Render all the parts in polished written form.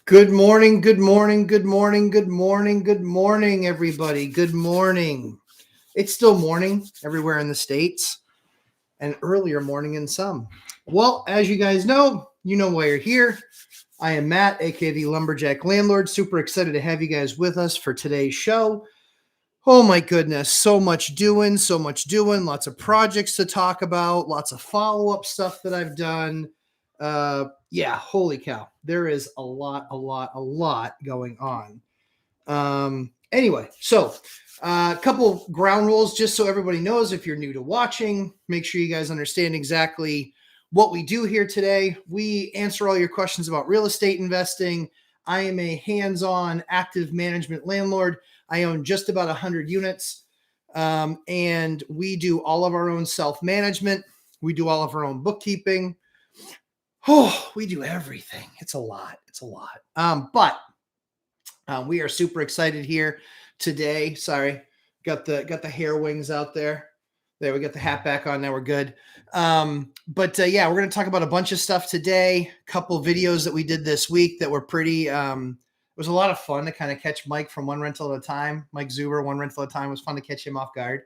Good morning, good morning, good morning, good morning, good morning, everybody. Good morning. It's still morning everywhere in the States and earlier morning in some. Well, as you guys know, you know why you're here. I am Matt, aka the Lumberjack Landlord. Super excited to have you guys with us for today's show. Oh my goodness, so much doing, lots of projects to talk about, lots of follow-up stuff that I've done. Yeah, holy cow. There is a lot going on. Anyway, so a couple ground rules just so everybody knows if you're new to watching. Make sure you guys understand exactly what we do here today. We answer all your questions about real estate investing. I am a hands-on active management landlord. I own just about 100 units, and we do all of our own self-management. We do all of our own bookkeeping. Oh, we do everything. It's a lot. But we are super excited here today. Sorry, got the hair wings out there. There, we got the hat back on. Now we're good. Yeah, we're going to talk about a bunch of stuff today. A couple videos that we did this week that were pretty. It was a lot of fun to kind of catch Mike from one rental at a time. Mike Zuber, one rental at a time. It was fun to catch him off guard.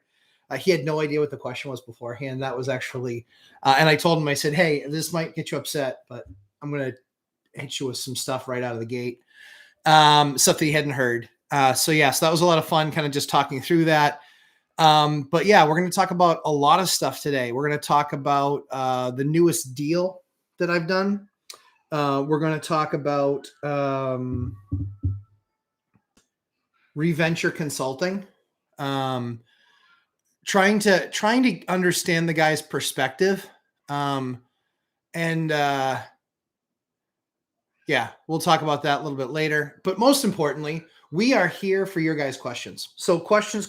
He had no idea what the question was beforehand. That was actually, and I told him, I said, hey, this might get you upset, but I'm going to hit you with some stuff right out of the gate. Stuff that he hadn't heard. So that was a lot of fun kind of just talking through that. But yeah, we're going to talk about a lot of stuff today. We're going to talk about the newest deal that I've done. We're going to talk about reventure consulting. Trying to understand the guy's perspective. Yeah, we'll talk about that a little bit later. But most importantly, we are here for your guys' questions. So questions.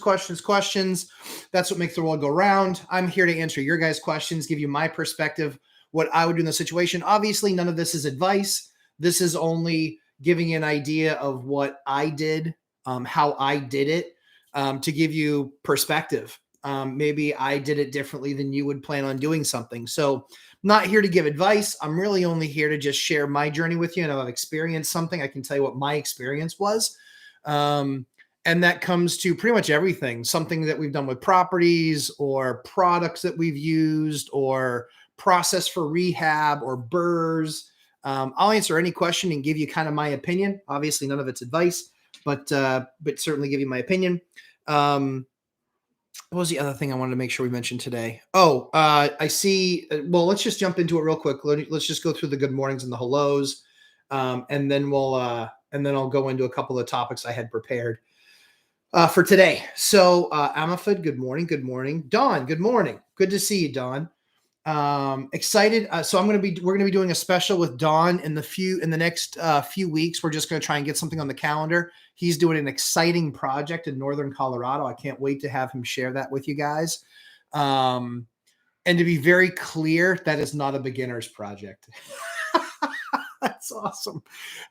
That's what makes the world go round. I'm here to answer your guys' questions, give you my perspective, what I would do in the situation. Obviously, none of this is advice. This is only giving you an idea of what I did, how I did it, to give you perspective. Maybe I did it differently than you would plan on doing something. So not here to give advice. I'm really only here to just share my journey with you. And if I've experienced something, I can tell you what my experience was. And that comes to pretty much everything, something that we've done with properties or products that we've used or process for rehab or brrrs. I'll answer any question and give you kind of my opinion. Obviously, none of it's advice, but certainly give you my opinion. What was the other thing I wanted to make sure we mentioned today? Oh, I see. Well, let's just jump into it real quick. Let's just go through the good mornings and the hellos, and then I'll go into a couple of topics I had prepared for today. So, Amafid, good morning. Good morning, Dawn. Good morning. Good to see you, Dawn. Excited. So we're going to be doing a special with Dawn in the next few weeks. We're just going to try and get something on the calendar. He's doing an exciting project in Northern Colorado. I can't wait to have him share that with you guys. And to be very clear, that is not a beginner's project. That's awesome.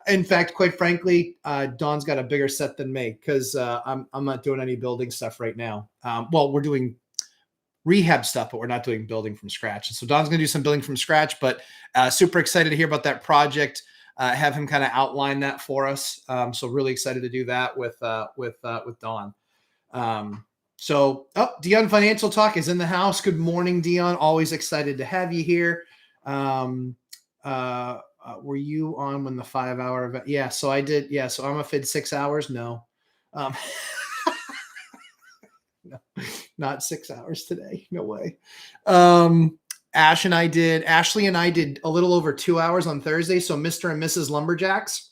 In fact, quite frankly, Dawn's got a bigger set than me because I'm not doing any building stuff right now. Well, we're doing rehab stuff, but we're not doing building from scratch. And so Don's going to do some building from scratch, but super excited to hear about that project. Have him kind of outline that for us. So really excited to do that with Don. Dion Financial Talk is in the house. Good morning, Dion. Always excited to have you here. Were you on when the 5-hour event? Yeah, so I did. Yeah, so I'm a FID 6 hours. No. No, not 6 hours today. No way. Ashley and I did a little over 2 hours on Thursday. So Mr. and Mrs. Lumberjacks.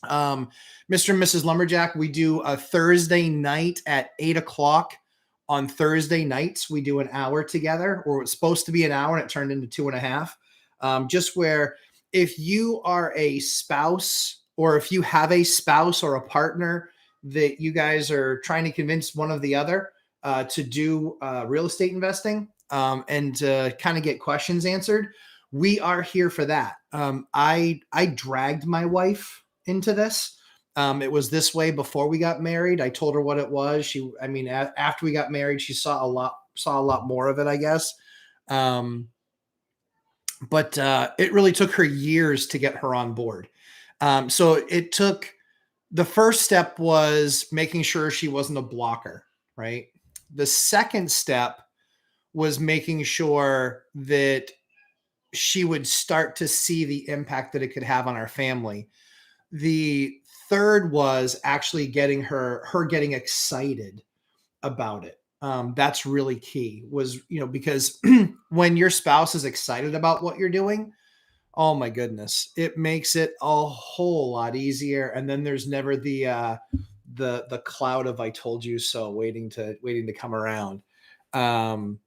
Mr. and Mrs. Lumberjack, we do a Thursday night at 8:00 on Thursday nights. We do an hour together, or it's supposed to be an hour and it turned into 2.5. Just where if you are a spouse, or if you have a spouse or a partner that you guys are trying to convince one of the other to do real estate investing and to kind of get questions answered, we are here for that. I dragged my wife into this. It was this way before we got married. I told her what it was. After we got married, she saw a lot more of it, I guess. But it really took her years to get her on board. So it took, the first step was making sure she wasn't a blocker, right? The second step was making sure that she would start to see the impact that it could have on our family. The third was actually getting her getting excited about it. That's really key, was, because when your spouse is excited about what you're doing, oh my goodness, it makes it a whole lot easier. And then there's never the cloud of "I told you so" waiting to come around. Um,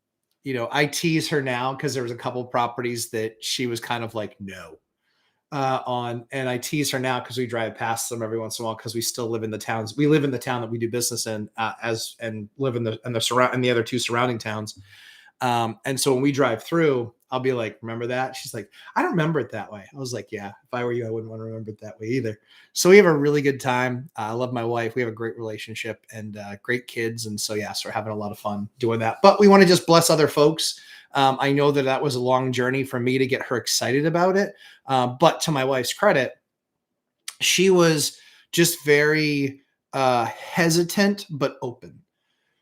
I tease her now because there was a couple of properties that she was kind of like, no, on, and I tease her now because we drive past them every once in a while, because we still live in the towns. We live in the town that we do business in, and live in the other two surrounding towns. And so when we drive through, I'll be like, remember that? She's like, I don't remember it that way. I was like, yeah, if I were you, I wouldn't want to remember it that way either. So we have a really good time. I love my wife. We have a great relationship and great kids. And so, yeah, so we're having a lot of fun doing that. But we want to just bless other folks. I know that was a long journey for me to get her excited about it. But to my wife's credit, she was just very hesitant, but open.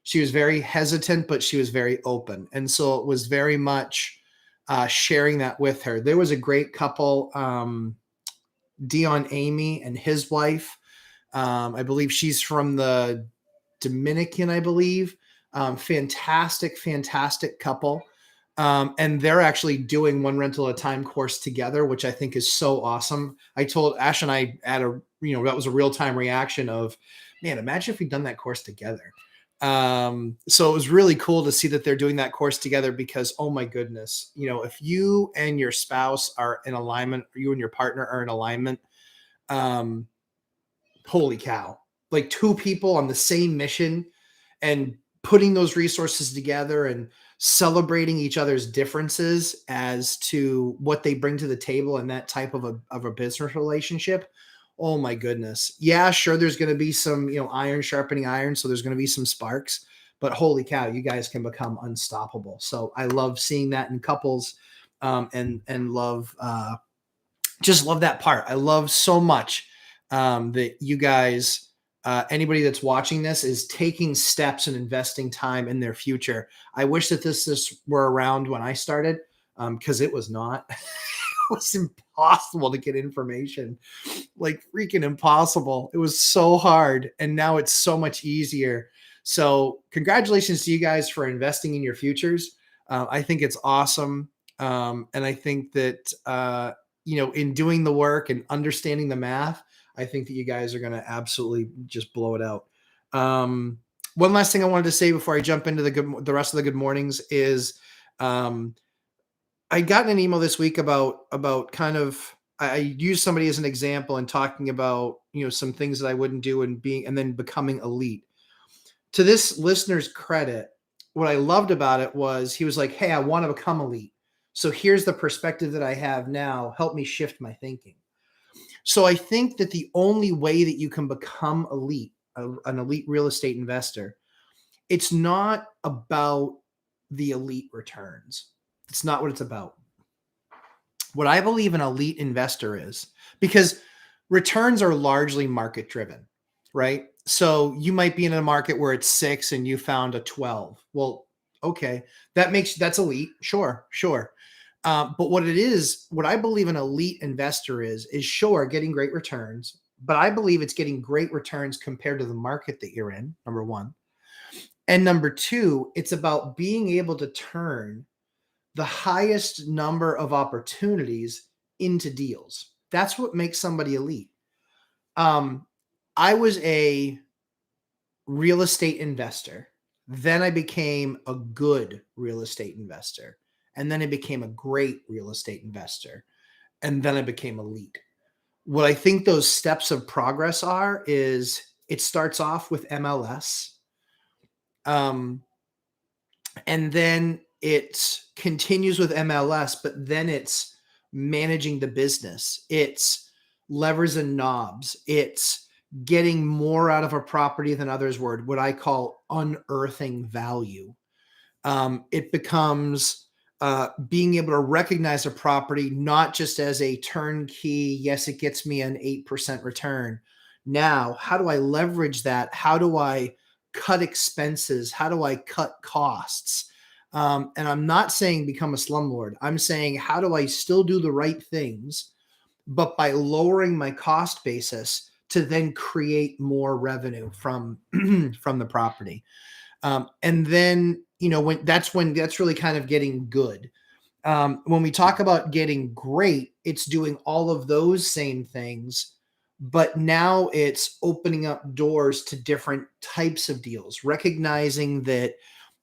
She was very hesitant, but she was very open. And so it was very much sharing that with her. There was a great couple, Dion Amy and his wife. I believe she's from the Dominican, I believe. Fantastic, fantastic couple. And they're actually doing one rental at a time course together, which I think is so awesome. I told Ash and I had that was a real time reaction of, man, imagine if we'd done that course together. So it was really cool to see that they're doing that course together, because, oh my goodness, if you and your spouse are in alignment, or you and your partner are in alignment, um, holy cow, like two people on the same mission and putting those resources together and celebrating each other's differences as to what they bring to the table in that type of a business relationship. Oh my goodness. Yeah, sure. There's going to be some, iron sharpening iron. So there's going to be some sparks, but holy cow, you guys can become unstoppable. So I love seeing that in couples, and love, just love that part. I love so much, that you guys, anybody that's watching this, is taking steps and investing time in their future. I wish that this were around when I started, because it was not. It was impossible to get information, like freaking impossible. It was so hard, and now it's so much easier. So congratulations to you guys for investing in your futures. I think it's awesome. And I think that, in doing the work and understanding the math, I think that you guys are going to absolutely just blow it out. One last thing I wanted to say before I jump into the rest of the good mornings is, I got an email this week about kind of, I used somebody as an example and talking about, some things that I wouldn't do, and then becoming elite. To this listener's credit, what I loved about it was he was like, hey, I want to become elite. So here's the perspective that I have now. Help me shift my thinking. So I think that the only way that you can become elite, an elite real estate investor, it's not about the elite returns. It's not what it's about. What I believe an elite investor is, because returns are largely market driven, right? So you might be in a market where it's 6 and you found a 12. Well, okay, that's elite. Sure. But what I believe an elite investor is sure, getting great returns, but I believe it's getting great returns compared to the market that you're in, number one. And number two, it's about being able to turn the highest number of opportunities into deals. That's what makes somebody elite. I was a real estate investor. Then I became a good real estate investor. And then I became a great real estate investor. And then I became elite. What I think those steps of progress are is, it starts off with MLS. And then it continues with MLS, but then it's managing the business. It's levers and knobs. It's getting more out of a property than others would, what I call unearthing value. It becomes being able to recognize a property not just as a turnkey, yes, it gets me an 8% return. Now, how do I leverage that? How do I cut expenses? How do I cut costs? And I'm not saying become a slumlord. I'm saying, how do I still do the right things, but by lowering my cost basis to then create more revenue from from the property? And then, when that's really kind of getting good. When we talk about getting great, it's doing all of those same things, but now it's opening up doors to different types of deals, recognizing that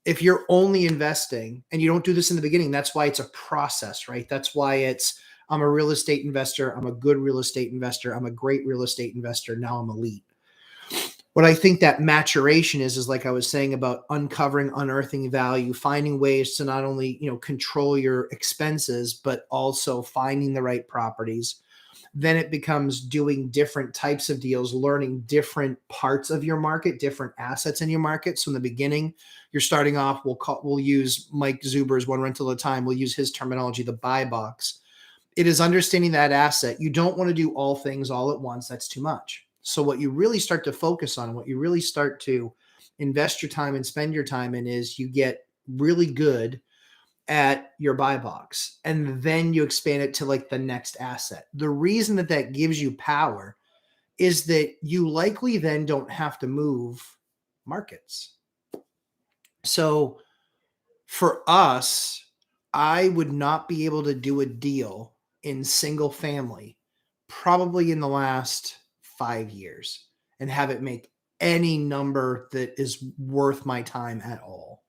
if you're only investing, and you don't do this in the beginning, that's why it's a process, right? That's why I'm a real estate investor. I'm a good real estate investor. I'm a great real estate investor. Now I'm elite. What I think that maturation is like I was saying about uncovering, unearthing value, finding ways to not only, control your expenses, but also finding the right properties. Then it becomes doing different types of deals, learning different parts of your market, different assets in your market. So in the beginning, you're starting off, we'll use Mike Zuber's One Rental at a Time. We'll use his terminology, the buy box. It is understanding that asset. You don't want to do all things all at once. That's too much. So what you really start to focus on, what you really start to invest your time and spend your time in, is you get really good at your buy box, and then you expand it to like the next asset. The reason that gives you power is that you likely then don't have to move markets. So for us, I would not be able to do a deal in single family probably in the last 5 years and have it make any number that is worth my time at all.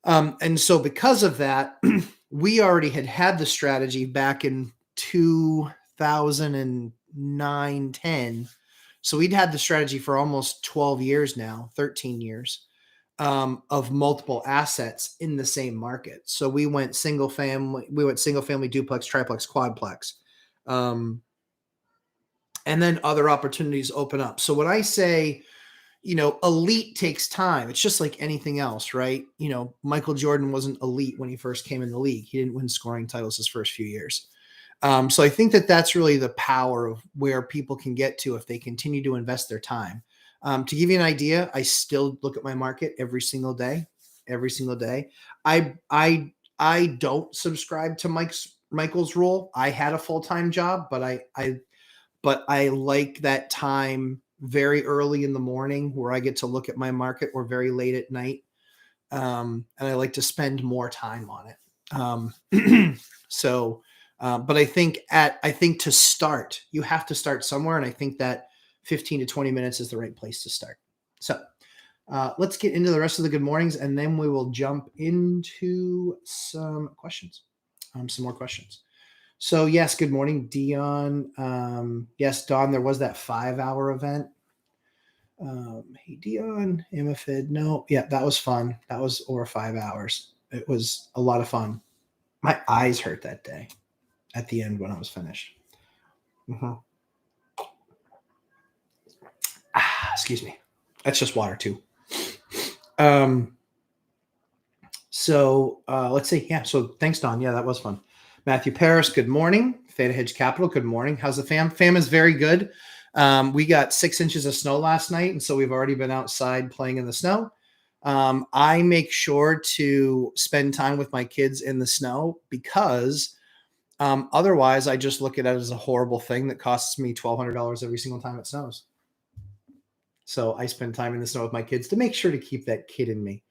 And so because of that, we already had the strategy back in 2009, 10. So we'd had the strategy for almost 12 years now, 13 years, of multiple assets in the same market. So we went single family, duplex, triplex, quadplex. And then other opportunities open up. So when I say, elite takes time, it's just like anything else, right? Michael Jordan wasn't elite when he first came in the league. He didn't win scoring titles his first few years. So I think that's really the power of where people can get to if they continue to invest their time. To give you an idea, I still look at my market every single day. I don't subscribe to Michael's rule. I had a full-time job, but I like that time very early in the morning where I get to look at my market, or very late at night. And I like to spend more time on it. But I think to start, you have to start somewhere. And I think that 15 to 20 minutes is the right place to start. So let's get into the rest of the good mornings, and then we will jump into some questions, some more questions. So yes, good morning, Dion. Yes, Dawn, there was that 5-hour event. Hey, Dion, Amifid. No, yeah, that was fun. That was over 5 hours. It was a lot of fun. My eyes hurt that day at the end when I was finished. Excuse me. That's just water too. So let's see. Yeah. So thanks, Don. Yeah, that was fun. Matthew Paris, good morning. Theta Hedge Capital, good morning. How's the fam? Fam is very good. We got 6 inches of snow last night, and so we've already been outside playing in the snow. I make sure to spend time with my kids in the snow because otherwise I just look at it as a horrible thing that costs me $1,200 every single time it snows. So I spend time in the snow with my kids to make sure to keep that kid in me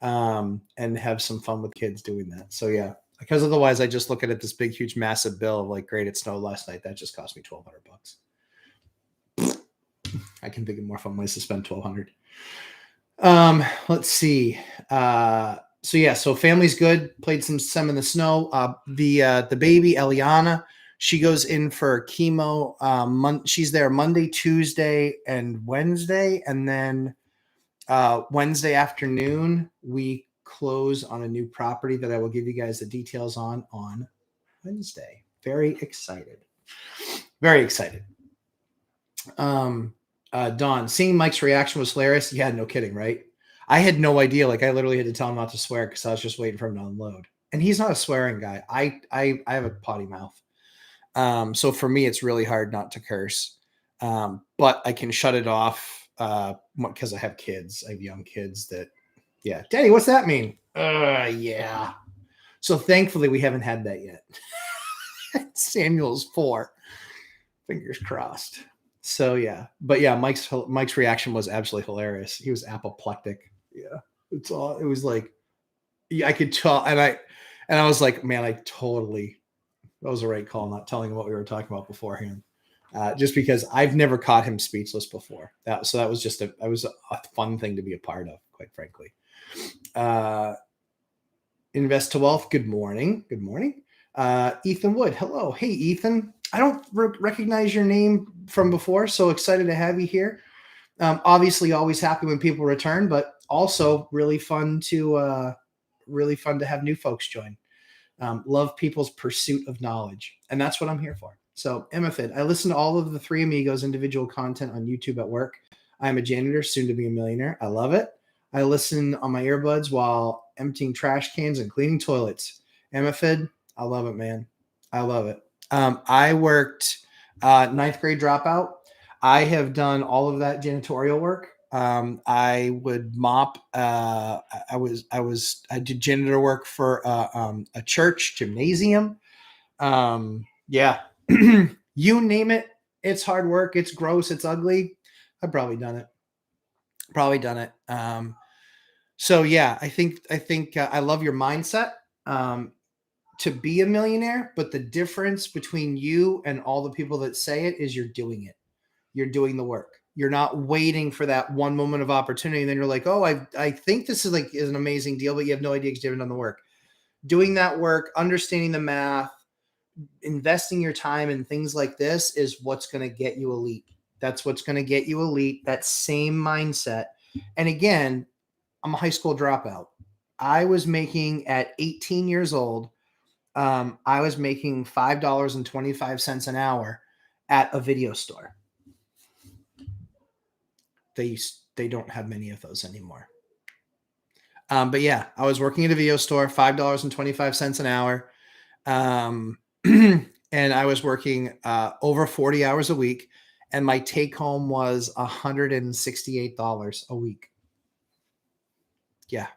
and have some fun with kids doing that. So yeah, because otherwise I just look at it, this big, huge, massive bill of like, great, it snowed last night. That just cost me $1,200. I can think of more fun ways to spend $1,200. Let's see. So family's good. Played some in the snow. The baby Eliana, she goes in for chemo. She's there Monday, Tuesday, and Wednesday, and then Wednesday afternoon we close on a new property that I will give you guys the details on Wednesday. Very excited. Very excited. Don, seeing Mike's reaction was hilarious. Yeah, no kidding, right? I had no idea. Like, I literally had to tell him not to swear because I was just waiting for him to unload. and he's not a swearing guy. I have a potty mouth. So for me, it's really hard not to curse. But I can shut it off because I have kids. I have young kids that, yeah. Daddy, what's that mean? Yeah. So thankfully, we haven't had that yet. Samuel's 4. Fingers crossed. So yeah, but yeah, Mike's reaction was absolutely hilarious. He was apoplectic. Yeah, it's all. It was like, yeah, I could tell, and I was like, man, that was the right call, not telling him what we were talking about beforehand. Just because I've never caught him speechless before. So that was just a fun thing to be a part of, quite frankly. Invest to Wealth. Good morning. Good morning. Ethan Wood. Hello. Hey, Ethan. I don't recognize your name from before. So excited to have you here. Obviously, always happy when people return, but also really fun to have new folks join. Love people's pursuit of knowledge, and that's what I'm here for. So, Emifid, I listen to all of the Three Amigos individual content on YouTube at work. I'm a janitor, soon to be a millionaire. I love it. I listen on my earbuds while emptying trash cans and cleaning toilets. Emifid, I love it, man. I love it. I worked ninth grade dropout. I have done all of that janitorial work. I would mop. I did janitor work for a church gymnasium. Yeah, you name it. It's hard work. It's gross. It's ugly. I've probably done it. So yeah, I think I love your mindset to be a millionaire, but the difference between you and all the people that say it is you're doing it. You're doing the work. You're not waiting for that one moment of opportunity. And then you're like, oh, I think this is an amazing deal, but you have no idea because you haven't done the work. Doing that work, understanding the math, investing your time in things like this is what's going to get you elite. That's what's going to get you elite. That same mindset. And again, I'm a high school dropout. I was making at 18 years old, I was making $5.25 an hour at a video store. They don't have many of those anymore. But yeah, I was working at a video store, $5.25 an hour. And I was working over 40 hours a week, and my take home was $168 a week. Yeah.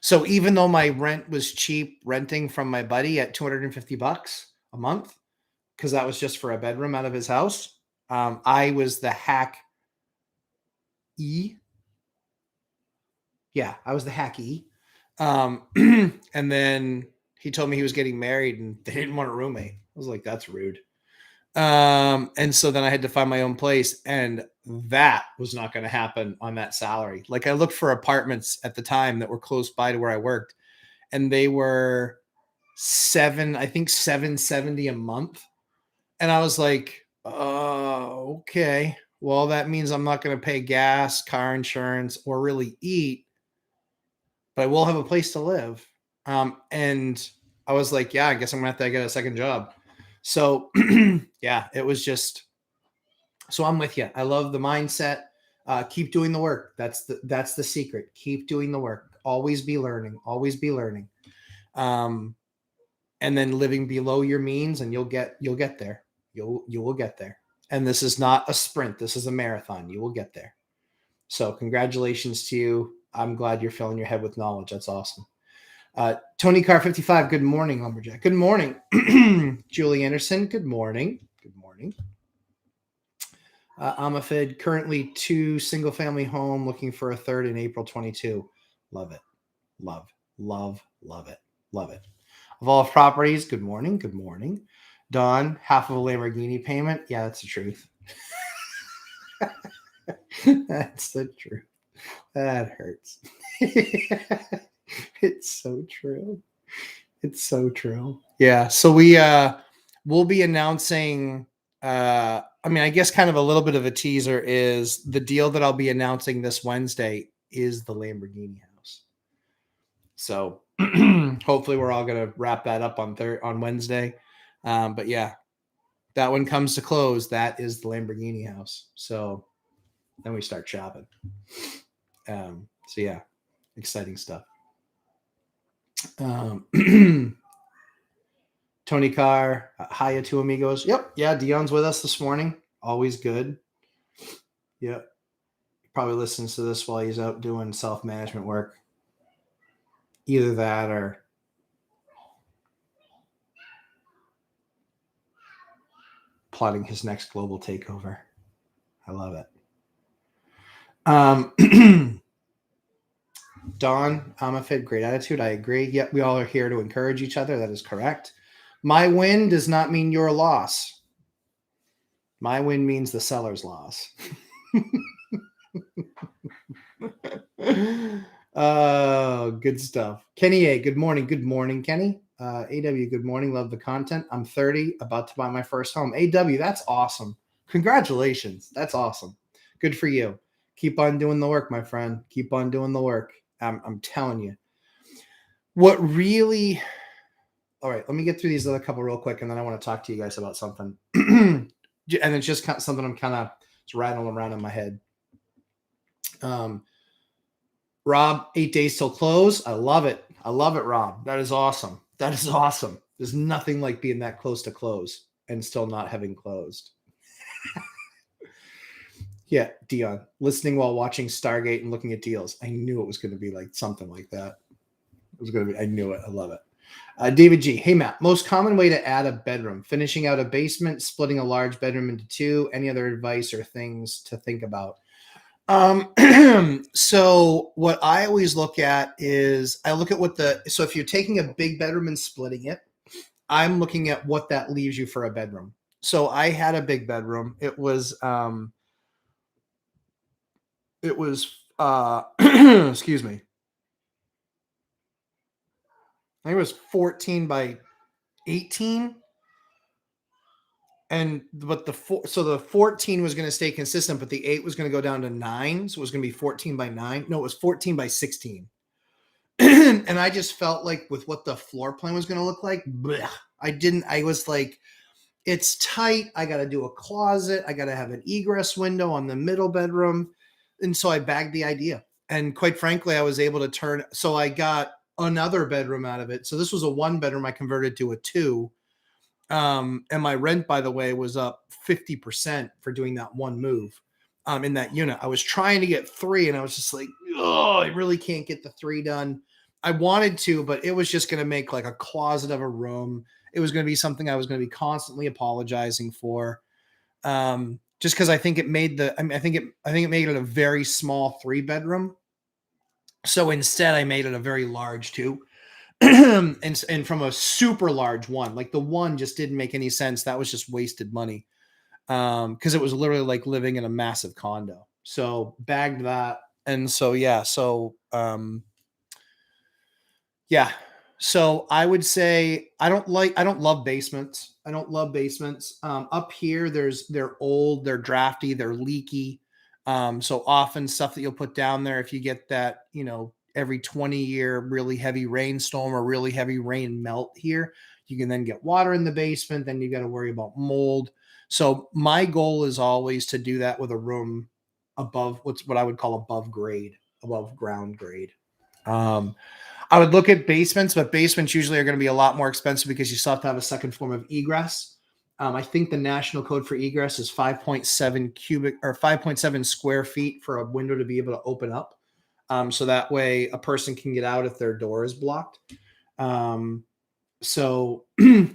So even though my rent was cheap, renting from my buddy at $250 a month, because that was just for a bedroom out of his house, I was the hack E. Yeah, I was the hack E. And then he told me he was getting married and they didn't want a roommate. I was like, that's rude. And so then I had to find my own place, and that was not going to happen on that salary. Like, I looked for apartments at the time that were close by to where I worked, and they were $770 a month. And I was like, oh, okay. Well, that means I'm not going to pay gas, car insurance, or really eat, but I will have a place to live. And I was like, yeah, I guess I'm gonna have to get a second job. So yeah, it was just, so I'm with you. I love the mindset. Keep doing the work. That's the secret. Keep doing the work. Always be learning. And then living below your means, and you'll get there. You will get there. And this is not a sprint. This is a marathon. You will get there. So congratulations to you. I'm glad you're filling your head with knowledge. That's awesome. Tony Carr 55. Good morning, Lumberjack. Good morning. Julie Anderson. Good morning. Good morning. Amafid, currently 2 single-family home, looking for a third in April 22. Love it. Love it. Love it. Evolve Properties. Good morning. Good morning. Dawn, half of a Lamborghini payment. Yeah, that's the truth. That's the truth. That hurts. It's so true. It's so true. Yeah. So we'll be announcing, I mean, I guess kind of a little bit of a teaser is the deal that I'll be announcing this Wednesday is the Lamborghini house. So hopefully we're all going to wrap that up on Wednesday. But yeah, that one comes to close. That is the Lamborghini house. So then we start shopping. So yeah, exciting stuff. Tony Carr, hiya two amigos. Yep, yeah, Dion's with us this morning. Always good. Yep, probably listens to this while he's out doing self-management work. Either that or plotting his next global takeover. I love it. Don, Amafid, great attitude. I agree. Yep, we all are here to encourage each other. That is correct. My win does not mean your loss. My win means the seller's loss. Oh, good stuff. Kenny A, good morning. Good morning, Kenny. AW, good morning. Love the content. I'm 30, about to buy my first home. AW, that's awesome. Congratulations. That's awesome. Good for you. Keep on doing the work, my friend. Keep on doing the work. I'm telling you. What really... All right, let me get through these other couple real quick, and then I want to talk to you guys about something. And it's just something I'm kind of rattling around in my head. Rob, 8 days till close. I love it. I love it, Rob. That is awesome. That is awesome. There's nothing like being that close to close and still not having closed. Yeah, Dion, listening while watching Stargate and looking at deals. I knew it was going to be like something like that. It was going to be, I knew it. I love it. David G. Hey, Matt, most common way to add a bedroom, finishing out a basement, splitting a large bedroom into two, any other advice or things to think about? So what I always look at is I look at so if you're taking a big bedroom and splitting it, I'm looking at what that leaves you for a bedroom. So I had a big bedroom. It was, excuse me. I think it was 14 by 18. But the 14 was going to stay consistent, but the 8 was going to go down to 9. So it was going to be 14 by 9. No, it was 14 by 16. And I just felt like with what the floor plan was going to look like, bleh, I was like, it's tight. I got to do a closet. I got to have an egress window on the middle bedroom. And so I bagged the idea. And quite frankly, I was able to so I got another bedroom out of it. So this was a 1 bedroom. I converted to a 2. And my rent, by the way, was up 50% for doing that one move in that unit. I was trying to get 3 and I was just like, oh, I really can't get the 3 done. I wanted to, but it was just going to make like a closet of a room. It was going to be something I was going to be constantly apologizing for. Just because I think it made I think it made it a very small 3-bedroom. So instead I made it a very large 2. and from a super large 1, like the 1 just didn't make any sense. That was just wasted money. Because it was literally like living in a massive condo. So bagged that. And so, yeah. So, yeah. So I would say I don't love basements. I don't love basements. Up here, they're old, they're drafty, they're leaky. So often stuff that you'll put down there, if you get that, every 20-year really heavy rainstorm or really heavy rain melt here, you can then get water in the basement. Then you got to worry about mold. So my goal is always to do that with a room above what I would call above ground grade. I would look at basements, but basements usually are going to be a lot more expensive because you still have to have a second form of egress. I think the national code for egress is 5.7 square feet for a window to be able to open up. So that way a person can get out if their door is blocked. So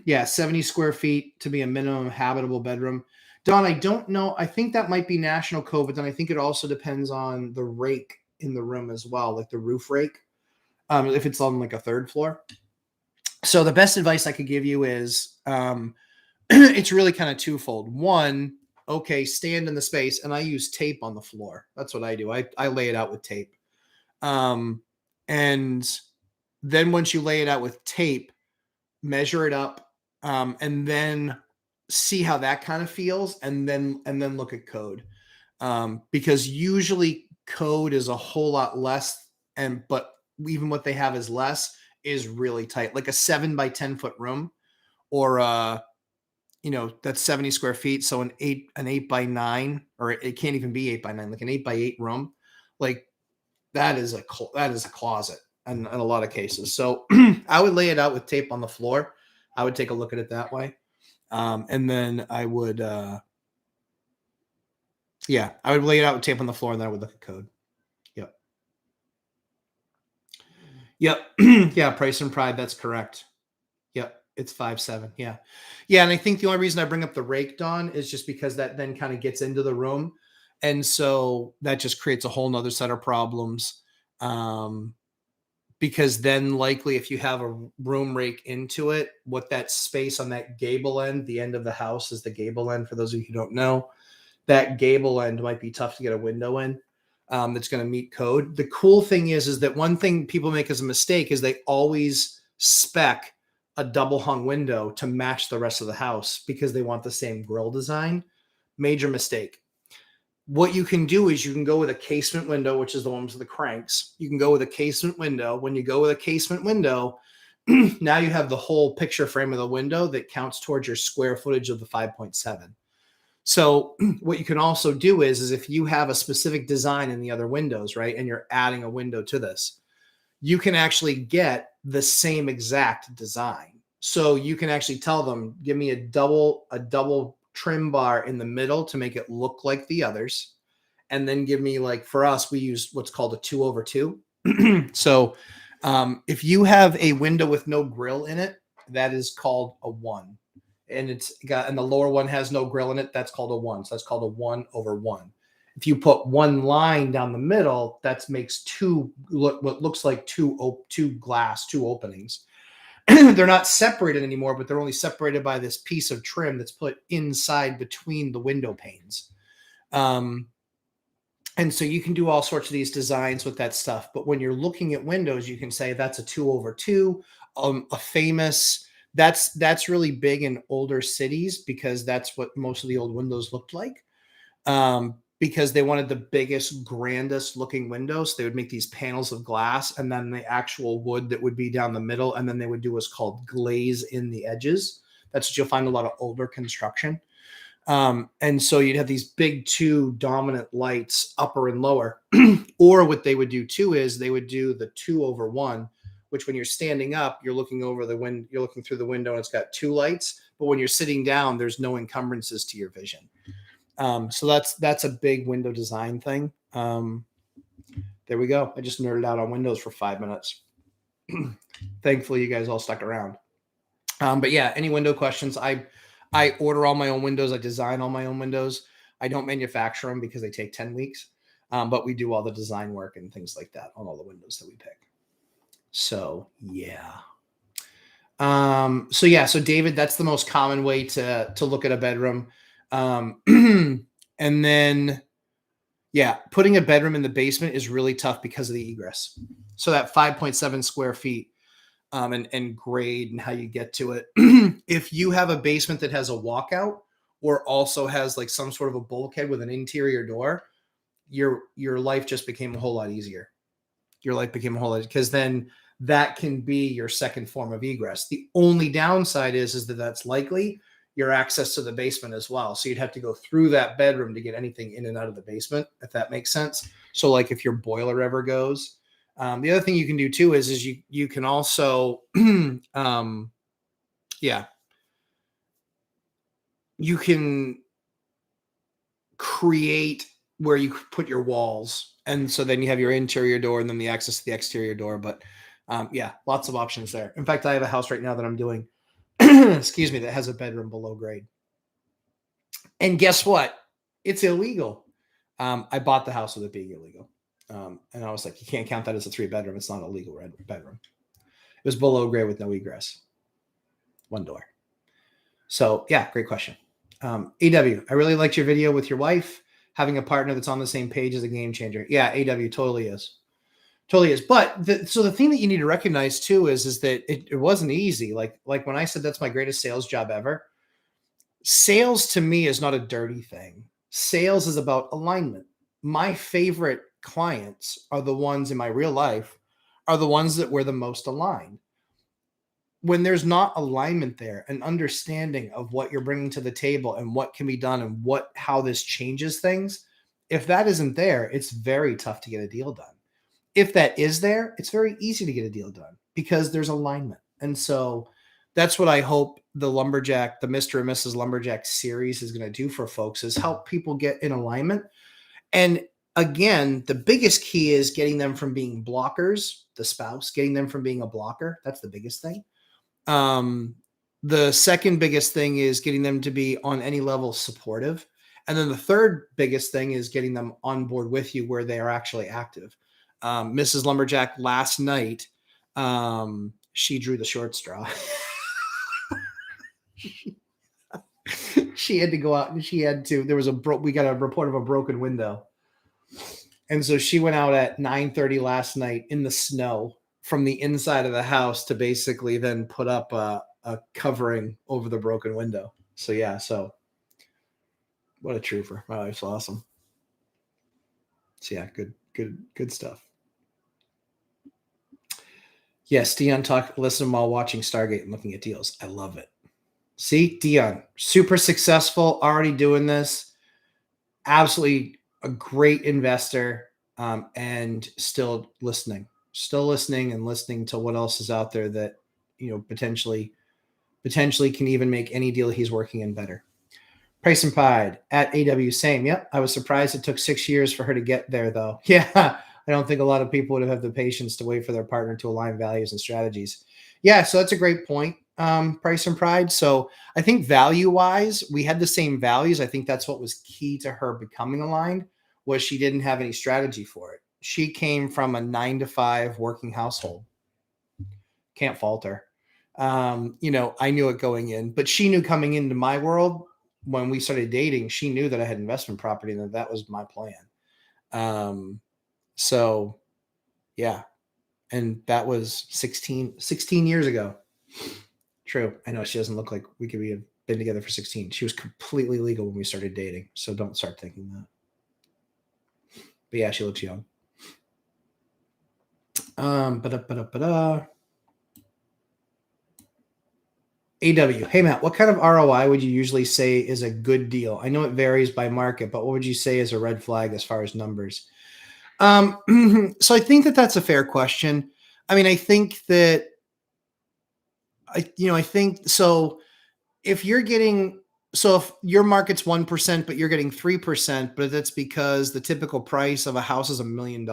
yeah, 70 square feet to be a minimum habitable bedroom. Don, I don't know. I think that might be national code, but then I think it also depends on the rake in the room as well, like the roof rake. If it's on like a 3rd floor. So the best advice I could give you is it's really kind of twofold. 1, okay, stand in the space, and I use tape on the floor. That's what I do. I lay it out with tape. And then once you lay it out with tape, measure it up, and then see how that kind of feels, and then look at code. Because usually code is a whole lot less, but even what they have is less, is really tight. Like a 7 by 10 foot room, or that's 70 square feet. So an 8 by 9, or it can't even be 8 by 9, like an 8 by 8 room. Like that is a closet. in a lot of cases. So I would lay it out with tape on the floor. I would take a look at it that way. And then I would, I would lay it out with tape on the floor and then I would look at code. Yep. Yeah. Price and pride. That's correct. Yep. It's 5.7. Yeah. Yeah. And I think the only reason I bring up the rake, Don, is just because that then kind of gets into the room. And so that just creates a whole nother set of problems. Because then likely if you have a room rake into it, what that space on that gable end, the end of the house is the gable end. For those of you who don't know, that gable end might be tough to get a window in. That's going to meet code. The cool thing is that one thing people make as a mistake is they always spec a double hung window to match the rest of the house because they want the same grill design. Major mistake. What you can do is you can go with a casement window, which is the ones with the cranks. You can go with a casement window. When you go with a casement window, now you have the whole picture frame of the window that counts towards your square footage of the 5.7. So what you can also do is if you have a specific design in the other windows, right, and you're adding a window to this, you can actually get the same exact design. So you can actually tell them, give me a double trim bar in the middle to make it look like the others. And then give me, like, for us, we use what's called a 2/2. So if you have a window with no grill in it, that is called a 1. And the lower one has no grill in it, that's called a 1. So that's called a 1/1. If you put one line down the middle, that makes what looks like two openings. They're not separated anymore, but they're only separated by this piece of trim that's put inside between the window panes. And so you can do all sorts of these designs with that stuff. But when you're looking at windows, you can say that's a 2/2, a famous. That's really big in older cities because that's what most of the old windows looked like. Because they wanted the biggest, grandest looking windows. They would make these panels of glass and then the actual wood that would be down the middle. And then they would do what's called glaze in the edges. That's what you'll find a lot of older construction. And so you'd have these big two dominant lights, upper and lower. Or what they would do too is they would do the 2/1, which when you're standing up, you're looking over you're looking through the window and it's got 2 lights. But when you're sitting down, there's no encumbrances to your vision. So that's a big window design thing. There we go. I just nerded out on windows for 5 minutes. Thankfully, you guys all stuck around. But yeah, any window questions? I order all my own windows. I design all my own windows. I don't manufacture them because they take 10 weeks. But we do all the design work and things like that on all the windows that we pick. So yeah. So David, that's the most common way to look at a bedroom. And then, putting a bedroom in the basement is really tough because of the egress. So that 5.7 square feet, and grade and how you get to it. If you have a basement that has a walkout or also has like some sort of a bulkhead with an interior door, your life just became a whole lot easier. Your life became a whole lot, because then that can be your second form of egress. The only downside is that that's likely your access to the basement as well. So you'd have to go through that bedroom to get anything in and out of the basement, if that makes sense. So like if your boiler ever goes. The other thing you can do too is you can also, you can create where you put your walls. And so then you have your interior door and then the access to the exterior door. But lots of options there. In fact, I have a house right now that I'm doing, excuse me, that has a bedroom below grade. And guess what? It's illegal. I bought the house with it being illegal. And I was like, you can't count that as a 3-bedroom. It's not a legal bedroom. It was below grade with no egress. 1 door. So yeah, great question. AW, I really liked your video with your wife. Having a partner that's on the same page is a game changer. Yeah, AW totally is. Totally is. But so the thing that you need to recognize too is that it wasn't easy. Like when I said that's my greatest sales job ever, sales to me is not a dirty thing. Sales is about alignment. My favorite clients are the ones in my real life are the ones that were the most aligned. When there's not alignment there, an understanding of what you're bringing to the table and what can be done and how this changes things, if that isn't there, it's very tough to get a deal done. if that is there, it's very easy to get a deal done because there's alignment. And so that's what I hope the Lumberjack, the Mr. and Mrs. Lumberjack series is going to do for folks, is help people get in alignment. And again, the biggest key is getting them from being blockers, the spouse, getting them from being a blocker. That's the biggest thing. The second biggest thing is getting them to be on any level supportive. And then the third biggest thing is getting them on board with you where they are actually active. Mrs. Lumberjack last night, she drew the short straw. She had to go out and we got a report of a broken window. And so she went out at 9:30 last night in the snow from the inside of the house to basically then put up a covering over the broken window. So yeah, so what a trooper. Wow, that's awesome. So yeah, good stuff. Yes, Dion listen while watching Stargate and looking at deals. I love it. See, Dion, super successful, already doing this. Absolutely a great investor, and still listening and listening to what else is out there that, potentially can even make any deal he's working in better. Price and Pride at AW, same. Yep. I was surprised it took 6 years for her to get there, though. Yeah. I don't think a lot of people would have the patience to wait for their partner to align values and strategies. Yeah. So that's a great point. Price and Pride. So I think value-wise, we had the same values. I think that's what was key to her becoming aligned, was she didn't have any strategy for it. She came from a 9-to-5 working household. Can't fault her. I knew it going in, but she knew coming into my world when we started dating, she knew that I had investment property and that was my plan. So yeah. And that was 16 years ago. True. I know she doesn't look like we could have been together for 16. She was completely legal when we started dating. So don't start thinking that. But yeah, she looks young. AW, hey Matt, what kind of ROI would you usually say is a good deal? I know it varies by market, but what would you say is a red flag as far as numbers? So I think that that's a fair question. I mean, I think that I think so. If your market's 1%, but you're getting 3%, but that's because the typical price of a house is $1 million.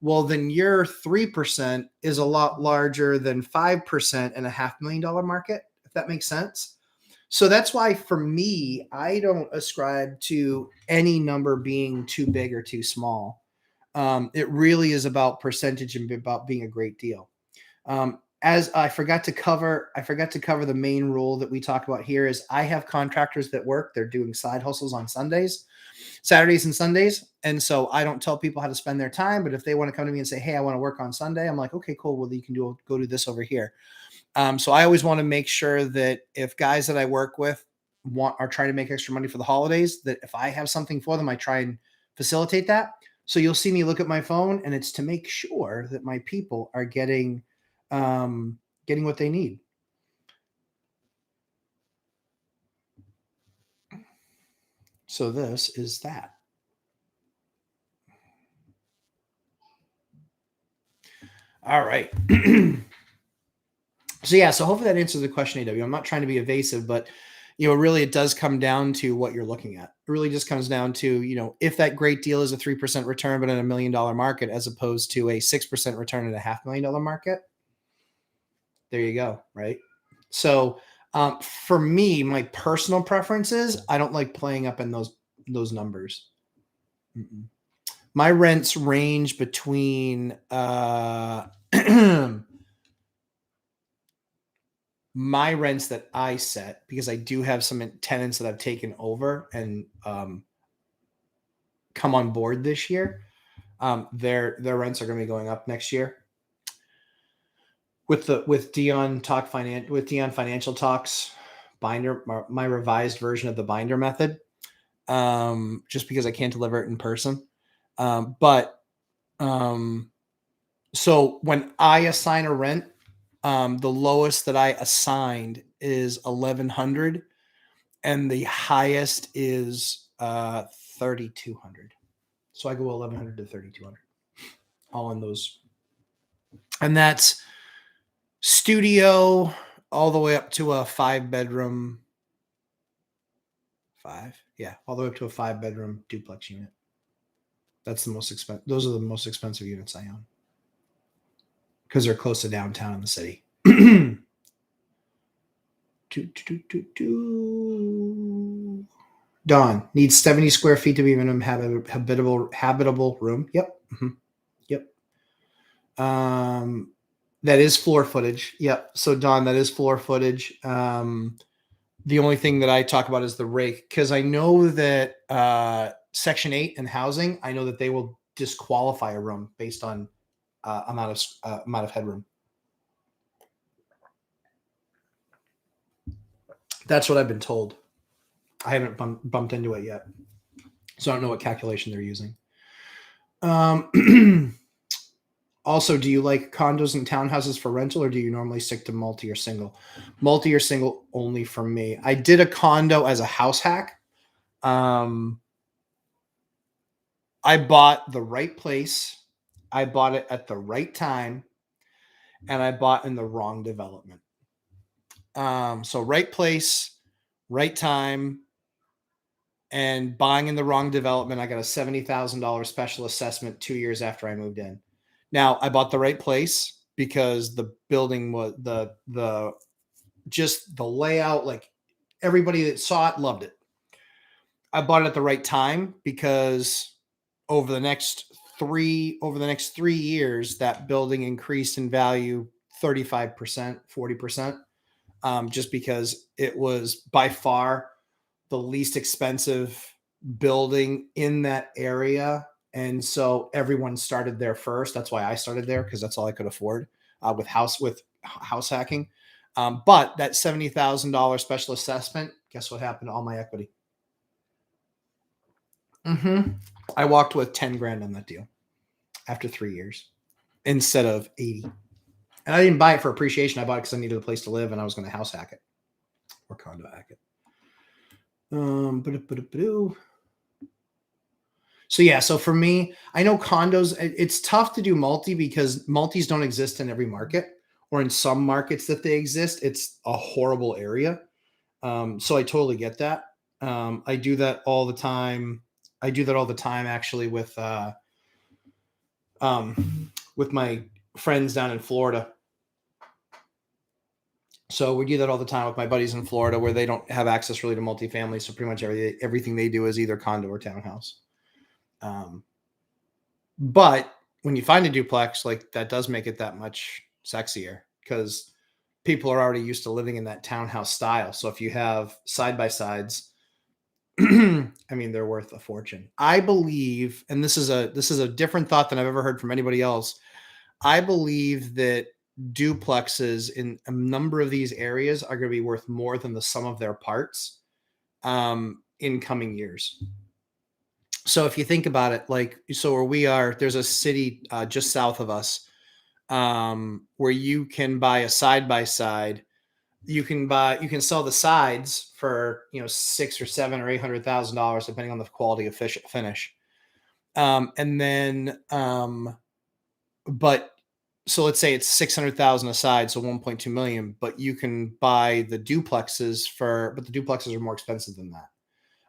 Well, then your 3% is a lot larger than 5% in a $500,000 market, if that makes sense. So that's why for me, I don't ascribe to any number being too big or too small. It really is about percentage and about being a great deal. As I forgot to cover the main rule that we talk about here is I have contractors that work. They're doing side hustles on Saturdays and Sundays. And so I don't tell people how to spend their time, but if they want to come to me and say, hey, I want to work on Sunday, I'm like, okay, cool. Well, you can go do this over here. So I always want to make sure that if guys that I work with are trying to make extra money for the holidays, that if I have something for them, I try and facilitate that. So you'll see me look at my phone, and it's to make sure that my people are getting what they need. So this is that. All right. So hopefully that answers the question, AW. I'm not trying to be evasive, but really it does come down to what you're looking at. It really just comes down to, if that great deal is a 3% return, but in $1 million market, as opposed to a 6% return in a $500,000 market. There you go. Right. So for me, my personal preference is I don't like playing up in those numbers. Mm-mm. My rents range between my rents that I set, because I do have some tenants that I've taken over and come on board this year. Their rents are going to be going up next year. With Dion Financial Talks binder, my revised version of the binder method, just because I can't deliver it in person. So when I assign a rent, the lowest that I assigned is 1,100, and the highest is 3,200. So I go 1,100 to 3,200. all in those. And that's studio all the way up to a 5-bedroom. All the way up to a 5-bedroom duplex unit. That's the most expensive. Those are the most expensive units I own because they're close to downtown in the city. Dawn needs 70 square feet to be minimum habitable room. Yep. Yep. That is floor footage. Yep. So Dawn, that is floor footage. The only thing that I talk about is the rake, because I know that Section 8 and housing, I know that they will disqualify a room based on amount of headroom. That's what I've been told. I haven't bumped into it yet, so I don't know what calculation they're using. Also, do you like condos and townhouses for rental, or do you normally stick to multi or single? Multi or single only for me. I did a condo as a house hack. I bought the right place. I bought it at the right time, and I bought in the wrong development. So right place, right time, and buying in the wrong development. I got a $70,000 special assessment 2 years after I moved in. Now I bought the right place because the building was the just the layout, like everybody that saw it loved it. I bought it at the right time because over the next 3 years, that building increased in value 35%, 40%, just because it was by far the least expensive building in that area. And so everyone started there first. That's why I started there, because that's all I could afford with house hacking. But that $70,000 special assessment, guess what happened to all my equity? I walked with 10 grand on that deal after 3 years instead of 80. And I didn't buy it for appreciation. I bought it because I needed a place to live and I was going to house hack it or condo hack it. So for me, I know condos, it's tough to do multi because multis don't exist in every market, or in some markets that they exist, it's a horrible area. So I totally get that. I do that all the time. Actually with my friends down in Florida. So we do that all the time with my buddies in Florida, where they don't have access really to multifamily. So pretty much everything they do is either condo or townhouse. But when you find a duplex, like, that does make it that much sexier because people are already used to living in that townhouse style. So if you have side by sides, I mean, they're worth a fortune. I believe, and this is a different thought than I've ever heard from anybody else. I believe that duplexes in a number of these areas are going to be worth more than the sum of their parts in coming years. So if you think about it, like, so where we are, there's a city just south of us where you can buy a side by side. You can sell the sides for $600,000 or $700,000 or $800,000 depending on the quality of finish. And then, but so let's say it's 600,000 a side, so 1.2 million. But you can buy the duplexes but the duplexes are more expensive than that.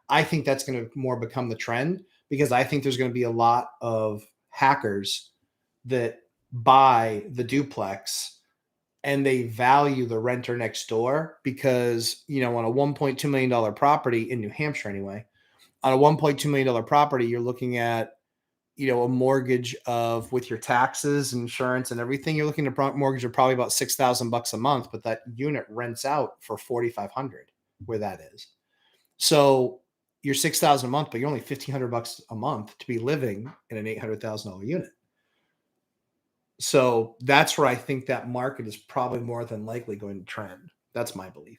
I think that's going to more become the trend, because I think there's going to be a lot of hackers that buy the duplex and they value the renter next door, because, on a $1.2 million property in New Hampshire, anyway, on a $1.2 million property, you're looking at, a mortgage of, with your taxes, insurance, and everything, you're looking at mortgage of probably about $6,000 a month, but that unit rents out for $4,500 where that is. So you're $6,000 a month, but you're only $1,500 a month to be living in an $800,000 unit. So that's where I think that market is probably more than likely going to trend. That's my belief.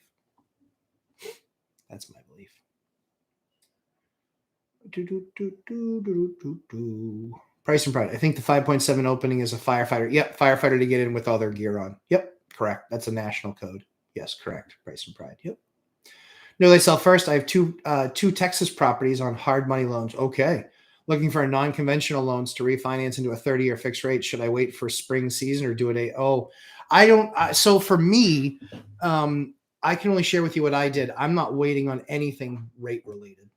Price and pride. I think the 5.7 opening is a firefighter. Yep, firefighter to get in with all their gear on. Yep, correct. That's a national code. Yes, correct. Price and pride. Yep. No, they sell first. I have two Texas properties on hard money loans. Okay. Looking for a non-conventional loans to refinance into a 30-year fixed rate. Should I wait for spring season or do it? I don't. So for me, I can only share with you what I did. I'm not waiting on anything rate related.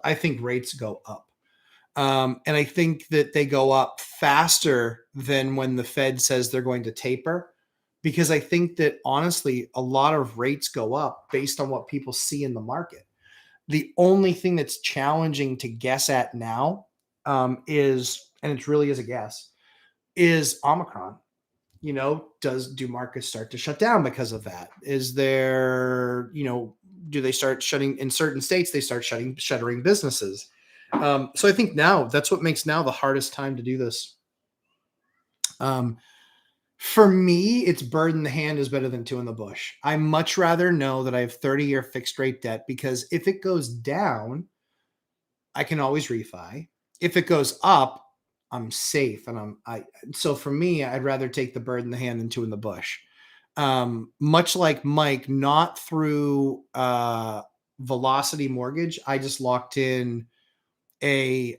I think rates go up. And I think that they go up faster than when the Fed says they're going to taper, because I think that honestly, a lot of rates go up based on what people see in the market. The only thing that's challenging to guess at now is, and it really is a guess, is Omicron. Do markets start to shut down because of that? Is there, do they start shutting in certain states? They start shuttering businesses. So I think now that's what makes now the hardest time to do this. For me, it's bird in the hand is better than two in the bush. I much rather know that I have 30-year fixed rate debt, because if it goes down, I can always refi. If it goes up, I'm safe. So for me, I'd rather take the bird in the hand than two in the bush. Much like Mike, not through Velocity Mortgage. I just locked in a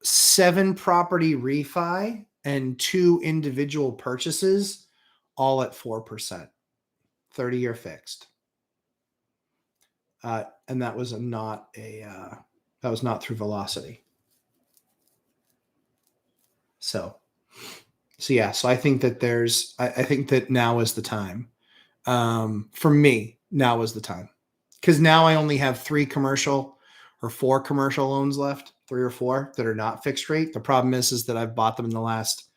7 property refi and 2 individual purchases, all at 4%, 30-year fixed. And that was not through Velocity. So yeah. So I think that I think that now is the time. For me, now is the time, because now I only have 3 commercial or 4 commercial loans left, 3 or 4 that are not fixed rate. The problem is that I've bought them in the last,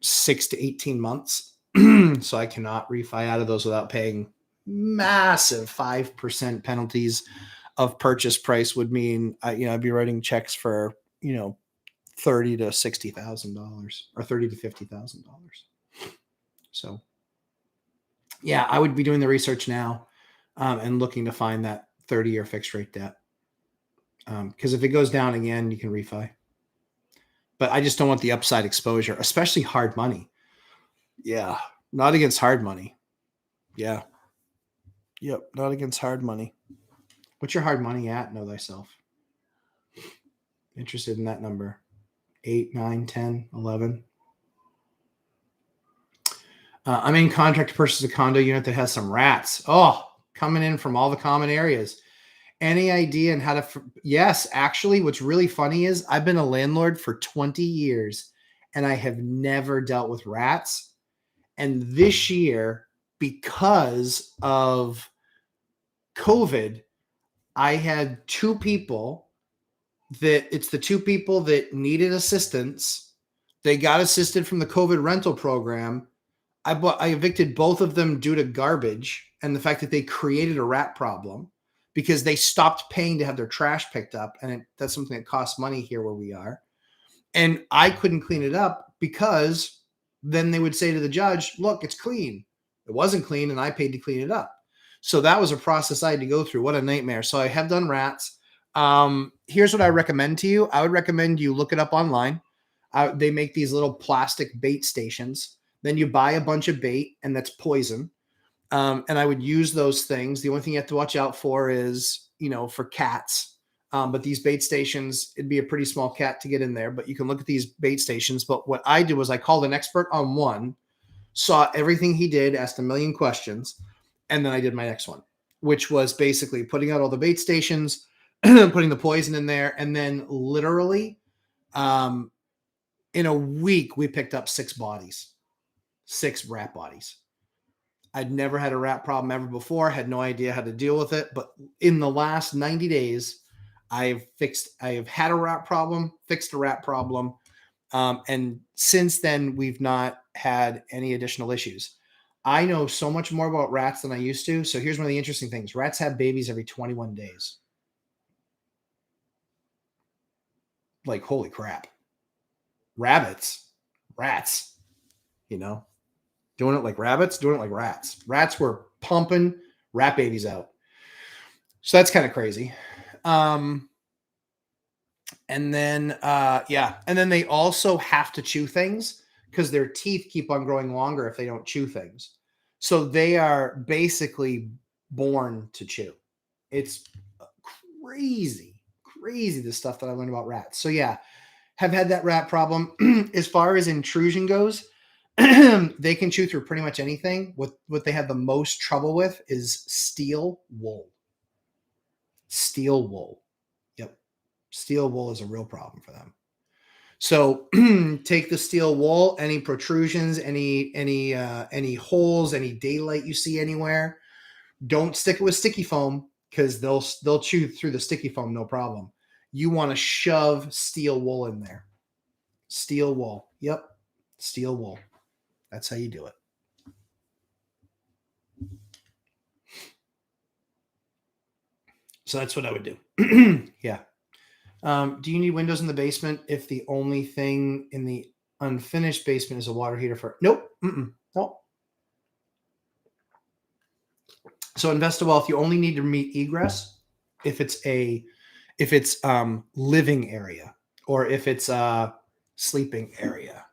6 to 18 months. So I cannot refi out of those without paying massive 5% penalties of purchase price. Would mean, I'd be writing checks for, $30,000 to $60,000 or $30,000 to $50,000. So yeah, I would be doing the research now and looking to find that 30-year fixed rate debt. Because if it goes down again, you can refi. But I just don't want the upside exposure, especially hard money. Yeah, not against hard money. Yeah. Yep, not against hard money. What's your hard money at? Know thyself. Interested in that number. 8, 9, 10, 11. I'm in contract to purchase a condo unit that has some rats. Oh, coming in from all the common areas. Any idea on how to? Yes, actually, what's really funny is I've been a landlord for 20 years and I have never dealt with rats. And this year, because of COVID, I had 2 people it's the 2 people that needed assistance. They got assisted from the COVID rental program. I evicted both of them due to garbage and the fact that they created a rat problem, because they stopped paying to have their trash picked up. And that's something that costs money here where we are. And I couldn't clean it up, because then they would say to the judge, look, it's clean. It wasn't clean and I paid to clean it up. So that was a process I had to go through. What a nightmare. So I have done rats. Here's what I recommend to you. I would recommend you look it up online. They make these little plastic bait stations. Then you buy a bunch of bait, and that's poison. And I would use those things. The only thing you have to watch out for is, for cats. But these bait stations, it'd be a pretty small cat to get in there, but you can look at these bait stations. But what I did was I called an expert on one, saw everything he did, asked a million questions, and then I did my next one, which was basically putting out all the bait stations, putting the poison in there, and then literally in a week, we picked up 6 bodies. 6 rat bodies. I'd never had a rat problem ever before, had no idea how to deal with it. But in the last 90 days, I have had a rat problem, fixed a rat problem. And since then, we've not had any additional issues. I know so much more about rats than I used to. So here's one of the interesting things. Rats have babies every 21 days. Like, holy crap. Rats, doing it like rabbits, doing it like rats. Rats were pumping rat babies out. So that's kind of crazy. And then they also have to chew things, because their teeth keep on growing longer if they don't chew things. So they are basically born to chew. It's crazy. crazy, the stuff that I learned about rats. So yeah, have had that rat problem. As far as intrusion goes, they can chew through pretty much anything. What they have the most trouble with is steel wool. Steel wool. Yep. Steel wool is a real problem for them. So take the steel wool, any protrusions, any holes, any daylight you see anywhere. Don't stick it with sticky foam because they'll chew through the sticky foam, no problem. You want to shove steel wool in there. Steel wool. Yep. Steel wool. That's how you do it. So that's what I would do. Yeah. Do you need windows in the basement if the only thing in the unfinished basement is a water heater for? Nope. Nope. So invest a wealth. You only need to meet egress if it's living area or if it's a sleeping area.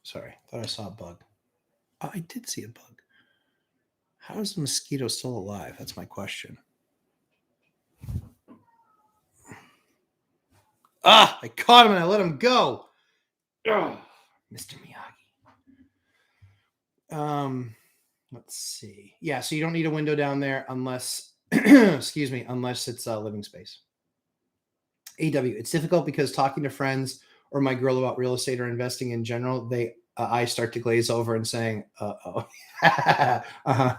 Sorry, thought I saw a bug. Oh, I did see a bug. How is the mosquito still alive? That's my question. I caught him and I let him go. Ugh, Mr. Miyagi. Let's see. Yeah, so you don't need a window down there unless, excuse me, unless it's a living space. AW, it's difficult because talking to friends or my girl about real estate or investing in general, I start to glaze over and saying, yeah,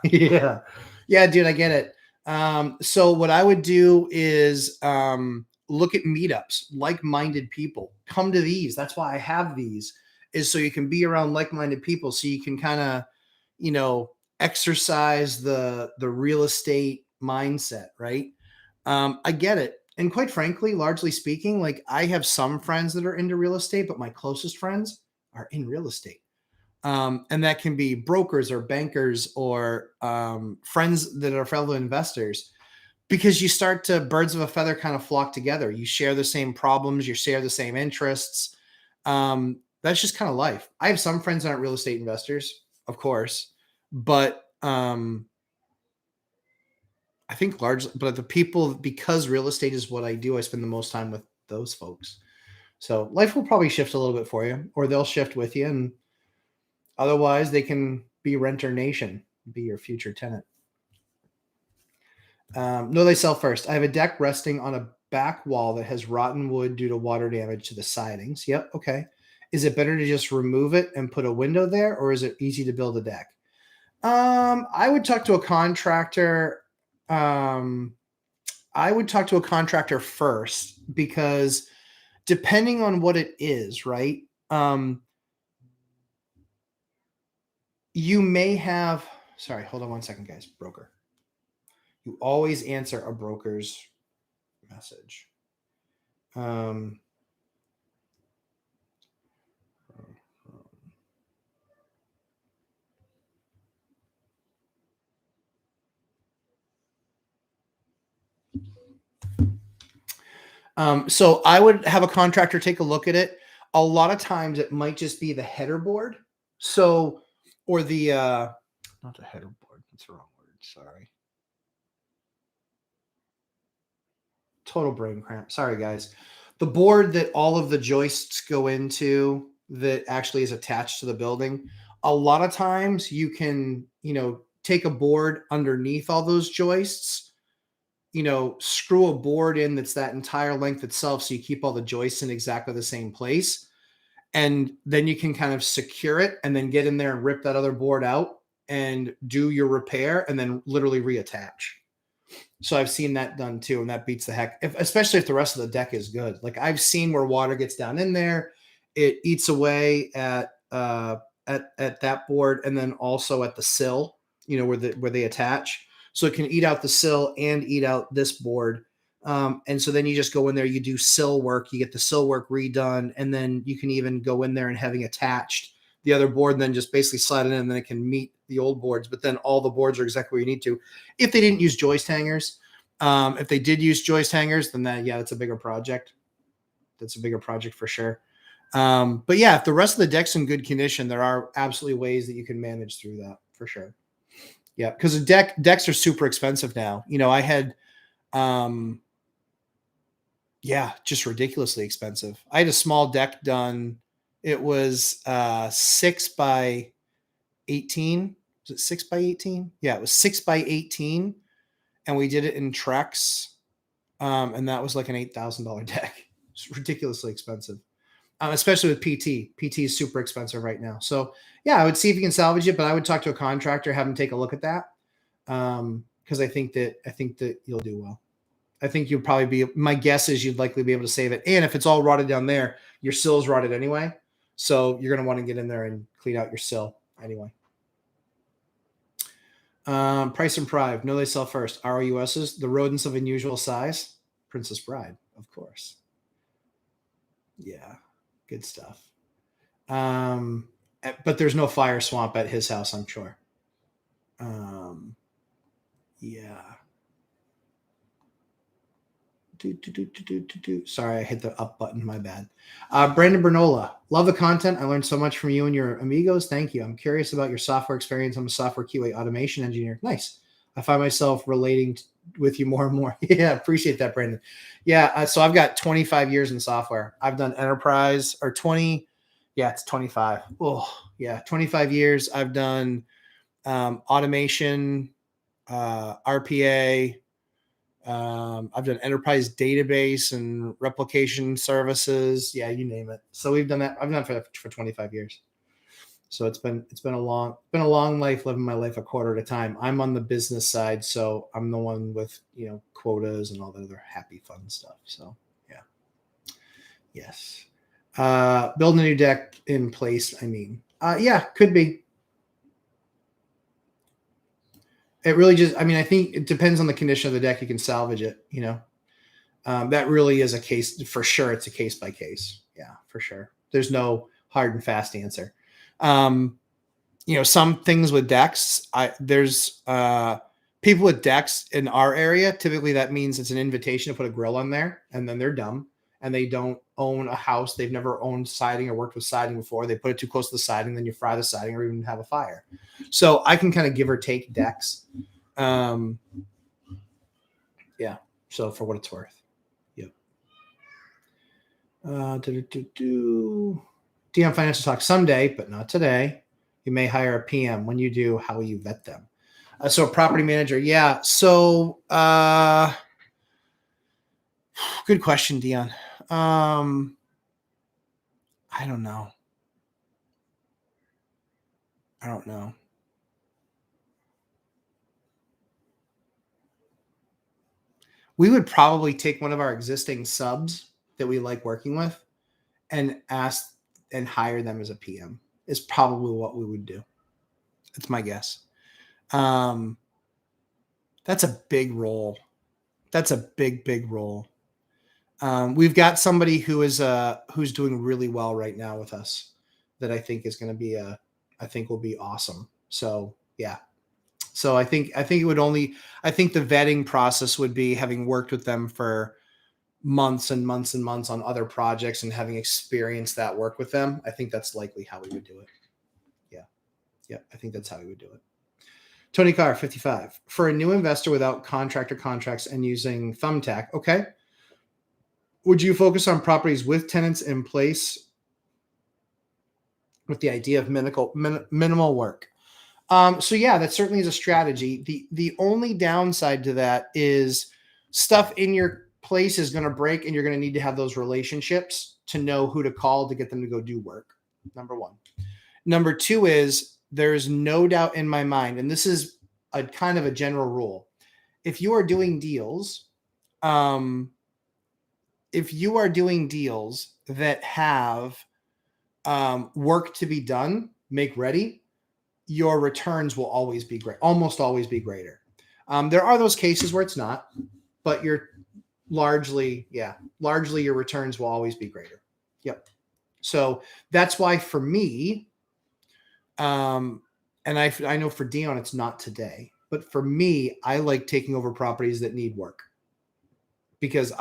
dude, I get it. So what I would do is look at meetups, like-minded people. Come to these. That's why I have these, is so you can be around like-minded people, so you can kind of, exercise the real estate mindset, right? I get it. And quite frankly, largely speaking, like I have some friends that are into real estate, but my closest friends are in real estate. And that can be brokers or bankers or friends that are fellow investors, because you start to birds of a feather kind of flock together. You share the same problems, you share the same interests. That's just kind of life. I have some friends that aren't real estate investors, of course, but I think largely, but the people, because real estate is what I do, I spend the most time with those folks. So life will probably shift a little bit for you, or they'll shift with you. And otherwise they can be renter nation, be your future tenant. Know thyself first. I have a deck resting on a back wall that has rotten wood due to water damage to the sidings. Yep. Okay. Is it better to just remove it and put a window there, or is it easy to build a deck? I would talk to a contractor. I would talk to a contractor first, because depending on what it is, right? You may have, sorry, hold on one second, guys. Broker. You always answer a broker's message. So I would have a contractor take a look at it. A lot of times it might just be the header board. So, or the, not the header board. That's the wrong word. Sorry. Total brain cramp. Sorry, guys. The board that all of the joists go into that actually is attached to the building. A lot of times you can, take a board underneath all those joists, screw a board in that's that entire length itself, so you keep all the joists in exactly the same place. And then you can kind of secure it and then get in there and rip that other board out and do your repair and then literally reattach. So I've seen that done too, and that beats the heck, especially if the rest of the deck is good. Like I've seen where water gets down in there, it eats away at that board, and then also at the sill, where they attach. So it can eat out the sill and eat out this board. And so then you just go in there, you do sill work, you get the sill work redone, and then you can even go in there and having attached the other board, and then just basically slide it in, and then it can meet the old boards. But then all the boards are exactly where you need to. If they didn't use joist hangers, if they did use joist hangers, then that's a bigger project. That's a bigger project for sure. But yeah, if the rest of the deck's in good condition, there are absolutely ways that you can manage through that for sure. Yeah, because decks are super expensive now. I had Yeah, just ridiculously expensive. I had a small deck done. It was 6 by 18. Was it 6 by 18? Yeah, it was 6 by 18. And we did it in Trex. And that was like an $8,000 deck. It's ridiculously expensive. Especially with PT. PT is super expensive right now. So yeah, I would see if you can salvage it, but I would talk to a contractor, have them take a look at that. Because I think that you'll do well. I think you'll probably be, my guess is you'd likely be able to save it. And if it's all rotted down there, your sill's rotted anyway. So you're going to want to get in there and clean out your sill anyway. Price and Pride. Know they sell first. ROUSs. The rodents of unusual size. Princess Bride, of course. Yeah. Good stuff. But there's no fire swamp at his house, I'm sure. Yeah. Sorry, I hit the up button. My bad. Brandon Bernola. Love the content. I learned so much from you and your amigos. Thank you. I'm curious about your software experience. I'm a software QA automation engineer. Nice. I find myself relating with you more and more. Yeah, appreciate that, Brandon. Yeah, so I've got 25 years in software. I've done enterprise or 20. Yeah, it's 25. Oh, yeah, 25 years. I've done automation, RPA. I've done enterprise database and replication services. Yeah, you name it. So we've done that. I've done it for 25 years. So it's been a long life, living my life a quarter at a time. I'm on the business side, so I'm the one with quotas and all the other happy fun stuff. So yeah, yes. Building a new deck in place. I mean, yeah, could be. It really just, I think it depends on the condition of the deck. You can salvage it, that really is a case for sure. It's a case by case. Yeah, for sure. There's no hard and fast answer. Some things with decks, there's people with decks in our area. Typically that means it's an invitation to put a grill on there, and then they're dumb and they don't own a house. They've never owned siding or worked with siding before. They put it too close to the siding, then you fry the siding or even have a fire. So I can kind of give or take decks. Yeah. So for what it's worth. Yep. Dion Financial Talk someday, but not today. You may hire a PM. When you do, how will you vet them? So a property manager. Yeah. So good question, Dion. I don't know. We would probably take one of our existing subs that we like working with and ask and hire them as a PM is probably what we would do. That's my guess. That's a big role. That's a big role. We've got somebody who's doing really well right now with us that I think is going to be I think will be awesome. So yeah. So I think it would I think the vetting process would be having worked with them for months and months and months on other projects and having experienced that work with them. I think that's likely how we would do it. Yeah. I think that's how we would do it. Tony Carr, 55. For a new investor without contractor contracts and using Thumbtack, okay. Would you focus on properties with tenants in place with the idea of minimal work? So yeah, that certainly is a strategy. The only downside to that is stuff in your place is going to break, and you're going to need to have those relationships to know who to call to get them to go do work. Number one. Number two is there's no doubt in my mind, and this is a kind of a general rule. If you are doing deals, that have work to be done, make ready, your returns will always be great, almost always be greater. There are those cases where it's not, but you're largely your returns will always be greater. Yep. So that's why for me, and I know for Dion, it's not today, but for me, I like taking over properties that need work because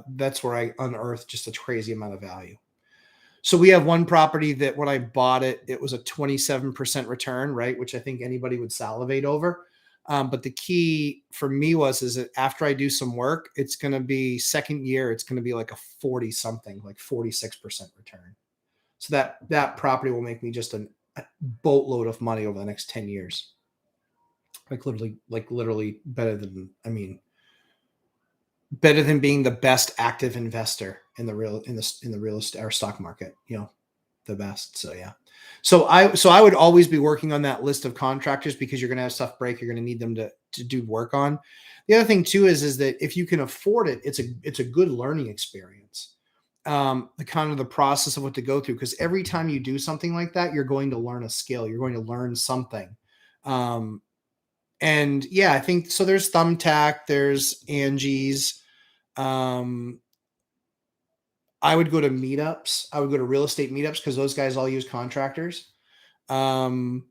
that's where I unearth just a crazy amount of value. So we have one property that when I bought it, it was a 27% return, right? Which I think anybody would salivate over. But the key for me is that after I do some work, it's going to be second year. It's going to be like a 40 something, like 46% return. So that property will make me just a boatload of money over the next 10 years. Like literally better than being the best active investor in the real estate or stock market, the best. So yeah. So I would always be working on that list of contractors because you're going to have stuff break. You're going to need them to do work on. The other thing too is that if you can afford it, it's a good learning experience. The kind of the process of what to go through, because every time you do something like that, you're going to learn a skill. You're going to learn something. And yeah, I think so. There's Thumbtack, there's Angie's. I would go to meetups. I would go to real estate meetups because those guys all use contractors. So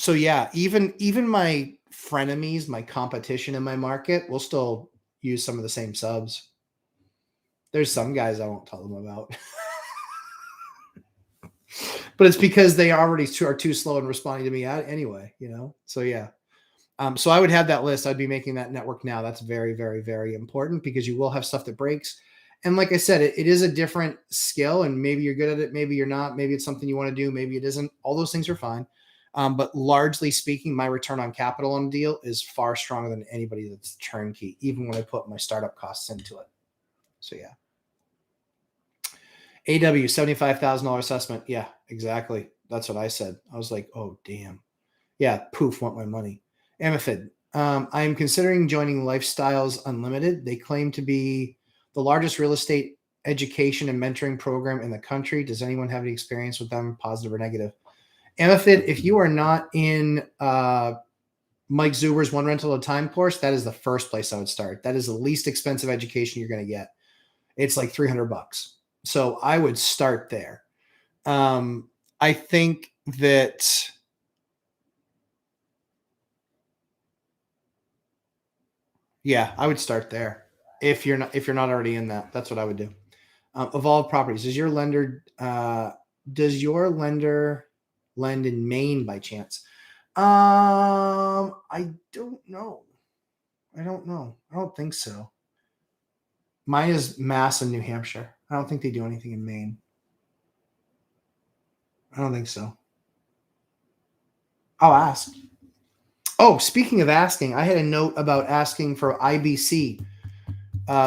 yeah, even my frenemies, my competition in my market will still use some of the same subs. There's some guys I won't tell them about. But it's because they already are too slow in responding to me anyway, So yeah. So I would have that list. I'd be making that network now. That's very, very, very important because you will have stuff that breaks. And like I said, it is a different skill, and maybe you're good at it. Maybe you're not. Maybe it's something you want to do. Maybe it isn't. All those things are fine. But largely speaking, my return on capital on a deal is far stronger than anybody that's turnkey, even when I put my startup costs into it. So yeah. AW, $75,000 assessment. Yeah, exactly. That's what I said. I was like, oh, damn. Yeah, poof, want my money. Amifid, I am considering joining Lifestyles Unlimited. They claim to be the largest real estate education and mentoring program in the country. Does anyone have any experience with them, positive or negative? Amifid, if you are not in Mike Zuber's One Rental at a Time course, that is the first place I would start. That is the least expensive education you're going to get. It's like $300. So I would start there. I think that yeah, I would start there if you're not already in that. That's what I would do. Evolved Properties. Does your lender lend in Maine by chance? I don't know. I don't think so. Mine is Mass and New Hampshire. I don't think they do anything in Maine. I don't think so. I'll ask. Oh, speaking of asking, I had a note about asking for IBC.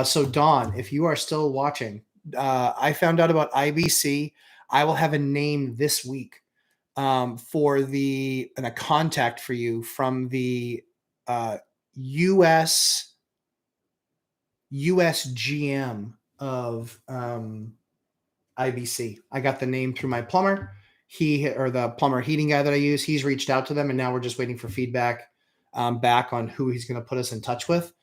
So Dawn, if you are still watching, I found out about IBC. I will have a name this week for a contact for you from the US GM of IBC. I got the name through my plumber. The plumber heating guy that I use, he's reached out to them, and now we're just waiting for feedback back on who he's going to put us in touch with.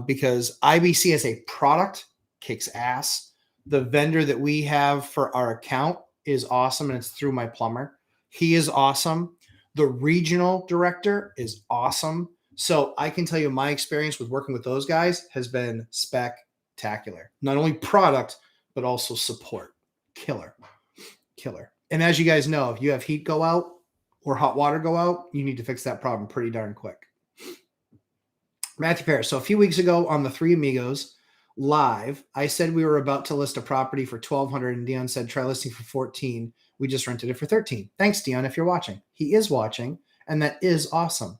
Because IBC as a product kicks ass. The vendor that we have for our account is awesome, and it's through my plumber. He is awesome. The regional director is awesome. So I can tell you my experience with working with those guys has been spectacular. Not only product, but also support. Killer. And as you guys know, if you have heat go out or hot water go out, you need to fix that problem pretty darn quick. Matthew Paris. So a few weeks ago on the Three Amigos live, I said we were about to list a property for $1,200, and Dion said try listing for $14. We just rented it for $13. Thanks, Dion, if you're watching. He is watching, and that is awesome.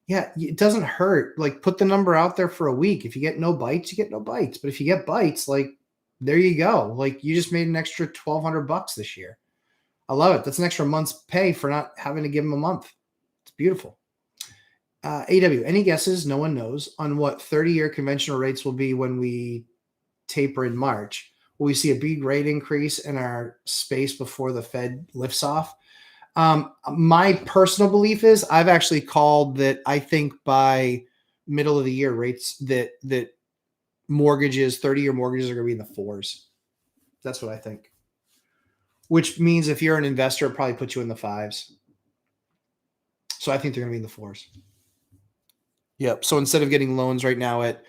Yeah, it doesn't hurt. Like, put the number out there for a week. If you get no bites, you get no bites. But if you get bites, like, there you go. Like, you just made an extra $1,200 this year. I love it. That's an extra month's pay for not having to give them a month. It's beautiful. AW, any guesses? No one knows on what 30-year conventional rates will be when we taper in March. Will we see a big rate increase in our space before the Fed lifts off? My personal belief is I've actually called that I think by middle of the year rates that mortgages, 30-year mortgages are going to be in the 4s. That's what I think. Which means if you're an investor, it probably puts you in the 5s. So I think they're going to be in the 4s. Yep. So instead of getting loans right now at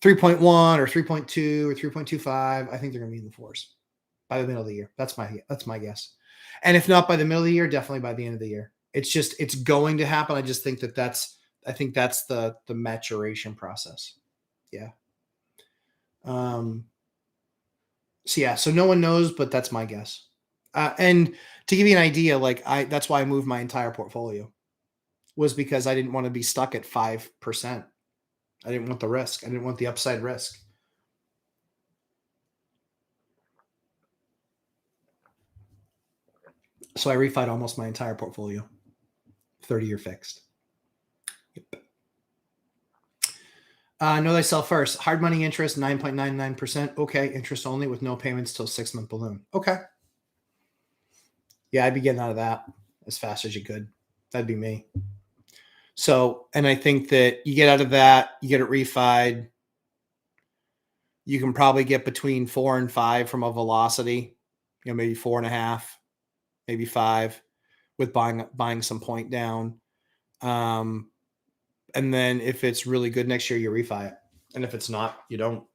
3.1 or 3.2 or 3.25, I think they're going to be in the 4s by the middle of the year. That's my guess. And if not by the middle of the year, definitely by the end of the year. It's going to happen. I just think that's the maturation process. Yeah. So no one knows, but that's my guess. And to give you an idea, that's why I moved my entire portfolio, was because I didn't want to be stuck at 5%. I didn't want the risk. I didn't want the upside risk. So I refied almost my entire portfolio, 30-year fixed. Yep. Know thyself first. Hard money interest, 9.99%. Okay, interest only with no payments till 6-month balloon. Okay. Yeah, I'd be getting out of that as fast as you could. That'd be me. So, and I think that you get out of that, you get it refied. You can probably get between 4 and 5 from a velocity, maybe 4.5, maybe 5 with buying some point down. And then if it's really good next year, you refi it. And if it's not, you don't.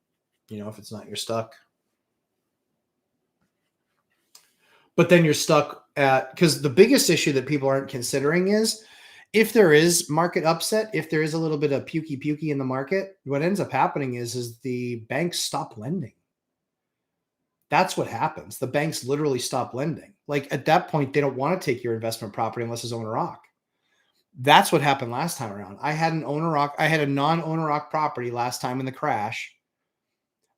If it's not, you're stuck. But then you're stuck because the biggest issue that people aren't considering is if there is market upset, if there is a little bit of pukey in the market, what ends up happening is the banks stop lending. That's what happens. The banks literally stop lending. Like at that point, they don't want to take your investment property unless it's owner-occ. That's what happened last time around. I had a non-owner-occ property last time in the crash.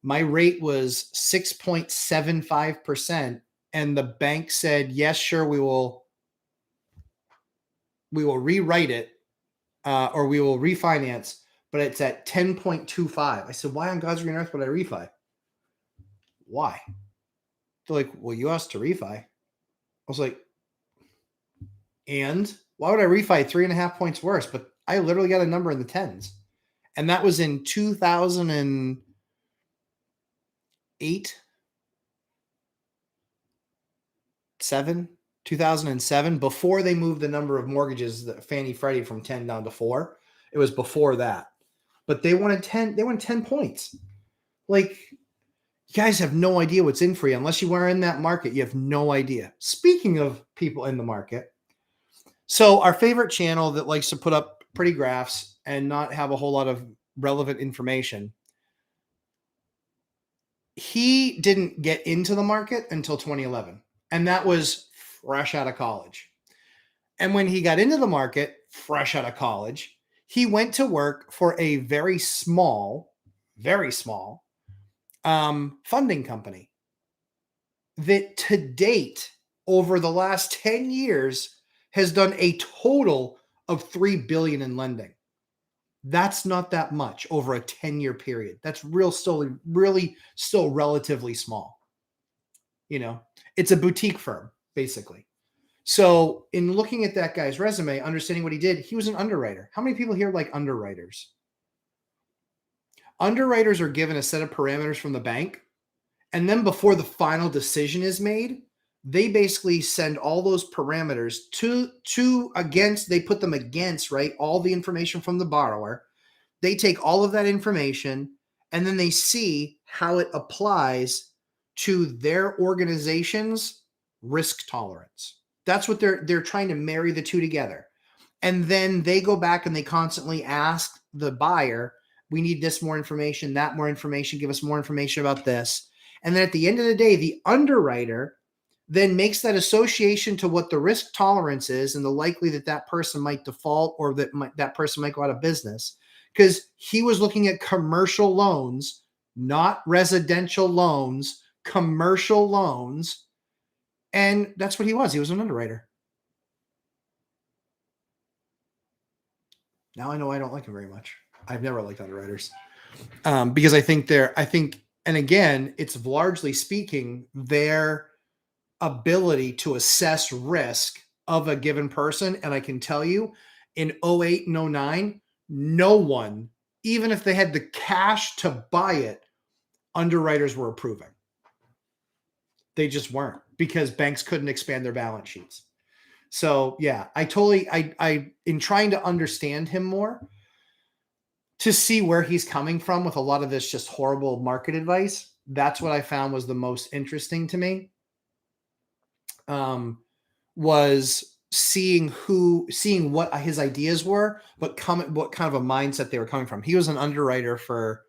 My rate was 6.75%. And the bank said, yes, sure, we will rewrite it or we will refinance, but it's at 10.25. I said, why on God's green earth would I refi? Why? They're like, well, you asked to refi. I was like, and why would I refi 3.5 points worse? But I literally got a number in the tens. And that was in 2007, before they moved the number of mortgages that Fannie Freddie from 10 down to 4. It was before that. But they wanted 10 points. Like, you guys have no idea what's in for you. Unless you were in that market, you have no idea. Speaking of people in the market, so our favorite channel that likes to put up pretty graphs and not have a whole lot of relevant information, he didn't get into the market until 2011. And that was fresh out of college. And when he got into the market, fresh out of college, he went to work for a very small funding company that to date, over the last 10 years, has done a total of $3 billion in lending. That's not that much over a 10-year period. That's really still relatively small. It's a boutique firm, basically. So in looking at that guy's resume, understanding what he did, he was an underwriter. How many people here like underwriters? Underwriters are given a set of parameters from the bank, and then before the final decision is made, they basically send all those parameters they put them against, right, all the information from the borrower. They take all of that information, and then they see how it applies to their organization's risk tolerance. That's what they're trying to marry the two together. And then they go back and they constantly ask the buyer, we need this more information, that more information, give us more information about this. And then at the end of the day, the underwriter then makes that association to what the risk tolerance is and the likely that person might default or that person might go out of business, because he was looking at commercial loans, not residential loans, commercial loans. And that's what he was. He was an underwriter. Now I know I don't like him very much. I've never liked underwriters because I think, and again, it's largely speaking their ability to assess risk of a given person. And I can tell you in 08 and 09, no one, even if they had the cash to buy it, underwriters were approving. They just weren't, because banks couldn't expand their balance sheets. So yeah, I in trying to understand him more, to see where he's coming from with a lot of this just horrible market advice, that's what I found was the most interesting to me. Was seeing what his ideas were, but what kind of a mindset they were coming from. He was an underwriter for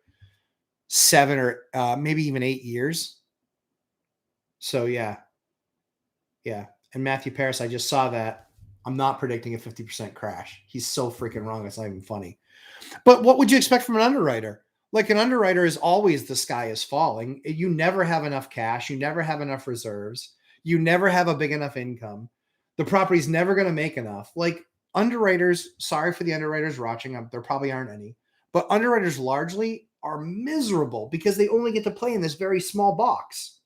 7 or maybe even 8 years. So yeah. And Matthew Paris, I just saw that. I'm not predicting a 50% crash. He's so freaking wrong. It's not even funny. But what would you expect from an underwriter? Like, an underwriter is always the sky is falling. You never have enough cash. You never have enough reserves. You never have a big enough income. The property's never going to make enough. Like, underwriters, sorry for the underwriters watching. There probably aren't any. But underwriters largely are miserable because they only get to play in this very small box.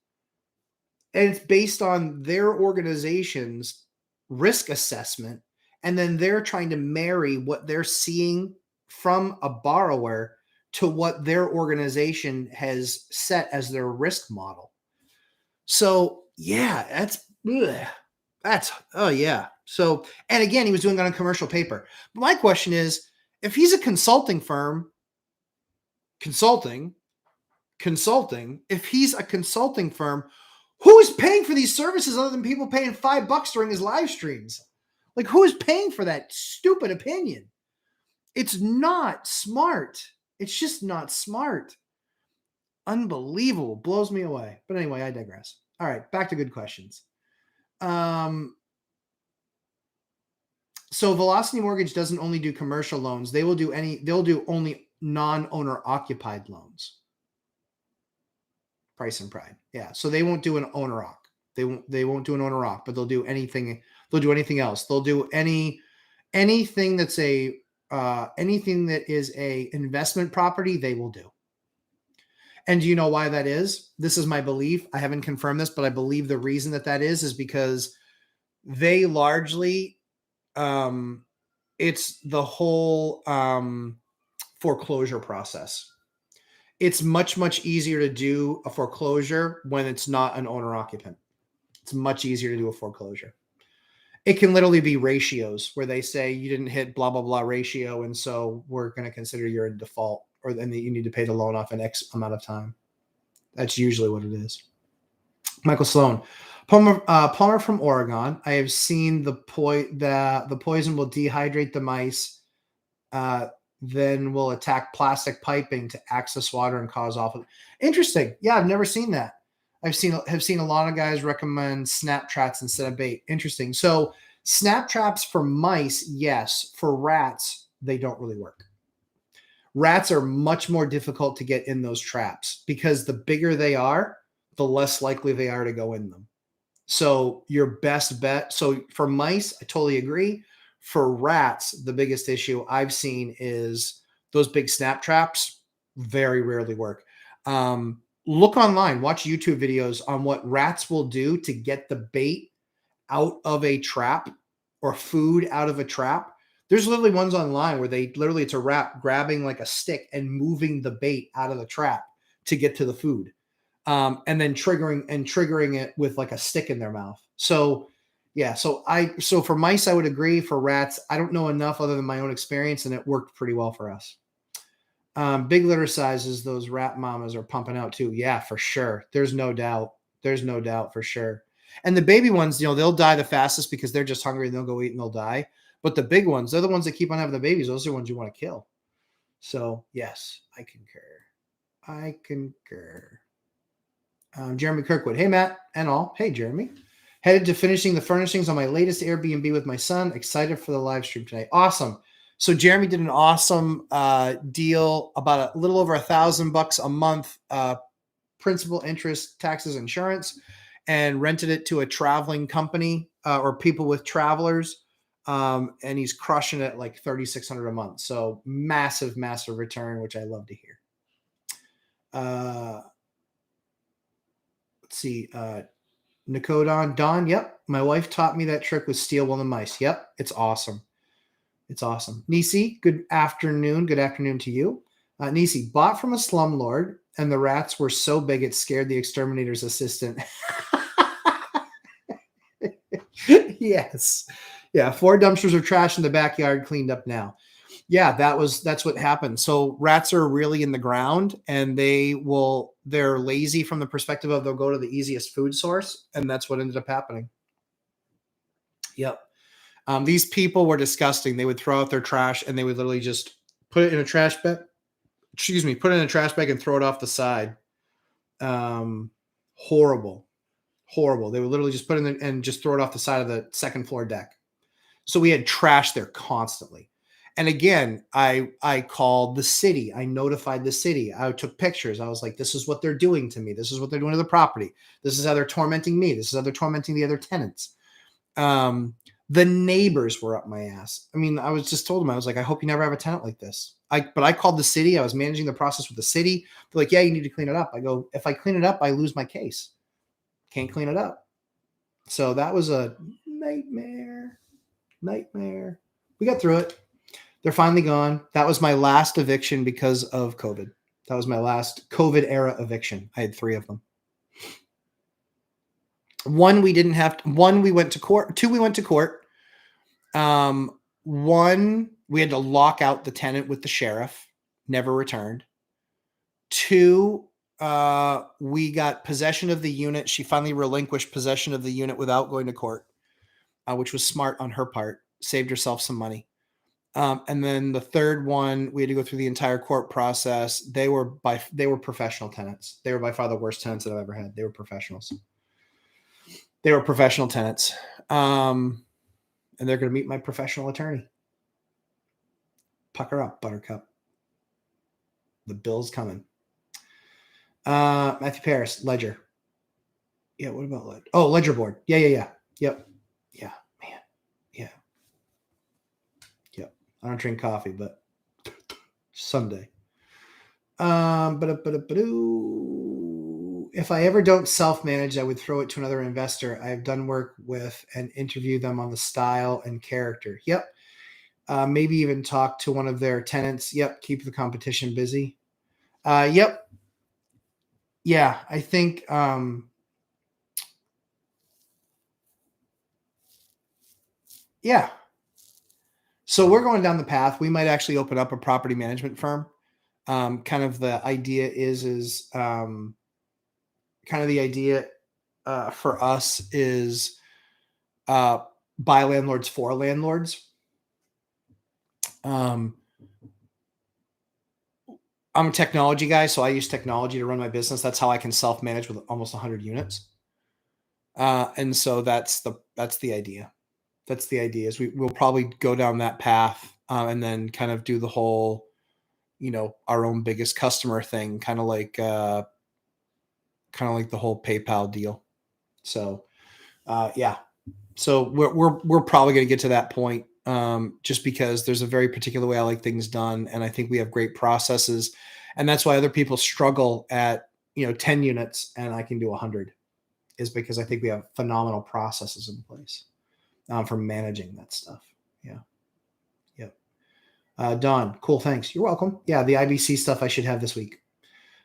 And it's based on their organization's risk assessment. And then they're trying to marry what they're seeing from a borrower to what their organization has set as their risk model. So yeah, oh yeah. So, and again, he was doing it on commercial paper. But my question is, if he's a consulting firm, consulting, if he's a consulting firm, who's paying for these services other than people paying $5 during his live streams? Like, who is paying for that stupid opinion? It's not smart. It's just not smart. Unbelievable. Blows me away. But anyway, I digress. All right, back to good questions. So Velocity Mortgage doesn't only do commercial loans. They'll do only non-owner occupied loans. Price and Pride. Yeah. So they won't do an owner occ. They won't do an owner occ, but they'll do anything. They'll do anything else. They'll do anything that's anything that is a investment property, they will do. And do you know why that is? This is my belief. I haven't confirmed this, but I believe the reason that is because they largely, it's the whole foreclosure process. It's much, much easier to do a foreclosure when it's not an owner occupant. It's much easier to do a foreclosure. It can literally be ratios where they say you didn't hit blah, blah, blah ratio. And so we're going to consider you're in default, or then you need to pay the loan off in X amount of time. That's usually what it is. Michael Sloan, Plumber from Oregon. I have seen the poison will dehydrate the mice, then will attack plastic piping to access water and cause awful. Interesting. Yeah, I've never seen that. Have seen a lot of guys recommend snap traps instead of bait. Interesting. So snap traps for mice, yes. For rats, they don't really work. Rats are much more difficult to get in those traps because the bigger they are, the less likely they are to go in them. So your best bet. So for mice, I totally agree. For rats, the biggest issue I've seen is those big snap traps very rarely work. Look online, watch YouTube videos on what rats will do to get the bait out of a trap or food out of a trap. There's literally ones online where it's a rat grabbing like a stick and moving the bait out of the trap to get to the food. And then triggering it with like a stick in their mouth. So yeah, so for mice, I would agree. For rats, I don't know enough other than my own experience, and it worked pretty well for us. Big litter sizes, those rat mamas are pumping out too. Yeah, for sure. There's no doubt for sure. And the baby ones, they'll die the fastest because they're just hungry and they'll go eat and they'll die. But the big ones, they're the ones that keep on having the babies. Those are the ones you want to kill. So yes, I concur. Jeremy Kirkwood. Hey, Matt and all. Hey, Jeremy. Headed to finishing the furnishings on my latest Airbnb with my son. Excited for the live stream today. Awesome. So Jeremy did an awesome deal, about a little over $1,000 a month, principal, interest, taxes, insurance, and rented it to a traveling company or people with travelers. And he's crushing it like $3,600 a month. So massive, massive return, which I love to hear. Let's see. Nicodon, Don. Yep. My wife taught me that trick with steel wool and mice. Yep. It's awesome. It's awesome. Nisi, good afternoon. Good afternoon to you. Nisi, bought from a slumlord, and the rats were so big it scared the exterminator's assistant. Yes. Yeah. 4 dumpsters of trash in the backyard cleaned up now. Yeah, that's what happened. So rats are really in the ground, and they're lazy from the perspective of they'll go to the easiest food source. And that's what ended up happening. Yep. These people were disgusting. They would throw out their trash and they would literally just put it in a trash bag. Put it in a trash bag and throw it off the side. Horrible. They would literally just put it in and just throw it off the side of the second floor deck. So we had trash there constantly. And again, I called the city. I notified the city. I took pictures. I was like, this is what they're doing to me. This is what they're doing to the property. This is how they're tormenting me. This is how they're tormenting the other tenants. The neighbors were up my ass. I mean, I was just told them, I was like, I hope you never have a tenant like this. But I called the city. I was managing the process with the city. They're like, yeah, you need to clean it up. I go, if I clean it up, I lose my case. Can't clean it up. So that was a nightmare. We got through it. They're finally gone. That was my last eviction because of COVID. That was my last COVID era eviction. I had 3 of them. One we went to court. 2 we went to court. 1 we had to lock out the tenant with the sheriff. Never returned. 2 we got possession of the unit. She finally relinquished possession of the unit without going to court, which was smart on her part. Saved herself some money. And then the 3rd one, we had to go through the entire court process. They were professional tenants. They were by far the worst tenants that I've ever had. They were professionals. They were professional tenants. And they're going to meet my professional attorney. Pucker up, Buttercup. The bill's coming. Matthew Paris, Ledger. Yeah, what about Ledger? Oh, Ledger board. Yeah. Yep. Yeah, man. Yeah. Yep. I don't drink coffee, but someday. If I ever don't self-manage, I would throw it to another investor I have done work with and interview them on the style and character. Yep. Maybe even talk to one of their tenants. Yep. Keep the competition busy. Yep. Yeah, I think yeah. So we're going down the path. We might actually open up a property management firm. Kind of the idea is kind of the idea for us is buy landlords for landlords. I'm a technology guy, so I use technology to run my business. That's how I can self-manage with almost 100 units. And so that's the idea. That's the idea is we'll probably go down that path and then kind of do the whole, our own biggest customer thing, kind of like the whole PayPal deal. So, yeah. So we're probably going to get to that point just because there's a very particular way I like things done. And I think we have great processes. And that's why other people struggle at, 10 units and I can do 100 is because I think we have phenomenal processes in place for managing that stuff. Yeah. Yep. Don, cool. Thanks. You're welcome. Yeah. The IBC stuff I should have this week.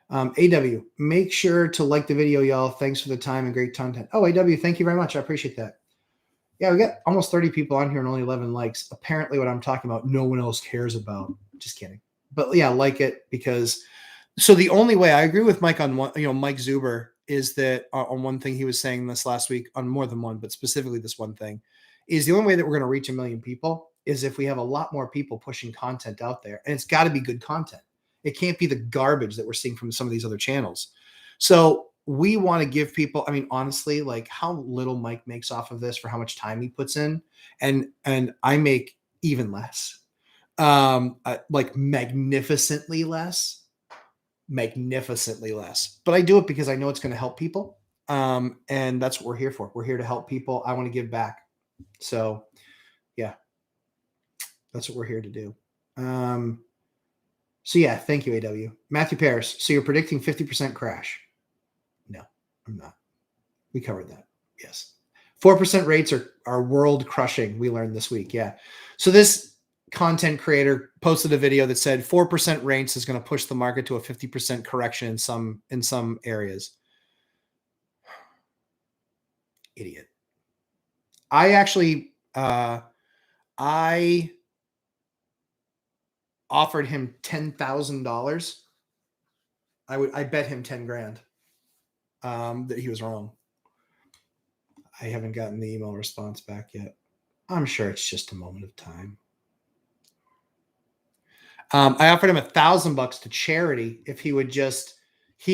AW, make sure to like the video, y'all. Thanks for the time and great content. Oh, AW, thank you very much. I appreciate that. Yeah, we got almost 30 people on here and only 11 likes. Apparently what I'm talking about, no one else cares about. Just kidding. But yeah, like it because so the only way I agree with Mike on one, Mike Zuber is that on one thing he was saying this last week on more than one, but specifically this one thing is the only way that we're going to reach 1 million people is if we have a lot more people pushing content out there, and it's got to be good content. It can't be the garbage that we're seeing from some of these other channels. So we want to give people, I mean, honestly, like how little Mike makes off of this for how much time he puts in. And I make even less, like magnificently less, but I do it because I know it's going to help people. And that's what we're here for. We're here to help people. I want to give back. So yeah, that's what we're here to do. So yeah, thank you, AW. Matthew Paris. So you're predicting 50% crash? No, I'm not. We covered that. Yes. 4% rates are world crushing. We learned this week. Yeah. So this content creator posted a video that said 4% rates is going to push the market to a 50% correction in some areas. Idiot. I actually, I offered him $10,000. I bet him 10 grand that he was wrong. I haven't gotten the email response back yet. I'm sure it's just a moment of time. I offered him $1,000 to charity if he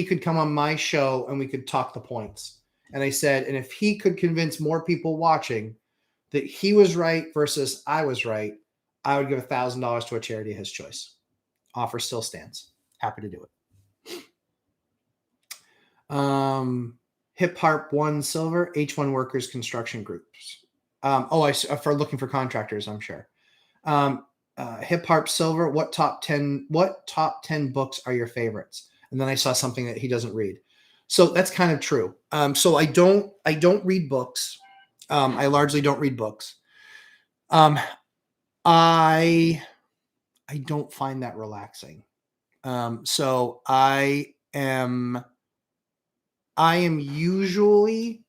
could come on my show and we could talk the points. And I said, and if he could convince more people watching that he was right versus I was right, I would give $1,000 to a charity of his choice. Offer still stands. Happy to do it. Hip Harp 1 silver, H1 workers construction groups. For looking for contractors, I'm sure. Hip Harp silver, what top 10 books are your favorites? And then I saw something that he doesn't read. So that's kind of true. So I don't read books. I largely don't read books. I don't find that relaxing. So I am usually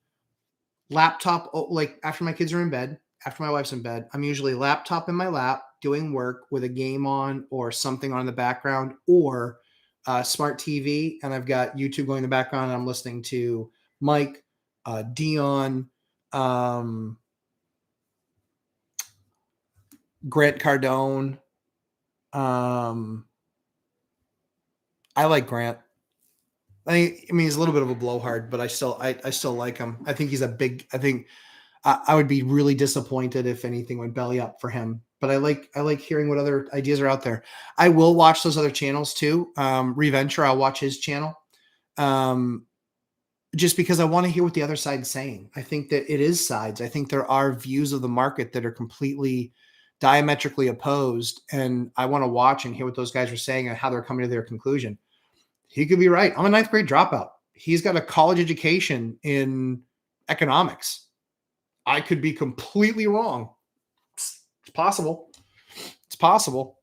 laptop, like after my kids are in bed, after my wife's in bed, I'm usually laptop in my lap doing work with a game on or something on in the background, or smart TV, and I've got YouTube going in the background, and I'm listening to Mike, Dion, Grant Cardone. I like Grant. I mean, he's a little bit of a blowhard, but I still like him. I think I think I would be really disappointed if anything went belly up for him. But I like hearing what other ideas are out there. I will watch those other channels too. Reventure, I'll watch his channel. Just because I want to hear what the other side's saying. I think that it is sides. I think there are views of the market that are completely diametrically opposed. And I want to watch and hear what those guys are saying and how they're coming to their conclusion. He could be right. I'm a 9th grade dropout. He's got a college education in economics. I could be completely wrong. It's possible. It's possible.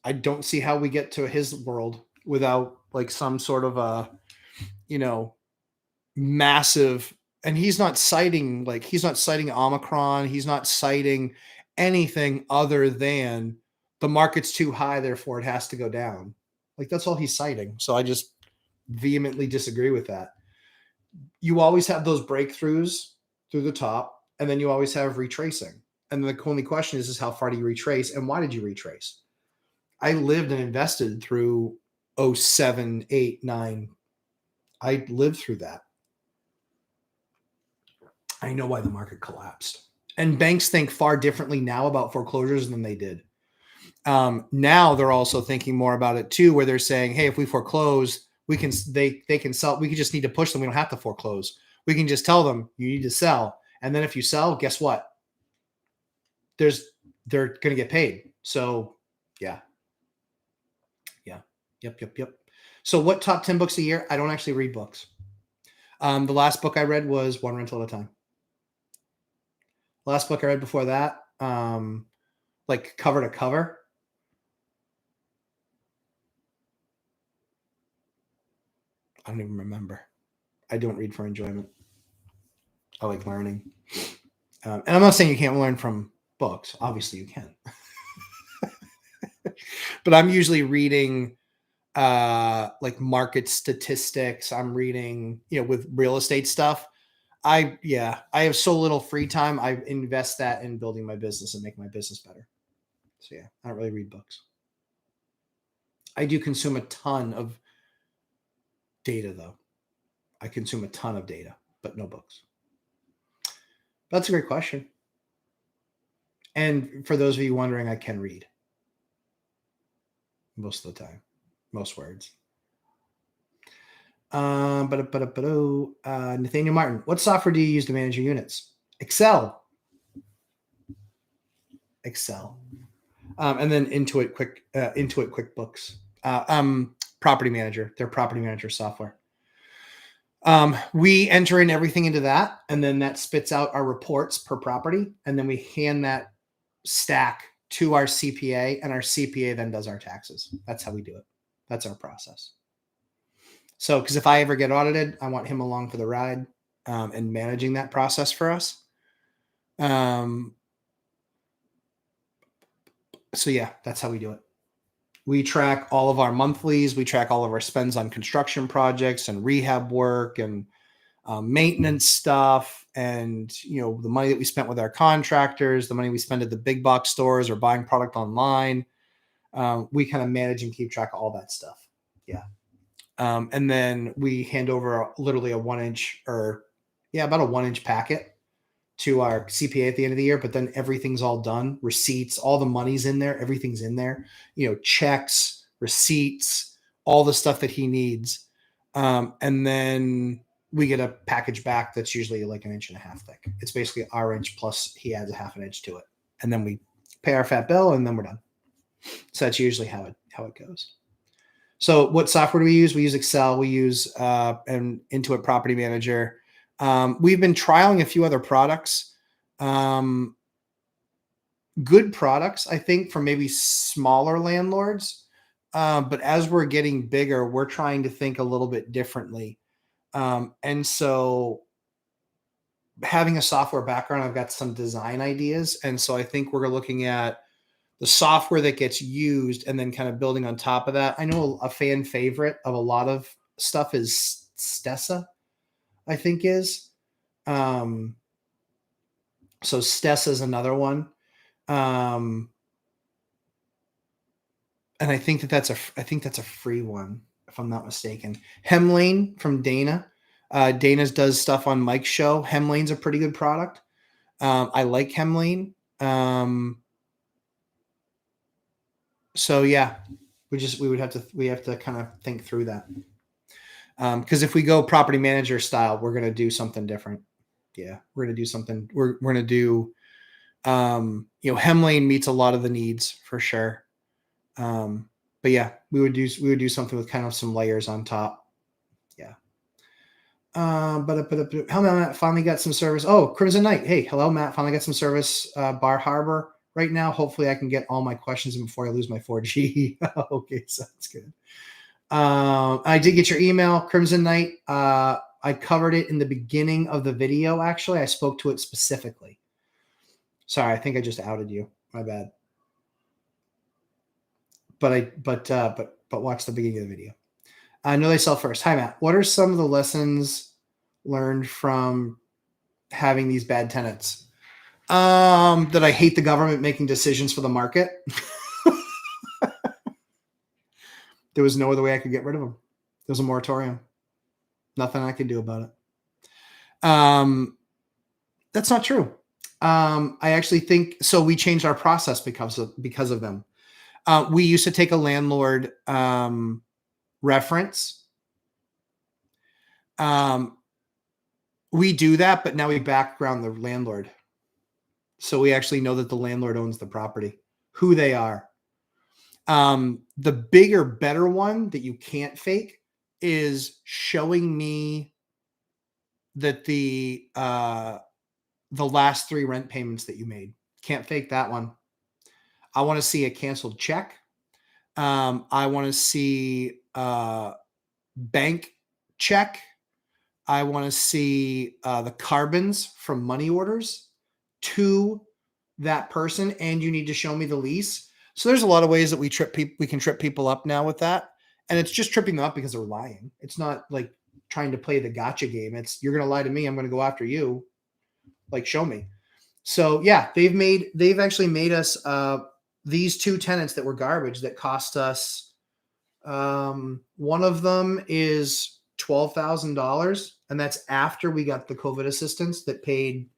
I don't see how we get to his world without like some sort of a, massive, and he's not citing Omicron. He's not citing anything other than the market's too high, therefore it has to go down. Like that's all he's citing. So I just vehemently disagree with that. You always have those breakthroughs through the top, and then you always have retracing. And the only question is how far do you retrace and why did you retrace? I lived and invested through 07, 8, 9. I lived through that. I know why the market collapsed. And banks think far differently now about foreclosures than they did. Now they're also thinking more about it too, where they're saying, hey, if we foreclose, they can sell. We just need to push them. We don't have to foreclose. We can just tell them you need to sell. And then if you sell, guess what? They're going to get paid. So yeah. Yep. So what top 10 books a year? I don't actually read books. The last book I read was One Rental at a Time. Last book I read before that, like cover to cover, I don't even remember. I don't read for enjoyment. I like learning. And I'm not saying you can't learn from books. Obviously you can. But I'm usually reading like market statistics. I'm reading, with real estate stuff. I have so little free time. I invest that in building my business and making my business better. So yeah, I don't really read books. I do consume a ton of data though. I consume a ton of data, but no books. That's a great question. And for those of you wondering, I can read most of the time, most words. Nathaniel Martin, what software do you use to manage your units? Excel. And then Intuit QuickBooks. Property Manager, their property manager software. We enter in everything into that, and then that spits out our reports per property, and then we hand that stack to our CPA, and our CPA then does our taxes. That's how we do it. That's our process. So, because if I ever get audited, I want him along for the ride and managing that process for us. So yeah, that's how we do it. We track all of our monthlies. We track all of our spends on construction projects and rehab work and maintenance stuff, and the money that we spent with our contractors, the money we spend at the big box stores or buying product online. We kind of manage and keep track of all that stuff. Yeah. And then we hand over literally a 1 inch about a 1 inch packet to our CPA at the end of the year, but then everything's all done. Receipts, all the money's in there. Everything's in there, checks, receipts, all the stuff that he needs. And then we get a package back that's usually like 1.5 inches thick. It's basically our inch plus he adds a 0.5 inch to it. And then we pay our fat bill and then we're done. So that's usually how it goes. So what software do we use? We use Excel. We use an Intuit Property Manager. We've been trialing a few other products. Good products, I think, for maybe smaller landlords. But as we're getting bigger, we're trying to think a little bit differently. And so having a software background, I've got some design ideas. And so I think we're looking at the software that gets used and then kind of building on top of that. I know a fan favorite of a lot of stuff is Stessa, I think is. So Stessa is another one. And I think that's a free one, if I'm not mistaken. Hemlane from Dana. Dana's does stuff on Mike's show. Hemlane's a pretty good product. I like Hemlane. So yeah, we have to kind of think through that. Because if we go property manager style, we're going to do something different. Yeah, we're going to do something. We're going to do, Hemlane meets a lot of the needs for sure. But yeah, we would do something with kind of some layers on top. Yeah. But hello, Matt. Finally got some service. Oh, Crimson Knight. Hey, hello, Matt. Finally got some service. Bar Harbor right now. Hopefully, I can get all my questions in before I lose my 4G. Okay, sounds good. I did get your email, Crimson Knight. I covered it in the beginning of the video. Actually, I spoke to it specifically. Sorry, I think I just outed you. My bad. But watch the beginning of the video. Know they sell first. Hi, Matt. What are some of the lessons learned from having these bad tenants? That I hate the government making decisions for the market. There was no other way I could get rid of them. There was a moratorium. Nothing I could do about it. That's not true. I actually think so. We changed our process because of them. We used to take a landlord reference. We do that, but now we background the landlord. So we actually know that the landlord owns the property, who they are. The bigger, better one that you can't fake is showing me that the last 3 rent payments that you made. Can't fake that one. I want to see a canceled check. I want to see a bank check. I want to see the carbons from money orders to that person, and you need to show me the lease. So there's a lot of ways that we can trip people up now with that. And it's just tripping them up because they're lying. It's not like trying to play the gotcha game. It's you're going to lie to me. I'm going to go after you. Like, show me. So yeah, they've actually made us these 2 tenants that were garbage that cost us. One of them is $12,000, and that's after we got the COVID assistance that paid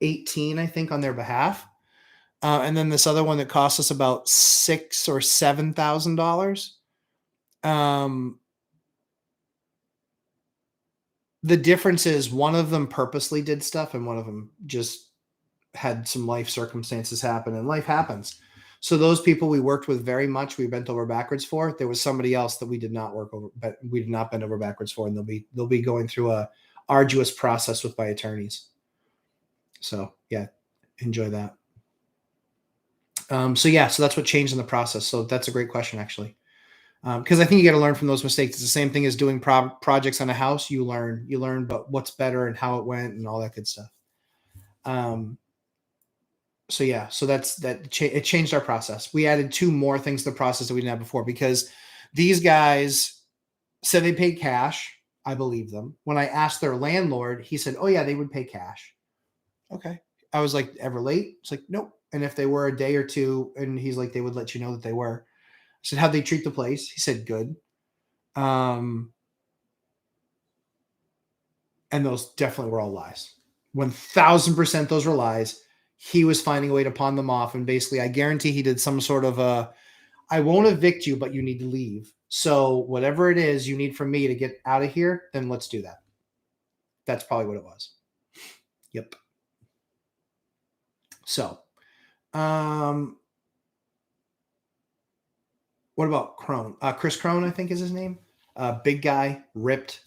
18, I think, on their behalf. And then this other one that cost us about $6,000 or $7,000. The difference is one of them purposely did stuff and one of them just had some life circumstances happen, and life happens. So those people we worked with very much, we bent over backwards for. There was somebody else that we did not bend over backwards for, and they'll be going through a arduous process with my attorneys. So yeah, enjoy that. So that's what changed in the process. So that's a great question, actually. Because I think you got to learn from those mistakes. It's the same thing as doing projects on a house. You learn, but what's better and how it went and all that good stuff. So it changed our process. We added 2 more things to the process that we didn't have before because these guys said they paid cash. I believe them. When I asked their landlord, he said, oh yeah, they would pay cash. Okay. I was like, ever late? It's like, nope. And if they were a day or two, and he's like, they would let you know that they were. I said, how'd they treat the place? He said, good. And those definitely were all lies. 1000% those were lies. He was finding a way to pawn them off. And basically, I guarantee he did some sort of I won't evict you, but you need to leave. So whatever it is you need from me to get out of here, then let's do that. That's probably what it was. Yep. So, what about Crone? Chris Crone, I think is his name. Big guy, ripped,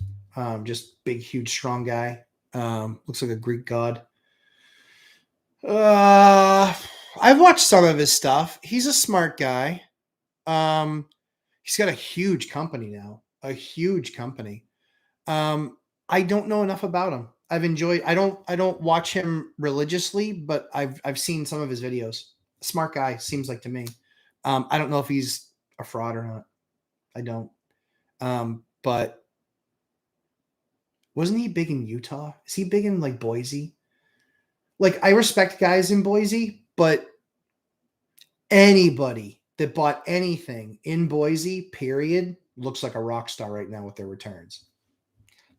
just big, huge, strong guy. Looks like a Greek god. I've watched some of his stuff. He's a smart guy. He's got a huge company now, a huge company. I don't know enough about him. I've enjoyed. I don't watch him religiously, but I've seen some of his videos. Smart guy, seems like to me. I don't know if he's a fraud or not. I don't. But wasn't he big in Utah? Is he big in like Boise? Like I respect guys in Boise, but anybody that bought anything in Boise, period, looks like a rock star right now with their returns.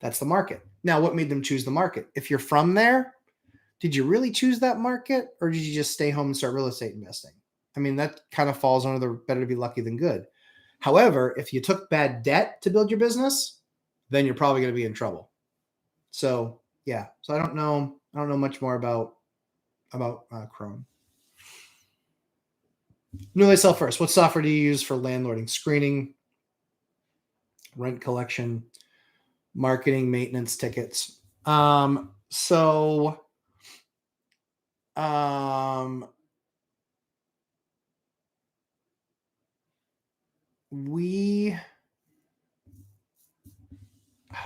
That's the market. Now, what made them choose the market? If you're from there, did you really choose that market, or did you just stay home and start real estate investing? I mean, that kind of falls under the better to be lucky than good. However, if you took bad debt to build your business, then you're probably going to be in trouble. So yeah. So I don't know much more about Chrome. Know thyself first. What software do you use for landlording? Screening, rent collection, marketing, maintenance, tickets. How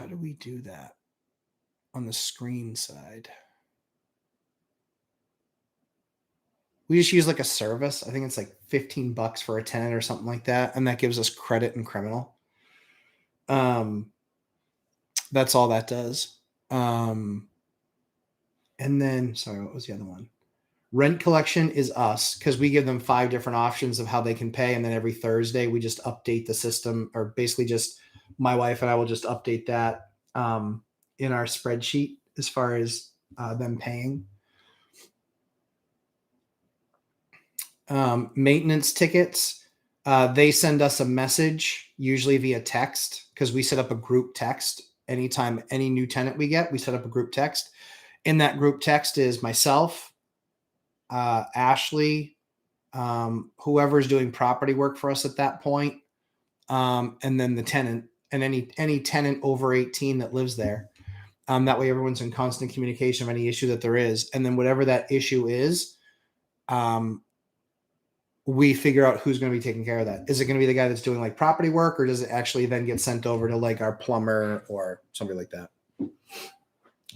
do we do that on the screen side? We just use like a service. I think it's like $15 for a tenant or something like that. And that gives us credit and criminal. That's all that does. And then, sorry, what was the other one? Rent collection is us, because we give them 5 different options of how they can pay. And then every Thursday we just update the system, or basically just my wife and I will just update that in our spreadsheet as far as them paying. Maintenance tickets, they send us a message, usually via text, because we set up a group text. Anytime any new tenant we get, we set up a group text. In that group text is myself, Ashley, whoever's doing property work for us at that point, and then the tenant, and any tenant over 18 that lives there. That way everyone's in constant communication of any issue that there is. And then whatever that issue is, we figure out who's going to be taking care of that. Is it going to be the guy that's doing like property work, or does it actually then get sent over to like our plumber or somebody like that?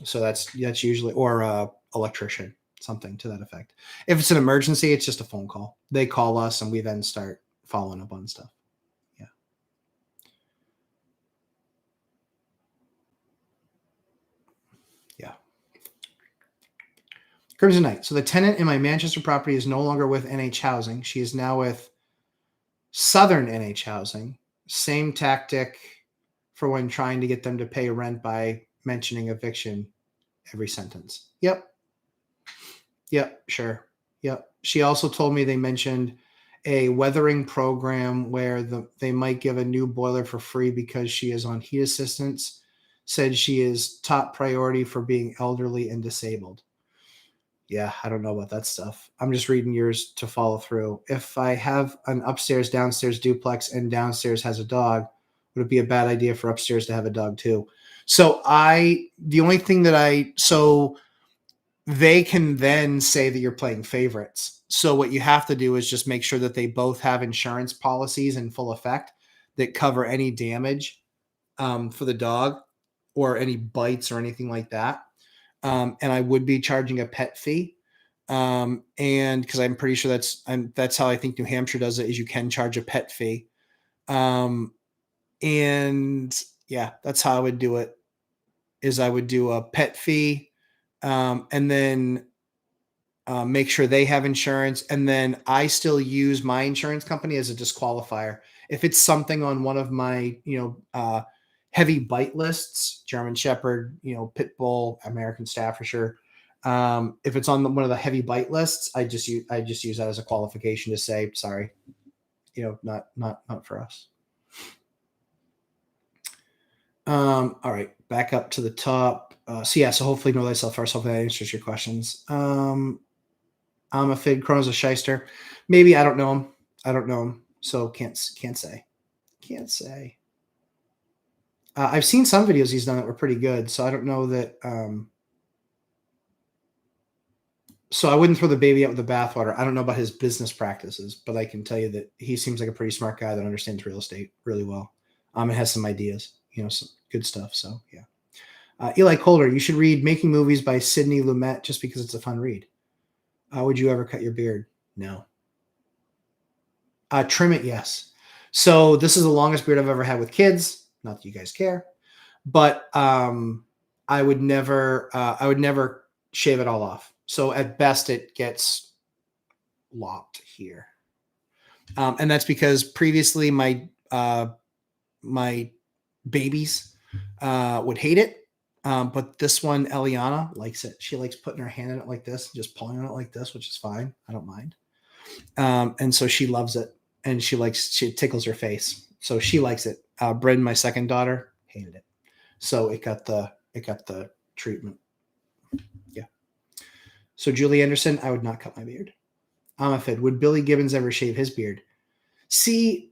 So that's usually, or electrician, something to that effect. If it's an emergency, it's just a phone call. They call us and we then start following up on stuff. Yeah. Yeah. Crimson Knight. So the tenant in my Manchester property is no longer with NH Housing. She is now with Southern NH Housing. Same tactic for when trying to get them to pay rent by mentioning eviction every sentence. Yep. Sure. Yep. She also told me they mentioned a weathering program where they might give a new boiler for free because she is on heat assistance. Said she is top priority for being elderly and disabled. Yeah, I don't know about that stuff. I'm just reading yours to follow through. If I have an upstairs, downstairs duplex and downstairs has a dog, would it be a bad idea for upstairs to have a dog too? So they can then say that you're playing favorites. So what you have to do is just make sure that they both have insurance policies in full effect that cover any damage for the dog or any bites or anything like that. And I would be charging a pet fee. And because I'm pretty sure that's how I think New Hampshire does it, is you can charge a pet fee. And Yeah, that's how I would do it. Is I would do a pet fee, and then make sure they have insurance, and then I still use my insurance company as a disqualifier. If it's something on one of my, heavy bite lists, German Shepherd, Pit Bull, American Staffordshire, if it's on one of the heavy bite lists, I just use that as a qualification to say, sorry, not for us. All right, back up to the top. So hopefully know thyself first. Hopefully that answers your questions. I'm a fig. Chrono's a shyster. Maybe I don't know him. So can't say. Can't say. I've seen some videos he's done that were pretty good. So I don't know that. So I wouldn't throw the baby out with the bathwater. I don't know about his business practices, but I can tell you that he seems like a pretty smart guy that understands real estate really well. And has some ideas. Some good stuff. So yeah. Eli Calder, you should read Making Movies by Sidney Lumet just because it's a fun read. Would you ever cut your beard? No. Trim it, yes. So this is the longest beard I've ever had with kids. Not that you guys care, but I would never shave it all off. So at best, it gets lopped here, and that's because previously my babies would hate it. But this one, Eliana, likes it. She likes putting her hand in it like this, just pulling on it like this, which is fine. I don't mind. And so she loves it, and she tickles her face. So she likes it. Bryn, my second daughter, hated it. So it got the treatment. Yeah. So Julie Anderson, I would not cut my beard. Amafid, would Billy Gibbons ever shave his beard? See,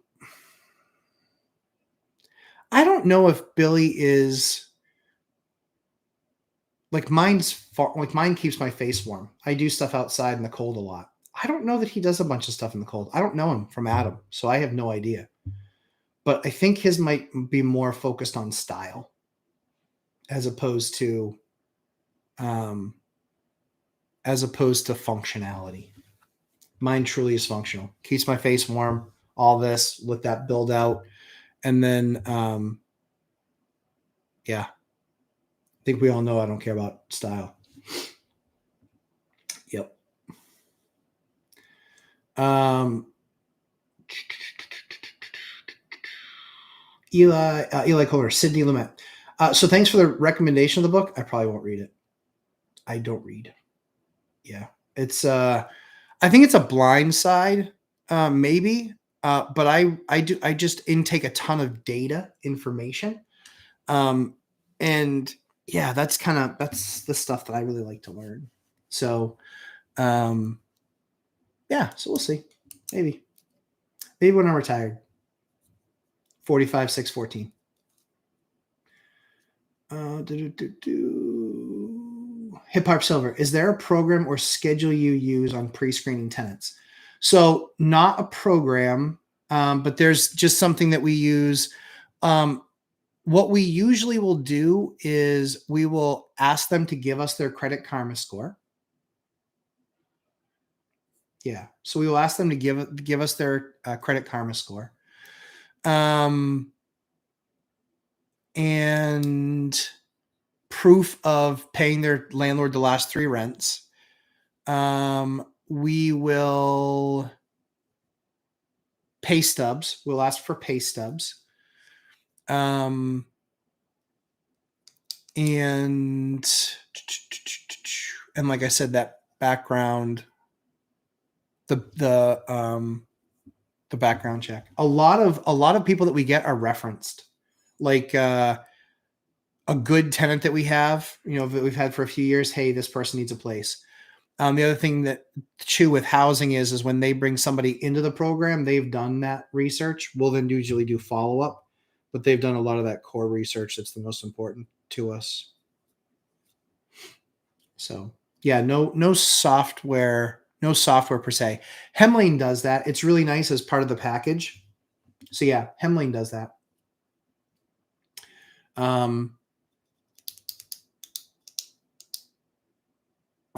I don't know if Billy is like mine keeps my face warm. I do stuff outside in the cold a lot. I don't know that he does a bunch of stuff in the cold. I don't know him from Adam, so I have no idea. But I think his might be more focused on style as opposed to functionality. Mine truly is functional. Keeps my face warm. All this, let that build out. And then, yeah. I think we all know I don't care about style. Yep. Eli Kohler, Sidney Lumet. So thanks for the recommendation of the book. I probably won't read it. I don't read. Yeah. It's I think it's a blind side, maybe. But I just intake a ton of data information. And yeah, that's the stuff that I really like to learn. So yeah, so we'll see. Maybe when I'm retired. 45, 6, 14. Hip Hop Silver. Is there a program or schedule you use on pre-screening tenants? So not a program, but there's just something that we use. What we usually will do is we will ask them to give us their Credit Karma score. Yeah. So we will ask them to give us their Credit Karma score. And proof of paying their landlord the last 3 rents. We will pay stubs. We'll ask for pay stubs. And like I said, that background, the background check. A lot of people that we get are referenced, like a good tenant that we have, that we've had for a few years. Hey, this person needs a place. The other thing that too with housing is when they bring somebody into the program, they've done that research. We'll then usually do follow up, but they've done a lot of that core research that's the most important to us. So yeah, no software per se. Hemlane does that. It's really nice as part of the package. So yeah, Hemlane does that.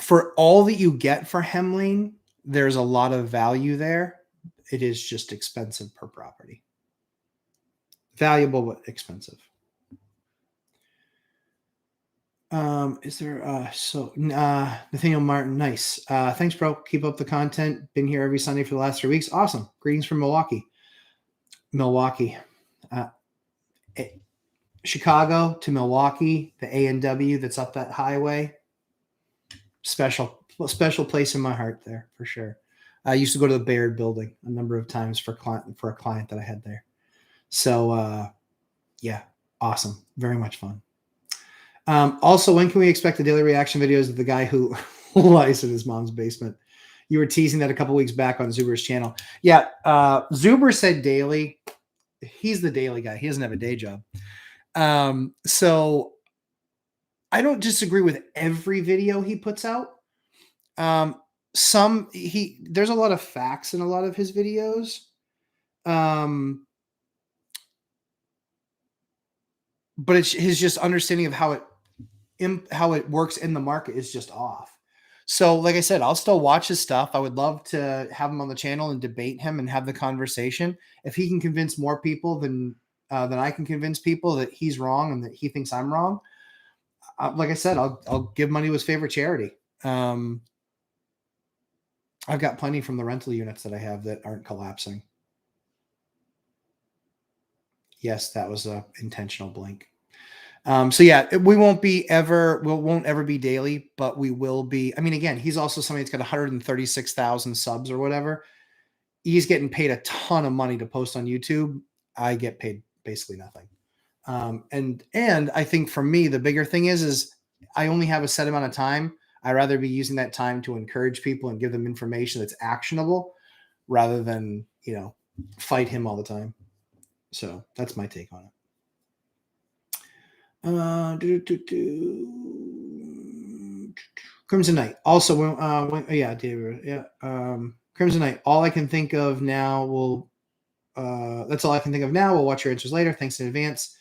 For all that you get for Hemlane, there's a lot of value there. It is just expensive per property. Valuable, but expensive. Is there Nathaniel Martin, nice. Thanks, bro. Keep up the content. Been here every Sunday for the last 3 weeks. Awesome. Greetings from Milwaukee. Chicago to Milwaukee, the A&W that's up that highway. Special place in my heart there for sure. I used to go to the Baird building a number of times for a client that I had there. So yeah, awesome. Very much fun. Also, when can we expect the daily reaction videos of the guy who lies in his mom's basement? You were teasing that a couple weeks back on Zuber's channel. Yeah, Zuber said daily. He's the daily guy. He doesn't have a day job. So I don't disagree with every video he puts out. There's a lot of facts in a lot of his videos. But it's his just understanding of how it works in the market is just off. So, like I said, I'll still watch his stuff. I would love to have him on the channel and debate him and have the conversation. If he can convince more people than I can convince people that he's wrong and that he thinks I'm wrong, like I said, I'll give money to his favorite charity. I've got plenty from the rental units that I have that aren't collapsing. Yes, that was a intentional blink. So yeah, we won't ever be daily, but we will be. I mean, again, he's also somebody that's got 136,000 subs or whatever. He's getting paid a ton of money to post on YouTube. I get paid basically nothing. And I think for me, the bigger thing is I only have a set amount of time. I'd rather be using that time to encourage people and give them information that's actionable rather than, fight him all the time. So that's my take on it. Crimson Knight. Also, Crimson Knight. All I can think of now that's all I can think of now. We'll watch your answers later. Thanks in advance.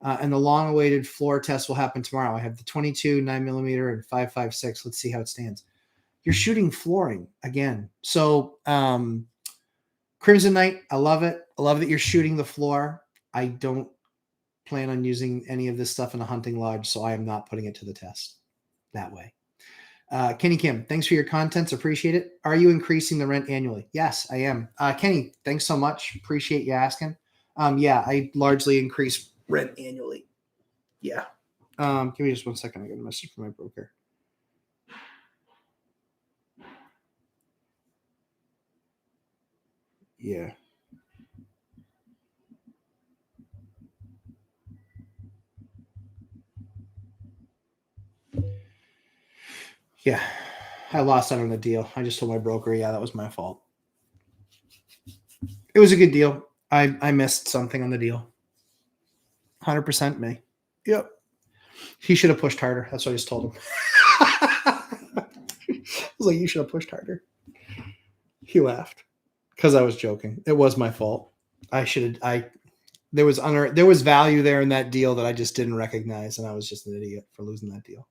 And the long-awaited floor test will happen tomorrow. I have the 22, 9mm, and 5.56. Let's see how it stands. You're shooting flooring again. So Crimson Knight, I love it. I love that you're shooting the floor. I don't plan on using any of this stuff in a hunting lodge, so I am not putting it to the test that way. Kenny Kim, thanks for your contents. Appreciate it. Are you increasing the rent annually? Yes, I am. Kenny, thanks so much. Appreciate you asking. Yeah, I largely increase rent annually. Yeah. Give me just 1 second. I got a message from my broker. Yeah. Yeah. I lost out on the deal. I just told my broker, yeah, that was my fault. It was a good deal. I missed something on the deal. 100% me. Yep. He should have pushed harder. That's what I just told him. I was like, you should have pushed harder. He laughed because I was joking. It was my fault. There was value there in that deal that I just didn't recognize, and I was just an idiot for losing that deal.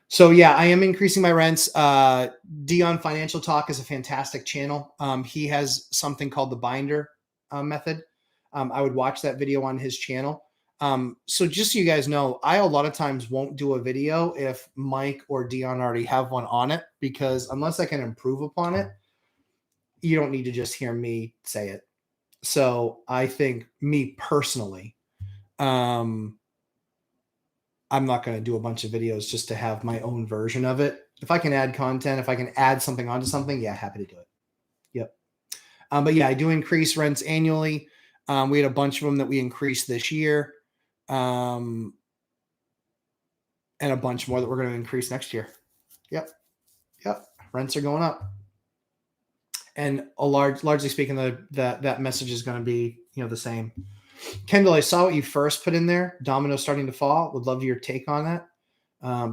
So yeah, I am increasing my rents. Dion Financial Talk is a fantastic channel. He has something called the binder method. I would watch that video on his channel. So just so you guys know, I a lot of times won't do a video if Mike or Dion already have one on it, because unless I can improve upon it, you don't need to just hear me say it. So I think me personally, I'm not going to do a bunch of videos just to have my own version of it. If I can add content, if I can add something onto something, yeah, happy to do it. Yep. But yeah, I do increase rents annually. We had a bunch of them that we increased this year. And a bunch more that we're going to increase next year. Yep. Rents are going up. And largely speaking, that message is going to be, the same. Kendall, I saw what you first put in there. Dominoes starting to fall. Would love your take on that.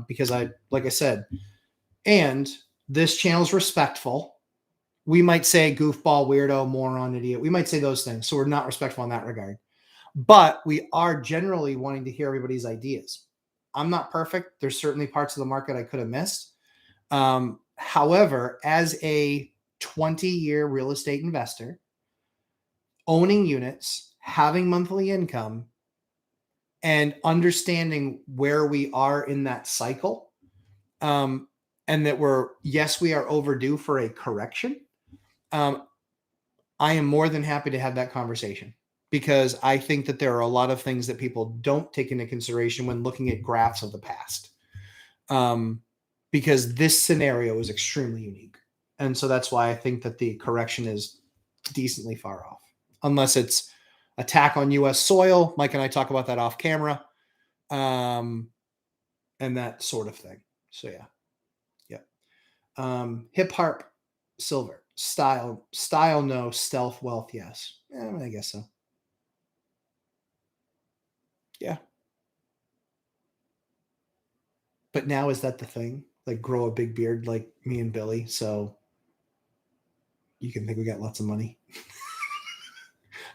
Because like I said, and this channel is respectful. We might say goofball, weirdo, moron, idiot. We might say those things. So we're not respectful in that regard. But we are generally wanting to hear everybody's ideas. I'm not perfect. There's certainly parts of the market I could have missed. However, as a 20-year real estate investor, owning units, having monthly income, and understanding where we are in that cycle, and that we are overdue for a correction. I am more than happy to have that conversation, because I think that there are a lot of things that people don't take into consideration when looking at graphs of the past. Because this scenario is extremely unique. And so that's why I think that the correction is decently far off, unless it's attack on U.S. soil. Mike and I talk about that off camera, and that sort of thing. So yeah. Hip harp, silver, style no, stealth wealth yes. I guess so. Yeah. But now, is that the thing? Like, grow a big beard like me and Billy, so you can think we got lots of money.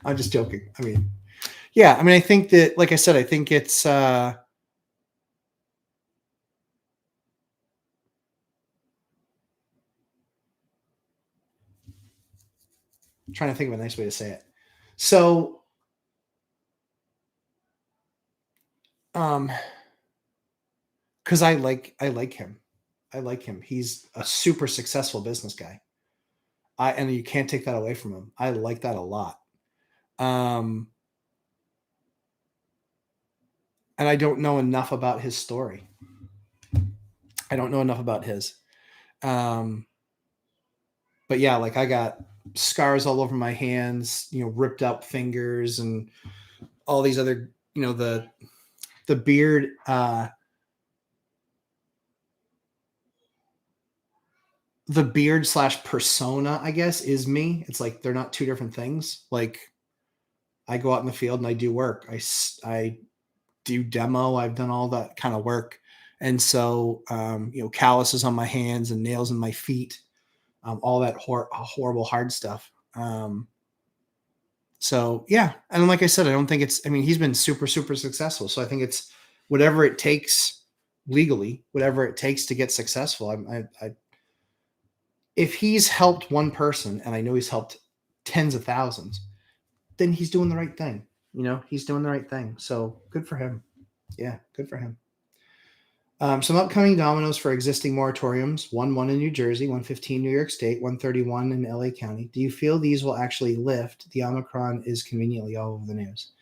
I'm just joking. I mean, yeah. I mean, I think that, like I said, I think it's trying to think of a nice way to say it. So, because I like him. I like him. He's a super successful business guy. And you can't take that away from him. I like that a lot. And I don't know enough about his story. I don't know enough about his. But yeah, like, I got scars all over my hands, ripped up fingers, and all these other, the beard, the beard / persona, I guess, is me. It's like, they're not two different things. Like, I go out in the field and I do work. I do demo. I've done all that kind of work. And so, calluses on my hands and nails in my feet, all that horrible hard stuff. So yeah. And like I said, I don't think he's been super, super successful. So I think it's whatever it takes legally, whatever it takes to get successful. If he's helped one person, and I know he's helped tens of thousands, then he's doing the right thing. He's doing the right thing. So good for him. Yeah, good for him. Some upcoming dominoes for existing moratoriums: 1 in New Jersey, 115 New York State, 131 in LA County. Do you feel these will actually lift? The Omicron is conveniently all over the news.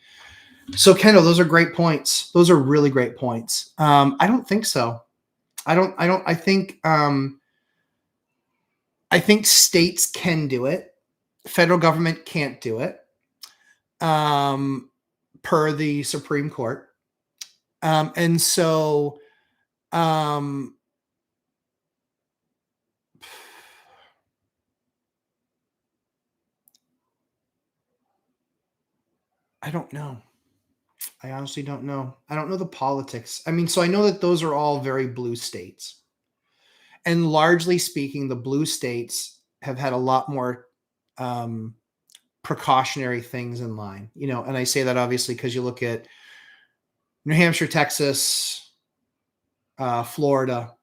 So, Kendall, those are great points. Those are really great points. I don't think so. I think states can do it. Federal government can't do it, per the Supreme Court. And so, I don't know. I honestly don't know. I don't know the politics. I mean, so I know that those are all very blue states. And largely speaking, the blue states have had a lot more precautionary things in line. And I say that obviously because you look at New Hampshire, Texas, Florida,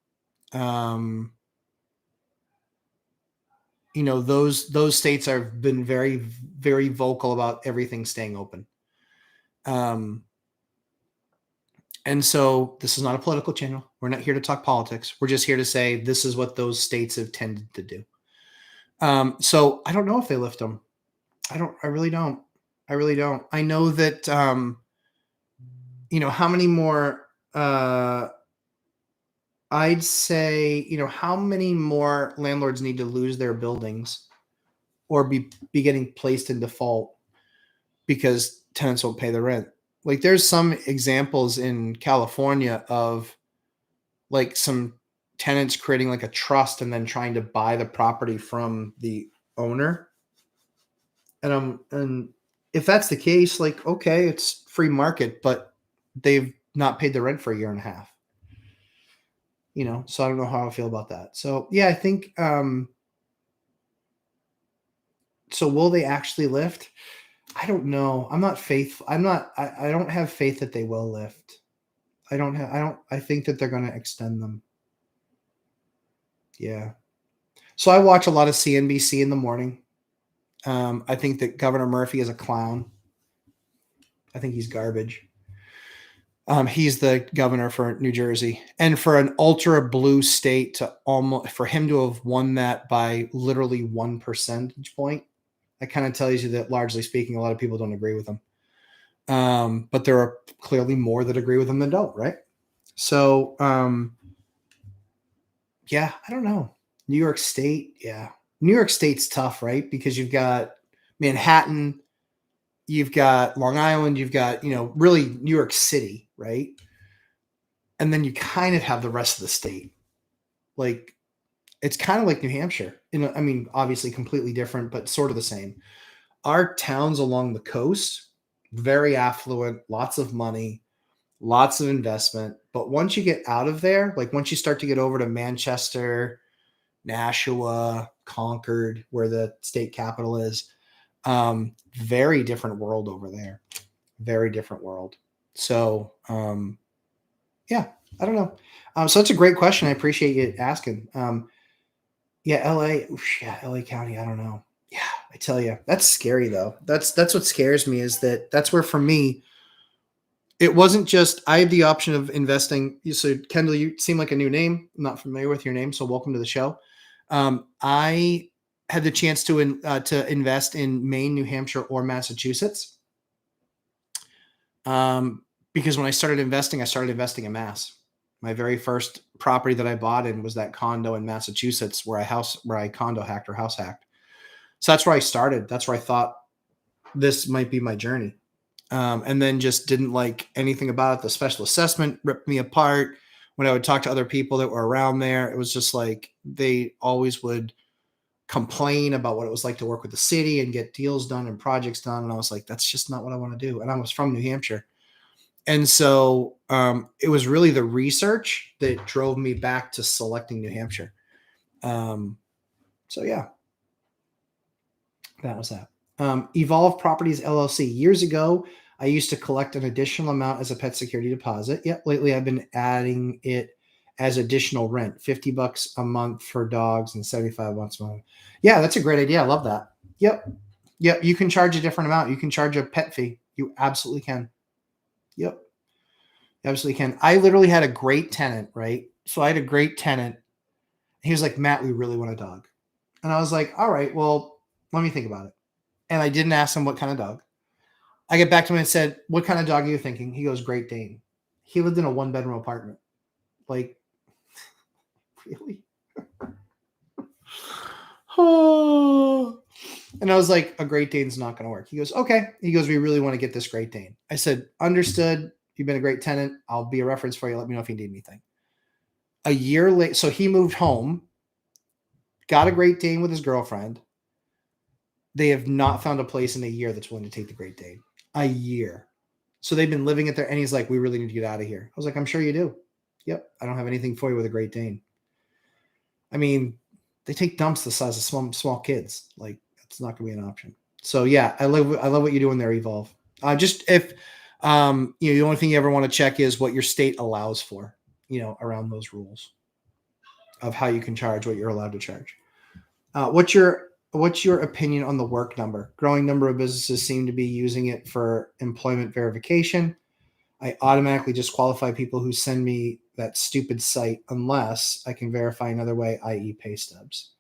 those states have been very, very vocal about everything staying open. And so this is not a political channel. We're not here to talk politics. We're just here to say this is what those states have tended to do. So I don't know if they lift them. I really don't. I know that, how many more, I'd say, how many more landlords need to lose their buildings or be getting placed in default because tenants won't pay the rent. Like, there's some examples in California of, like, some tenants creating like a trust and then trying to buy the property from the owner. And if that's the case, like, okay, it's free market, but they've not paid the rent for a year and a half. So I don't know how I feel about that. So yeah, I think, so will they actually lift? I don't know. I don't have faith that they will lift. I think that they're going to extend them. Yeah. So I watch a lot of CNBC in the morning. I think that Governor Murphy is a clown. I think he's garbage. He's the governor for New Jersey, and for an ultra blue state for him to have won that by literally 1 percentage point, that kind of tells you that, largely speaking, a lot of people don't agree with him. But there are clearly more that agree with him than don't, right? So, yeah, I don't know. New York State, yeah. New York State's tough, right? Because you've got Manhattan, you've got Long Island, you've got, really New York City, right? And then you kind of have the rest of the state. Like, it's kind of like New Hampshire. I mean, obviously completely different, but sort of the same. Our towns along the coast, very affluent, lots of money, lots of investment. But once you get out of there, like once you start to get over to Manchester, Nashua, Concord, where the state capital is, very different world over there. Very different world. So, yeah, I don't know. So that's a great question. I appreciate you asking. Yeah, LA County. I don't know. Yeah, I tell you, that's scary though. That's what scares me, is that's where, for me, it wasn't just I had the option of investing. So Kendall, you seem like a new name. I'm not familiar with your name, so welcome to the show. I had the chance to invest in Maine, New Hampshire, or Massachusetts. Because when I started investing in Mass. My very first property that I bought in was that condo in Massachusetts where I condo hacked or house hacked. So that's where I started. That's where I thought this might be my journey. And then just didn't like anything about it. The special assessment ripped me apart. When I would talk to other people that were around there, it was just like they always would complain about what it was like to work with the city and get deals done and projects done. And I was like, that's just not what I want to do. And I was from New Hampshire. And so it was really the research that drove me back to selecting New Hampshire. So yeah, that was that. Evolve Properties LLC. Years ago, I used to collect an additional amount as a pet security deposit. Yep. Lately, I've been adding it as additional rent, $50 a month for dogs and $75 a month. Yeah, that's a great idea. I love that. Yep. You can charge a different amount. You can charge a pet fee. You absolutely can. Yep. Absolutely can. I literally had a great tenant, right? So I had a great tenant. He was like, Matt, we really want a dog. And I was like, all right, well, let me think about it. And I didn't ask him what kind of dog. I get back to him and said, what kind of dog are you thinking? He goes, Great Dane. He lived in a 1-bedroom apartment. Like, really? Oh. And I was like, a Great Dane's not going to work. He goes, okay. He goes, we really want to get this Great Dane. I said, understood. You've been a great tenant. I'll be a reference for you. Let me know if you need anything. A year later, so he moved home, got a Great Dane with his girlfriend. They have not found a place in a year that's willing to take the Great Dane. A year. So they've been living it there. And he's like, we really need to get out of here. I was like, I'm sure you do. Yep. I don't have anything for you with a Great Dane. I mean, they take dumps the size of small kids. Like, that's not going to be an option. So yeah, I love what you're doing there, Evolve. Just if, the only thing you ever want to check is what your state allows for, around those rules of how you can charge, what you're allowed to charge. What's your opinion on the work number? Growing number of businesses seem to be using it for employment verification. I automatically disqualify people who send me that stupid site unless I can verify another way, i.e. pay stubs.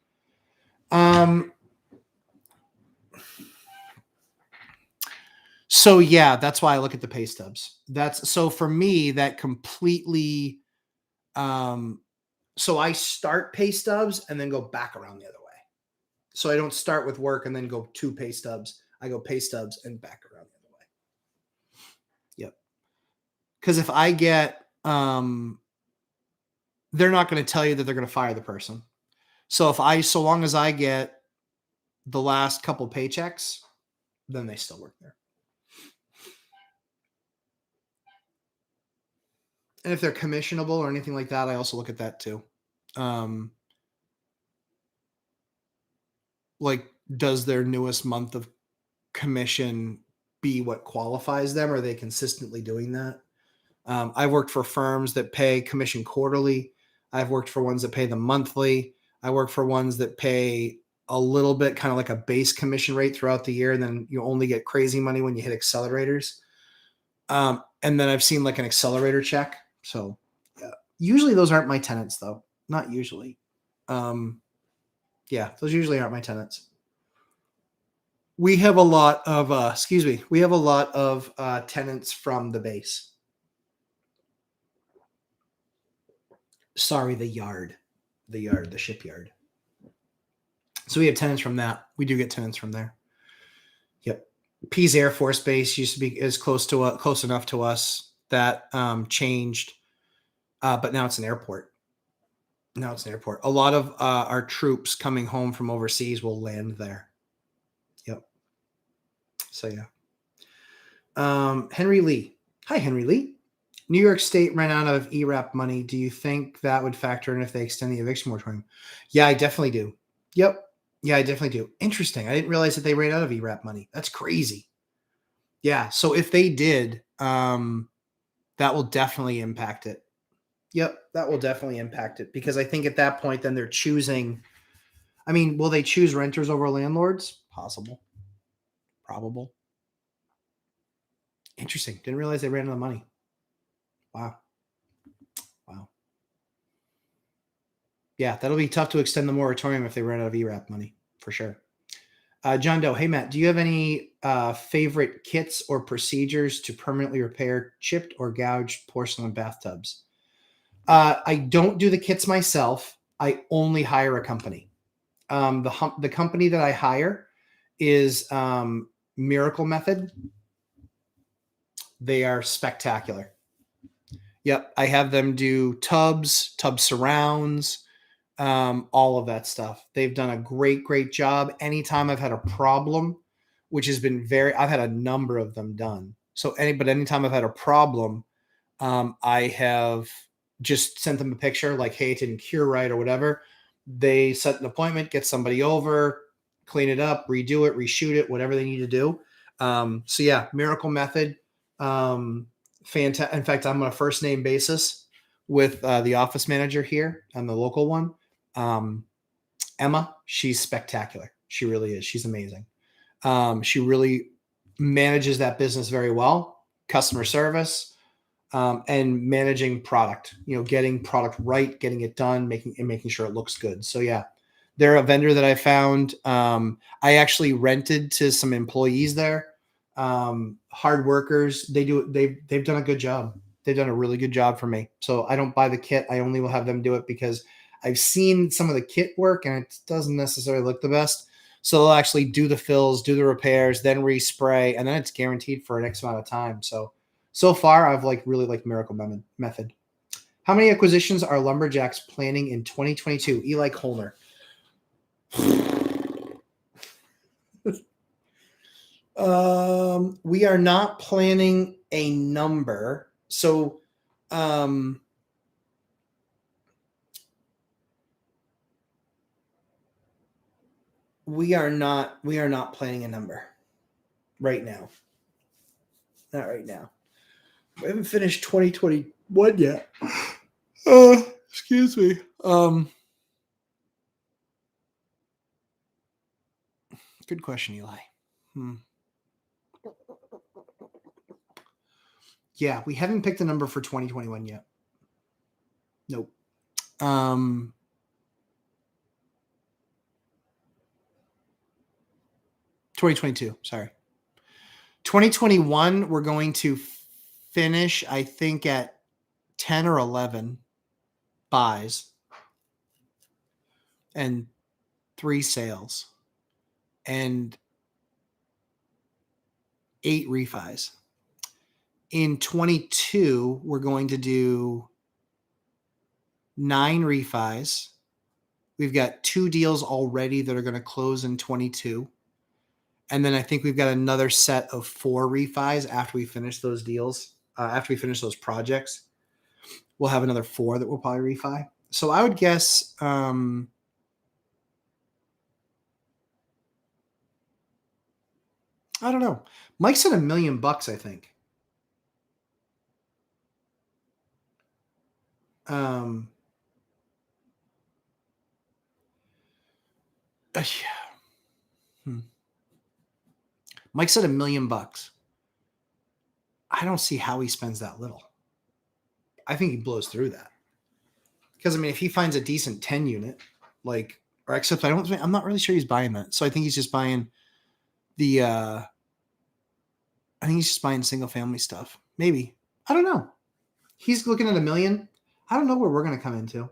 So yeah, that's why I look at the pay stubs. So for me, that completely, so I start pay stubs and then go back around the other way. So I don't start with work and then go to pay stubs. I go pay stubs and back around the other way. Yep. Because if I get, they're not going to tell you that they're going to fire the person. So so long as I get the last couple paychecks, then they still work there. And if they're commissionable or anything like that, I also look at that too. Like, does their newest month of commission be what qualifies them? Are they consistently doing that? I've worked for firms that pay commission quarterly. I've worked for ones that pay them monthly. I work for ones that pay a little bit, kind of like a base commission rate throughout the year. And then you only get crazy money when you hit accelerators. And then I've seen like an accelerator check. So usually those aren't my tenants though. Not usually. Yeah, those usually aren't my tenants. We have a lot of tenants from the base. Sorry, the shipyard. So we have tenants from that. We do get tenants from there. Yep. Pease Air Force Base used to be close enough to us. That changed, but now it's an airport. A lot of our troops coming home from overseas will land there. Yep. So yeah. Henry Lee. Hi, Henry Lee. New York State ran out of ERAP money. Do you think that would factor in if they extend the eviction moratorium? Yeah, I definitely do. Yep. Yeah, I definitely do. Interesting. I didn't realize that they ran out of ERAP money. That's crazy. Yeah. So if they did, that will definitely impact it. Yep, that will definitely impact it because I think at that point, then they're choosing. I mean, will they choose renters over landlords? Possible. Probable. Interesting. Didn't realize they ran out of money. Wow. Yeah, that'll be tough to extend the moratorium if they run out of ERAP money, for sure. John Doe, hey Matt, do you have any favorite kits or procedures to permanently repair chipped or gouged porcelain bathtubs? I don't do the kits myself. I only hire a company. The company that I hire is Miracle Method. They are spectacular. Yep, I have them do tub surrounds, all of that stuff. They've done a great job. Anytime I've had a problem, which has been I've had a number of them done. So anytime I've had a problem, I have just sent them a picture like, hey, it didn't cure right or whatever. They set an appointment, get somebody over, clean it up, redo it, reshoot it, whatever they need to do. So yeah, Miracle Method. Fantastic. In fact, I'm on a first name basis with the office manager here and the local one. Emma, she's spectacular. She really is. She's amazing. She really manages that business very well. Customer service, and managing product, getting product right, getting it done, making sure it looks good. So yeah, they're a vendor that I found. I actually rented to some employees there, hard workers. They've done a good job. They've done a really good job for me. So I don't buy the kit. I only will have them do it because I've seen some of the kit work and it doesn't necessarily look the best. So they'll actually do the fills, do the repairs, then respray, and then it's guaranteed for an X amount of time. So far, I've really liked Miracle Method. How many acquisitions are Lumberjacks planning in 2022? Eli Kolner. We are not planning a number. So, we are not planning a number right now. Not right now. We haven't finished 2021 yet. Excuse me. Good question, Eli. Yeah, we haven't picked a number for 2021 yet. Nope. 2022, sorry. 2021, we're going to finish, I think, at 10 or 11 buys and 3 sales and 8 refis. In 22, we're going to do 9 refis. We've got 2 deals already that are going to close in 22. And then I think we've got another set of 4 refis after we finish those deals. After we finish those projects, we'll have another 4 that we'll probably refi. So I would guess I don't know. Mike said $1 million, I think. Yeah. Mike said $1 million. I don't see how he spends that little. I think he blows through that. Because I mean, if he finds a decent 10 unit, like, or except I'm not really sure he's buying that. So I think he's just buying the, I think he's just buying single family stuff. Maybe. I don't know. He's looking at $1 million. I don't know where we're going to come into.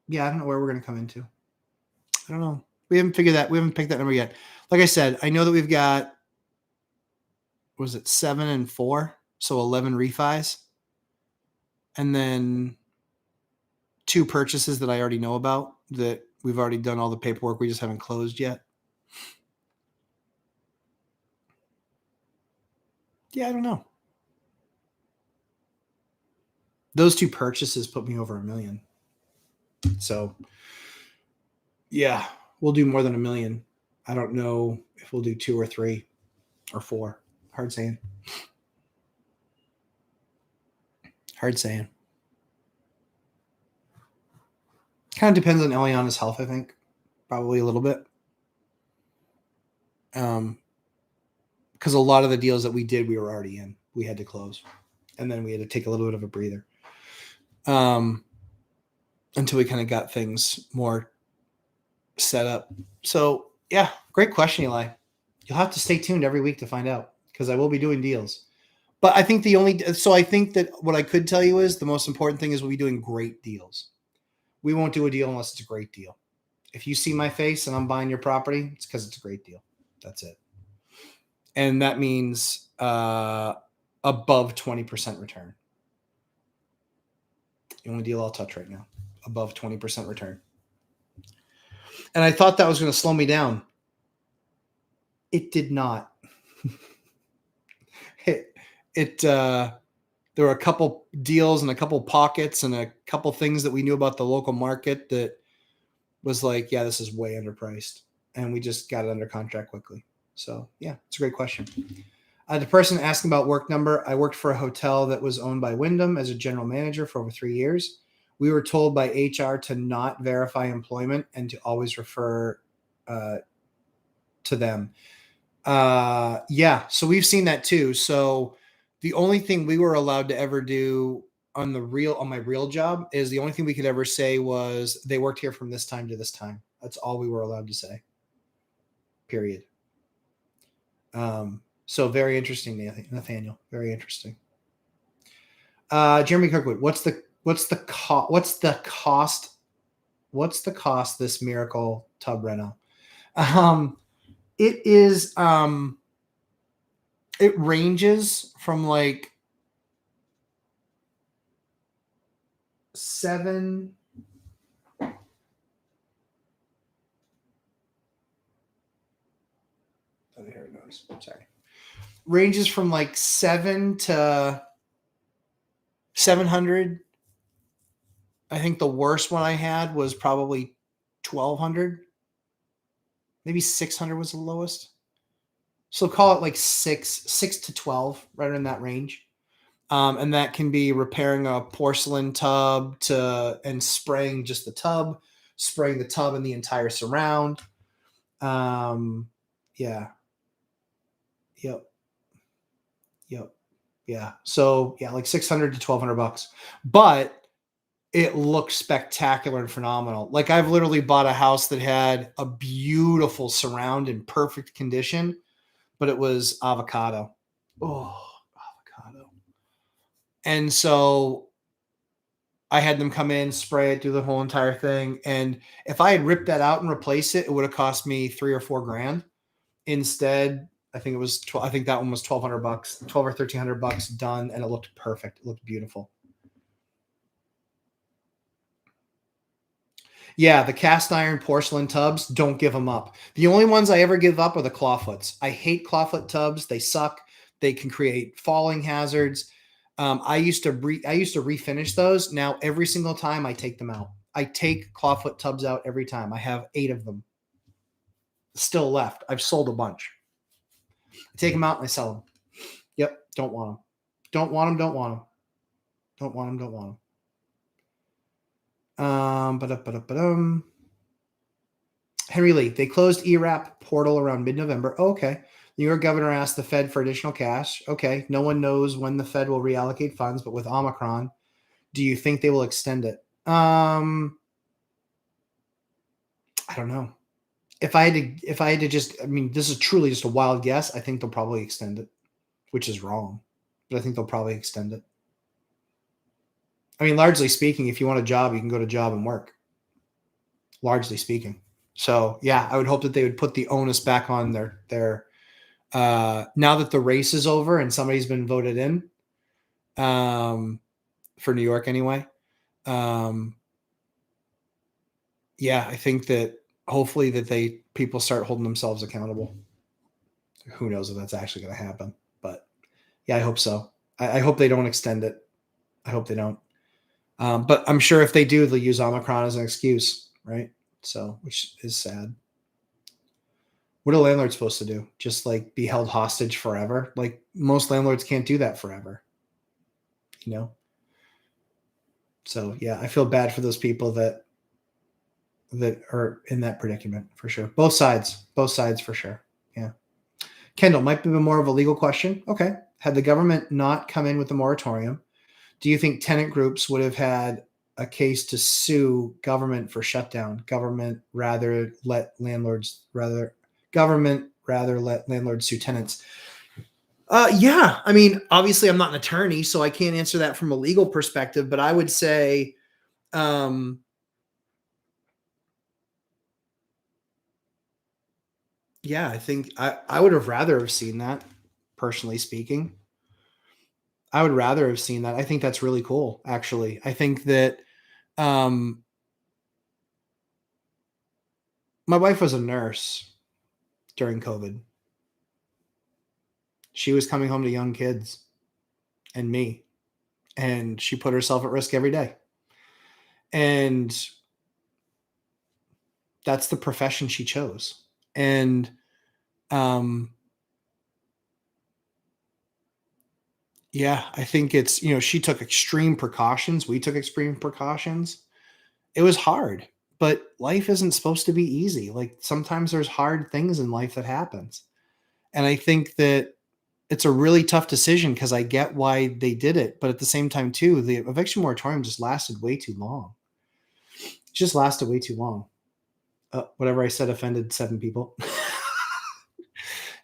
Yeah, I don't know where we're going to come into. I don't know. We haven't figured that. We haven't picked that number yet. Like I said, I know that we've got, what was it, 7 and 4? So 11 refis. And then 2 purchases that I already know about that we've already done all the paperwork. We just haven't closed yet. Yeah, I don't know. Those 2 purchases put me over $1 million. So, yeah, we'll do more than $1 million. I don't know if we'll do 2 or 3 or 4. Hard saying. Hard saying. Kind of depends on Eliana's health, I think. Probably a little bit. Because a lot of the deals that we did, we were already in. We had to close. And then we had to take a little bit of a breather. Until we kind of got things more set up. So, yeah, great question, Eli. You'll have to stay tuned every week to find out because I will be doing deals. But I think I think that what I could tell you is the most important thing is we'll be doing great deals. We won't do a deal unless it's a great deal. If you see my face and I'm buying your property, it's because it's a great deal. That's it. And that means above 20% return. The only deal I'll touch right now. Above 20% return. And I thought that was going to slow me down. It did not. There were a couple deals and a couple pockets and a couple things that we knew about the local market that was like, yeah, this is way underpriced. And we just got it under contract quickly. So, yeah, it's a great question. The person asking about work number, I worked for a hotel that was owned by Wyndham as a general manager for over 3 years. We were told by HR to not verify employment and to always refer to them. Yeah, so we've seen that too. So the only thing we were allowed to ever do on my real job is the only thing we could ever say was they worked here from this time to this time. That's all we were allowed to say. Period. So very interesting, Nathaniel. Very interesting. Jeremy Kirkwood, what's the cost this miracle tub reno? It is it ranges from like 7 here it goes. Sorry. Ranges from like 7 to 700. I think the worst one I had was probably 1,200. Maybe 600 was the lowest. So call it like 6 to 12, right in that range. And that can be repairing a porcelain tub and spraying just the tub, spraying the tub and the entire surround. Yeah. Yep. Yeah. So yeah, like 600 to 1,200 bucks, but it looks spectacular and phenomenal. Like I've literally bought a house that had a beautiful surround in perfect condition, but it was avocado. Oh, avocado. And so I had them come in, spray it, do the whole entire thing. And if I had ripped that out and replaced it, it would have cost me $3,000 or $4,000. Instead, I think that one was 1,200 bucks, 12 or 1,300 bucks done. And it looked perfect. It looked beautiful. Yeah, the cast iron porcelain tubs, don't give them up. The only ones I ever give up are the clawfoots. I hate clawfoot tubs. They suck. They can create falling hazards. I used to refinish those. Now every single time I take them out. I take clawfoot tubs out every time. I have 8 of them still left. I've sold a bunch. I take them out and I sell them. Yep, don't want them. Don't want them. Don't want them. Don't want them. Don't want them. Henry Lee, they closed ERAP portal around mid-November. Oh, okay. New York governor asked the Fed for additional cash. Okay, no one knows when the Fed will reallocate funds, but with Omicron, do you think they will extend it? I don't know. If I had to just, I mean, this is truly just a wild guess. I think they'll probably extend it, which is wrong, but I think they'll probably extend it. I mean, largely speaking, if you want a job, you can go to job and work. Largely speaking. So yeah, I would hope that they would put the onus back on their now that the race is over and somebody's been voted in, for New York anyway. Yeah, I think that hopefully that people start holding themselves accountable. Who knows if that's actually going to happen, but yeah, I hope so. I hope they don't extend it. I hope they don't. But I'm sure if they do, they'll use Omicron as an excuse, right? So, which is sad. What are landlords supposed to do? Just like be held hostage forever? Like most landlords can't do that forever, you know? So yeah, I feel bad for those people that are in that predicament for sure. Both sides for sure. Yeah. Kendall, might be more of a legal question. Okay. Had the government not come in with a moratorium, do you think tenant groups would have had a case to sue government for shutdown? Government rather let landlords sue tenants. Yeah. I mean, obviously I'm not an attorney, so I can't answer that from a legal perspective, but I would say, yeah, I think I would have rather have seen that, personally speaking. I would rather have seen that. I think that's really cool, actually. I think that my wife was a nurse during COVID. She was coming home to young kids and me, and she put herself at risk every day. And that's the profession she chose. And yeah, I think it's, she took extreme precautions. We took extreme precautions. It was hard, but life isn't supposed to be easy. Like sometimes there's hard things in life that happens. And I think that it's a really tough decision because I get why they did it. But at the same time, too, the eviction moratorium just lasted way too long. It just lasted way too long. Whatever I said offended 7 people.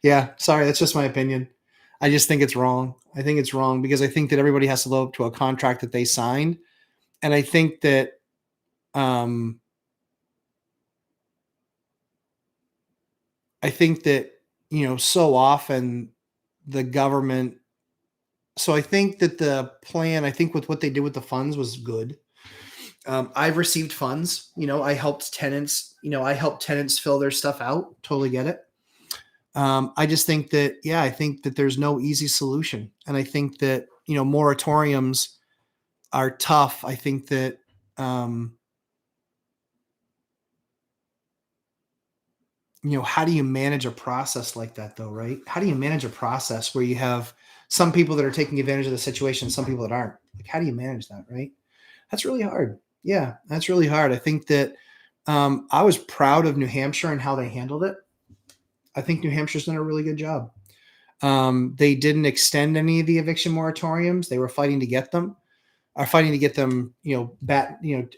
Yeah, sorry. That's just my opinion. I just think it's wrong. I think it's wrong because I think that everybody has to live up to a contract that they signed. And I think that so often the government. So I think that the plan, I think with what they did with the funds was good. I've received funds, I helped tenants, fill their stuff out. Totally get it. I just think that, I think that there's no easy solution. And I think that, moratoriums are tough. I think that, how do you manage a process like that though, right? How do you manage a process where you have some people that are taking advantage of the situation, some people that aren't? Like, how do you manage that, right? That's really hard. Yeah, that's really hard. I think that I was proud of New Hampshire and how they handled it. I think New Hampshire's done a really good job. They didn't extend any of the eviction moratoriums. They were fighting to get them,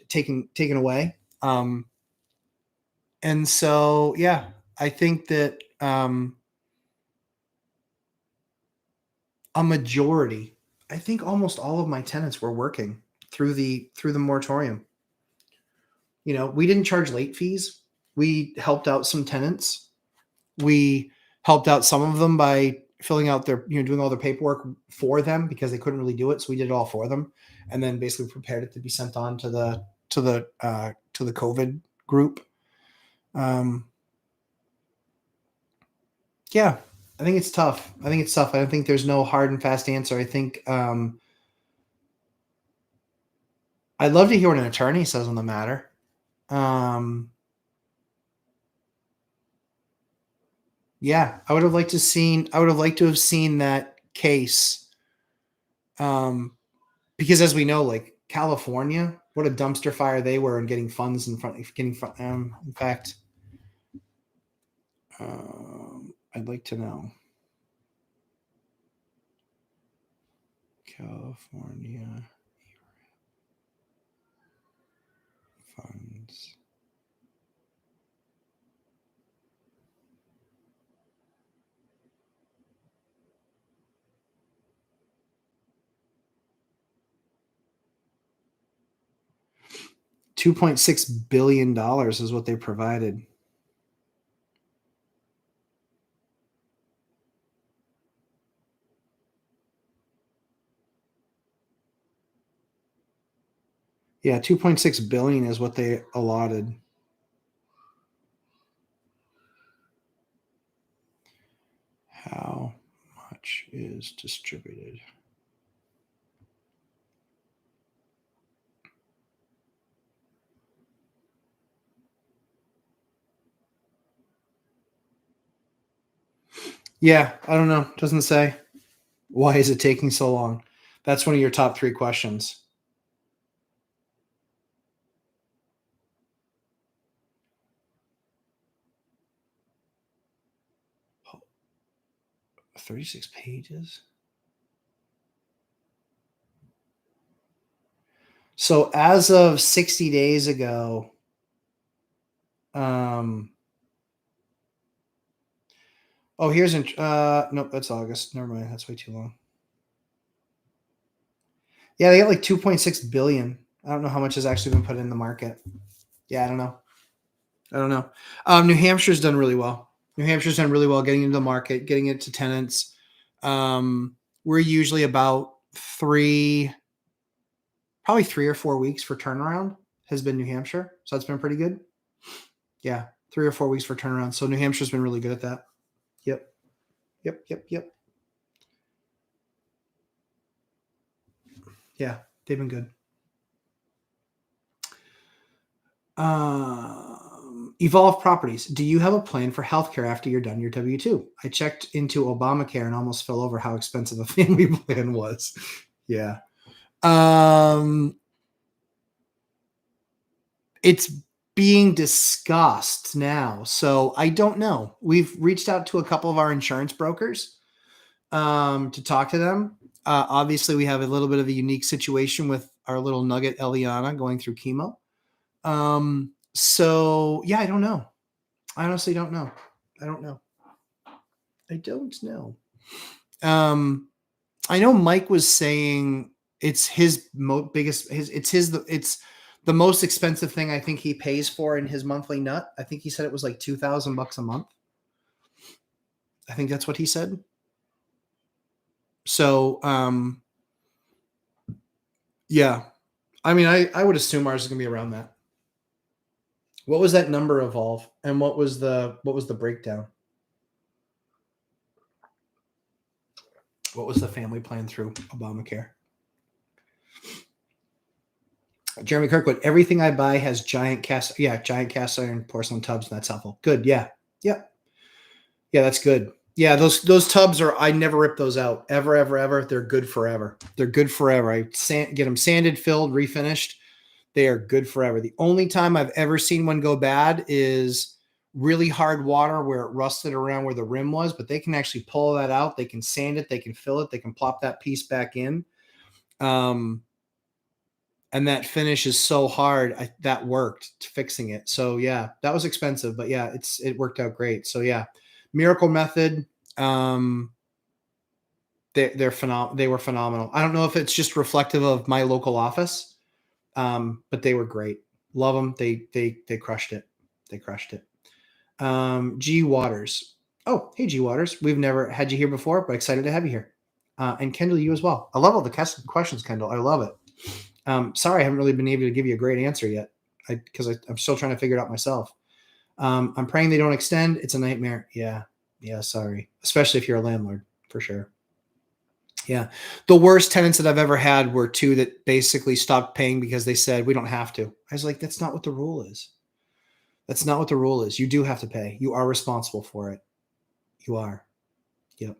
taken away. And so, yeah, I think that a majority, I think almost all of my tenants were working through the moratorium. We didn't charge late fees. We helped out some tenants. We helped out some of them by filling out their, doing all their paperwork for them because they couldn't really do it. So we did it all for them, and then basically prepared it to be sent on to the COVID group. Yeah, I think it's tough. I don't think there's no hard and fast answer. I think I'd love to hear what an attorney says on the matter. Yeah, I would have liked to have seen that case. Because as we know, like California, what a dumpster fire they were in getting funds in fact, I'd like to know. California funds. $2.6 billion is what they provided. Yeah, 2.6 billion is what they allotted. How much is distributed? Yeah, I don't know. Doesn't say. Why is it taking so long? That's one of your top 3 questions. Oh, 36 pages. So as of 60 days ago, oh, here's nope, that's August. Never mind. That's way too long. Yeah, they got like 2.6 billion. I don't know how much has actually been put in the market. Yeah, I don't know. New Hampshire's done really well. New Hampshire's done really well getting into the market, getting it to tenants. We're usually about probably 3 or 4 weeks for turnaround has been New Hampshire. So that's been pretty good. Yeah, 3 or 4 weeks for turnaround. So New Hampshire's been really good at that. Yep. Yeah, they've been good. Evolve Properties. Do you have a plan for healthcare after you're done your W-2? I checked into Obamacare and almost fell over how expensive a family plan was. Yeah. It's being discussed now. So I don't know. We've reached out to a couple of our insurance brokers to talk to them. Obviously, we have a little bit of a unique situation with our little nugget, Eliana, going through chemo. So yeah, I don't know. I honestly don't know. I don't know. I know Mike was saying it's his biggest, it's the most expensive thing I think he pays for in his monthly nut. I think he said it was like $2,000 a month. I think that's what he said. So, yeah, I mean, I would assume ours is going to be around that. What was that number, Evolve? And what was the breakdown? What was the family plan through Obamacare? Jeremy Kirkwood, everything I buy has giant cast iron porcelain tubs, and that's helpful. Good. Yeah. Yeah, that's good. Yeah, those tubs I never rip those out. Ever. They're good forever. I get them sanded, filled, refinished. They are good forever. The only time I've ever seen one go bad is really hard water where it rusted around where the rim was, but they can actually pull that out. They can sand it. They can fill it. They can plop that piece back in. And that finish is so hard. That worked fixing it. So yeah, that was expensive, but yeah, it worked out great. So yeah, Miracle Method. They're phenomenal. They were phenomenal. I don't know if it's just reflective of my local office, but they were great. Love them. They crushed it. G Waters. Oh, hey G Waters. We've never had you here before, but excited to have you here. And Kendall, you as well. I love all the questions, Kendall. I love it. Sorry, I haven't really been able to give you a great answer yet because I'm still trying to figure it out myself. I'm praying they don't extend. It's a nightmare. Yeah. Sorry. Especially if you're a landlord, for sure. Yeah. The worst tenants that I've ever had were 2 that basically stopped paying because they said, we don't have to. I was like, that's not what the rule is. You do have to pay. You are responsible for it. You are. Yep.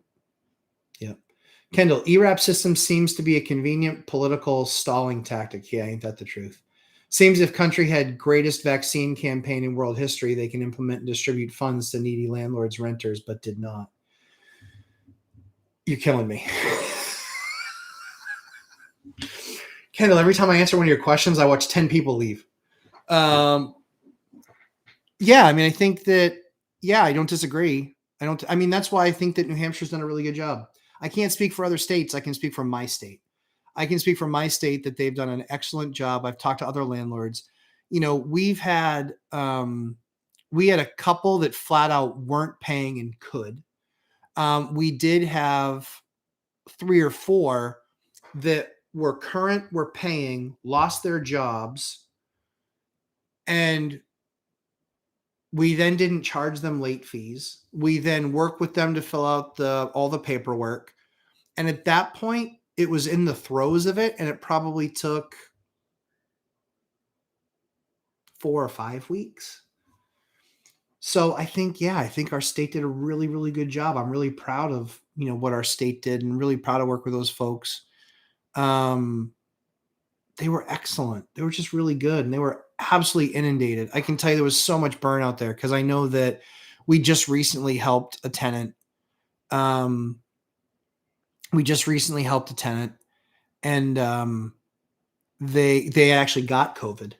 Kendall, ERAP system seems to be a convenient political stalling tactic. Yeah, ain't that the truth? Seems if country had greatest vaccine campaign in world history, they can implement and distribute funds to needy landlords, renters, but did not. You're killing me. Kendall, every time I answer one of your questions, I watch 10 people leave. Yeah, I mean, I think that, yeah, I don't disagree. I mean, that's why I think that New Hampshire's done a really good job. I can't speak for other states. I can speak for my state. I can speak for my state that they've done an excellent job. I've talked to other landlords. You know, we had a couple that flat out weren't paying and could. We did have 3 or 4 that were paying, lost their jobs, and we then didn't charge them late fees. We then worked with them to fill out all the paperwork. And at that point, it was in the throes of it, and it probably took 4 or 5 weeks. So I think our state did a really, really good job. I'm really proud of, what our state did, and really proud to work with those folks. They were excellent. They were just really good, and they were absolutely inundated. I can tell you there was so much burnout there, because I know that we just recently helped a tenant. And they actually got COVID.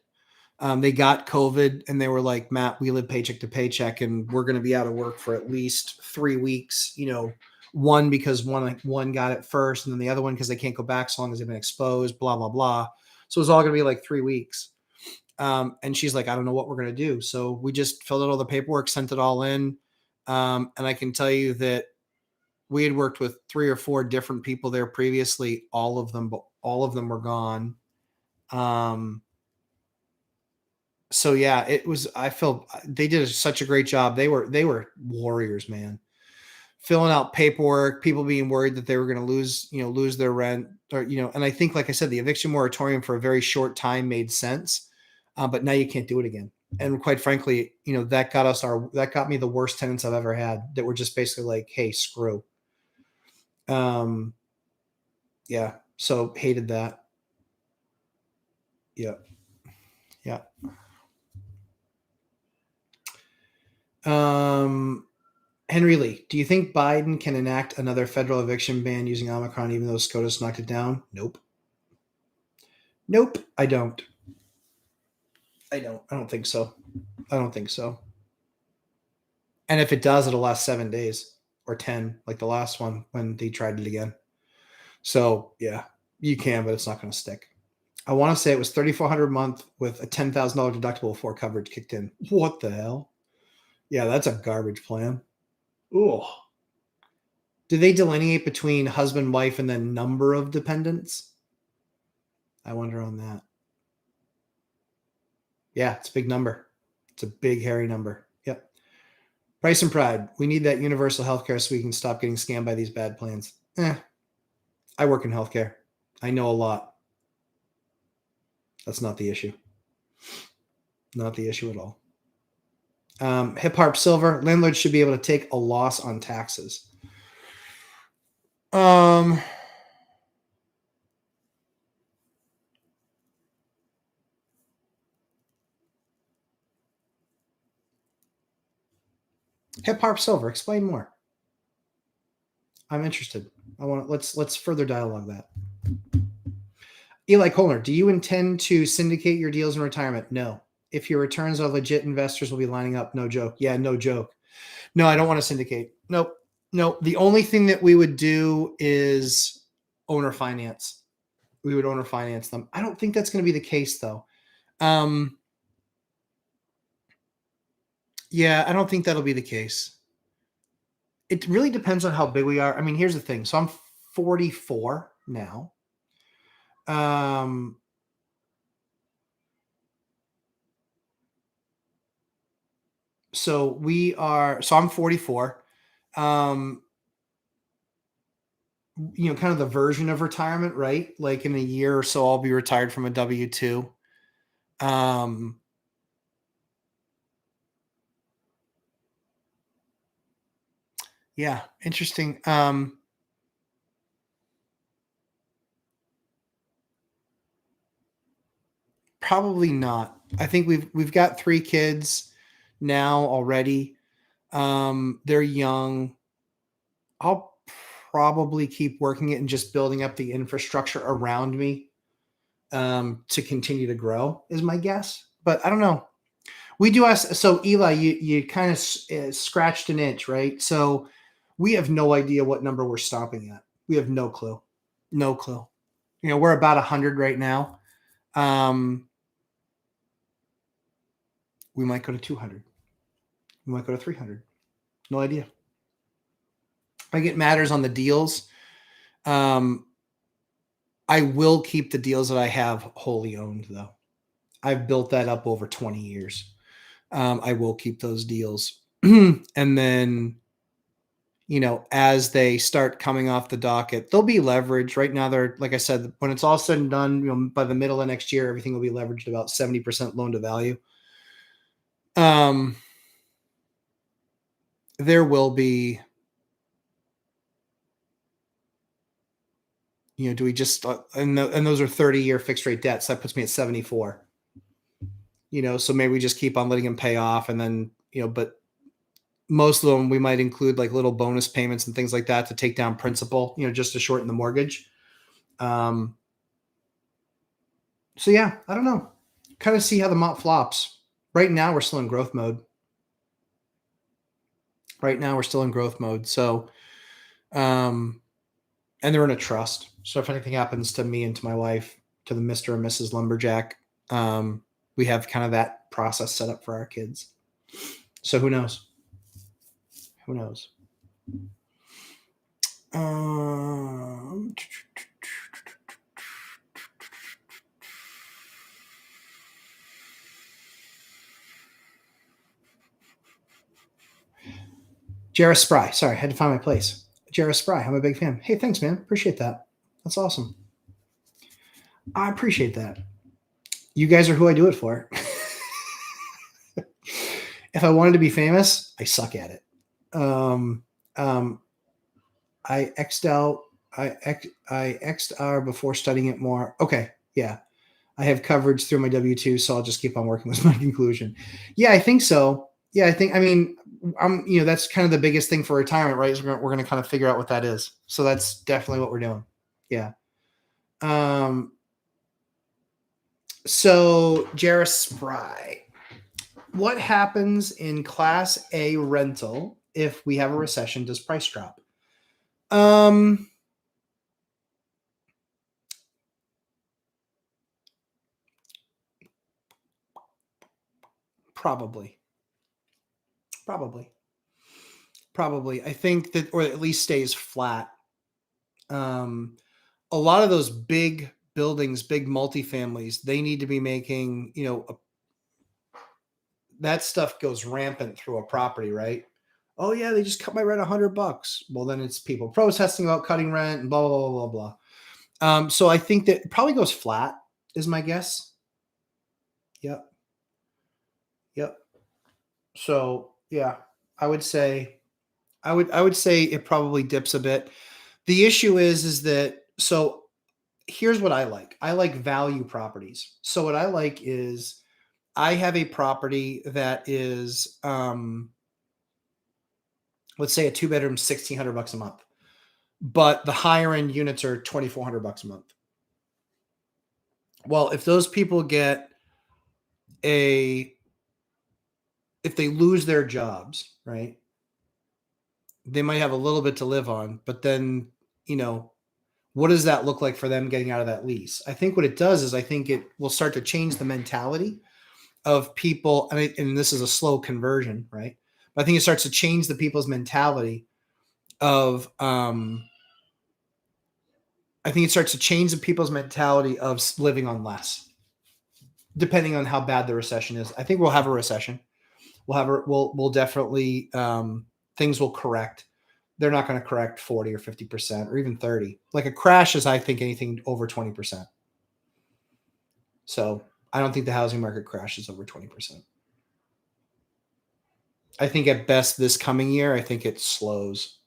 They got COVID, and they were like, Matt, we live paycheck to paycheck, and we're going to be out of work for at least 3 weeks. One because one got it first, and then the other one because they can't go back so long as they've been exposed. Blah blah blah. So it's all going to be like 3 weeks. And she's like, I don't know what we're going to do. So we just filled out all the paperwork, sent it all in. And I can tell you that we had worked with 3 or 4 different people there previously. All of them were gone. So yeah, I felt they did such a great job. They were warriors, man. Filling out paperwork, people being worried that they were going to lose their rent, or, and I think, like I said, the eviction moratorium for a very short time made sense. But now you can't do it again. And quite frankly, that got me the worst tenants I've ever had, that were just basically like, hey, screw. Yeah. So hated that. Yeah. Yeah. Henry Lee, do you think Biden can enact another federal eviction ban using Omicron, even though SCOTUS knocked it down? Nope. I don't. I don't think so. And if it does, it'll last 7 days or 10, like the last one when they tried it again. So yeah, you can, but it's not going to stick. I want to say it was $3,400 a month with a $10,000 deductible before coverage kicked in. What the hell? Yeah, that's a garbage plan. Ooh. Do they delineate between husband, wife, and then number of dependents? I wonder on that. Yeah, it's a big number. It's a big, hairy number. Yep. Price and pride. We need that universal healthcare so we can stop getting scammed by these bad plans. I work in healthcare. I know a lot. That's not the issue. Not the issue at all. Hip Harp Silver. Landlords should be able to take a loss on taxes. Hip Harp Silver. Explain more. I'm interested. Let's further dialogue that. Eli Kolner, do you intend to syndicate your deals in retirement? No. If your returns are legit, investors will be lining up. No joke. Yeah, no joke. No, I don't want to syndicate. Nope. No. The only thing that we would do is owner finance. We would owner finance them. I don't think that's going to be the case, though. Yeah, I don't think that'll be the case. It really depends on how big we are. I mean, here's the thing. So I'm 44 now. So I'm 44. Kind of the version of retirement, right? Like in a year or so, I'll be retired from a W-2. Yeah, interesting. Probably not. I think we've got 3 kids now already. They're young. I'll probably keep working it and just building up the infrastructure around me. to continue to grow is my guess. But I don't know. We do ask. So Eli, you kind of scratched an itch, right? So we have no idea what number we're stopping at. We have no clue. No clue. We're about 100 right now. We might go to 200. We might go to 300. No idea. I think it matters on the deals. I will keep the deals that I have wholly owned, though. I've built that up over 20 years. I will keep those deals. And then, as they start coming off the docket, they'll be leveraged. Right now, they're, like I said, when it's all said and done, by the middle of next year, everything will be leveraged about 70% loan to value. There will be, do we just, and those are 30-year fixed rate debts. That puts me at 74. So maybe we just keep on letting them pay off, and then, but most of them we might include like little bonus payments and things like that to take down principal, just to shorten the mortgage. So yeah, I don't know. Kind of see how the mont flops. Right now we're still in growth mode. So, and they're in a trust. So if anything happens to me and to my wife, to the Mr. and Mrs. Lumberjack, we have kind of that process set up for our kids. So who knows? Jarrah Spry. Sorry, I had to find my place. Jarrah Spry. I'm a big fan. Hey, thanks, man. Appreciate that. That's awesome. I appreciate that. You guys are who I do it for. If I wanted to be famous, I suck at it. I X'd out. I X'd out before studying it more. Okay, yeah. I have coverage through my W-2, so I'll just keep on working with my conclusion. Yeah, I think so. Yeah, that's kind of the biggest thing for retirement, right? Is we're going to kind of figure out what that is. So that's definitely what we're doing. Yeah. So Jarrah Spry, what happens in Class A rental if we have a recession? Does price drop? Probably. I think that, or at least stays flat. A lot of those big buildings, big multifamilies, they need to be making, that stuff goes rampant through a property, right? Oh yeah, they just cut my rent $100. Well, then it's people protesting about cutting rent and blah, blah, blah, blah, blah. So I think that it probably goes flat is my guess. Yep. So yeah, I would say it probably dips a bit. The issue is that, so here's what I like. I like value properties. So what I like is I have a property that is, let's say a 2-bedroom, $1,600 a month, but the higher end units are $2,400 a month. Well, if those people if they lose their jobs, right, they might have a little bit to live on, but then, what does that look like for them getting out of that lease? I think what it does is I think it will start to change the mentality of people. And this is a slow conversion, right? But I think it starts to change the people's mentality of, I think it starts to change the people's mentality of living on less, depending on how bad the recession is. I think we'll have a recession. We'll definitely, things will correct. They're not going to correct 40 or 50% or even 30. Like a crash is, I think, anything over 20%. So I don't think the housing market crashes over 20%. I think at best this coming year, I think it slows.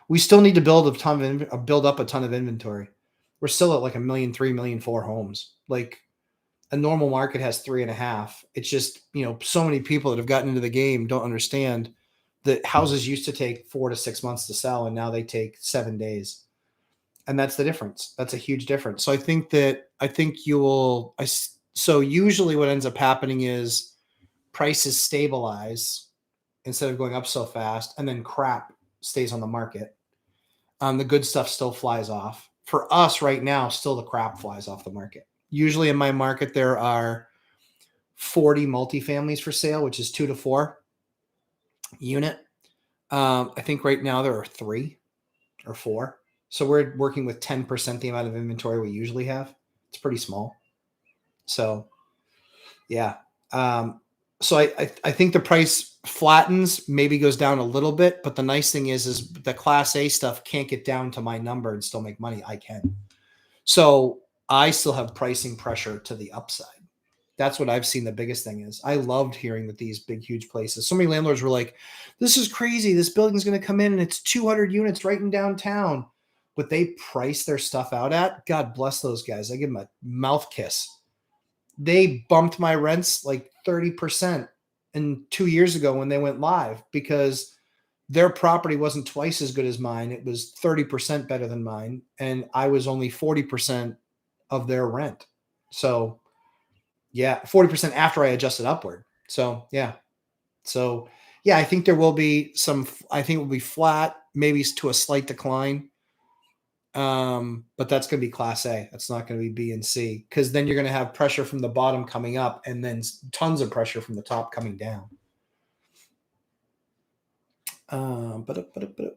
We still need to build up a ton of inventory. We're still at like 1,300,000, 1,400,000 homes. Like a normal market has 3.5. It's just, so many people that have gotten into the game don't understand that houses used to take 4 to 6 months to sell, and now they take 7 days. And that's the difference. That's a huge difference. So I think you will. So usually what ends up happening is prices stabilize instead of going up so fast, and then crap stays on the market. The good stuff still flies off. For us right now, still the crap flies off the market. Usually in my market, there are 40 multifamilies for sale, which is 2 to 4 unit. I think right now there are 3 or 4. So we're working with 10% the amount of inventory we usually have. It's pretty small. So yeah. So I think the price flattens, maybe goes down a little bit, but the nice thing is the Class A stuff can't get down to my number and still make money. I can. So I still have pricing pressure to the upside. That's what I've seen. The biggest thing is I loved hearing that these big, huge places, so many landlords were like, this is crazy. This building's going to come in and it's 200 units right in downtown. What they price their stuff out at, God bless those guys. I give them a mouth kiss. They bumped my rents like 30% 2 years ago when they went live because their property wasn't twice as good as mine. It was 30% better than mine. And I was only 40% of their rent. So yeah, 40% after I adjusted upward. So yeah. I think there will be I think it will be flat, maybe to a slight decline. But that's going to be Class A. That's not going to be B and C, because then you're going to have pressure from the bottom coming up and then tons of pressure from the top coming down.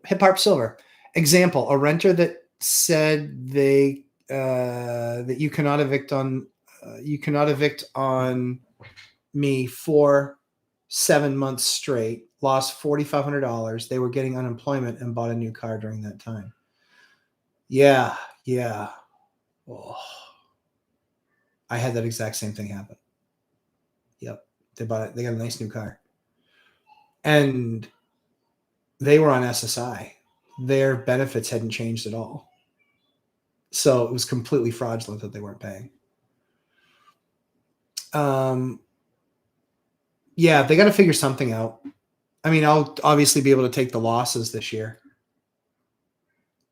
Hip Hop Silver example: a renter that said that you cannot evict on me for 7 months straight, lost $4,500. They were getting unemployment and bought a new car during that time. Yeah. Oh, I had that exact same thing happen. Yep. They got a nice new car. And they were on SSI. Their benefits hadn't changed at all. So it was completely fraudulent that they weren't paying. Yeah, they got to figure something out. I mean, I'll obviously be able to take the losses this year.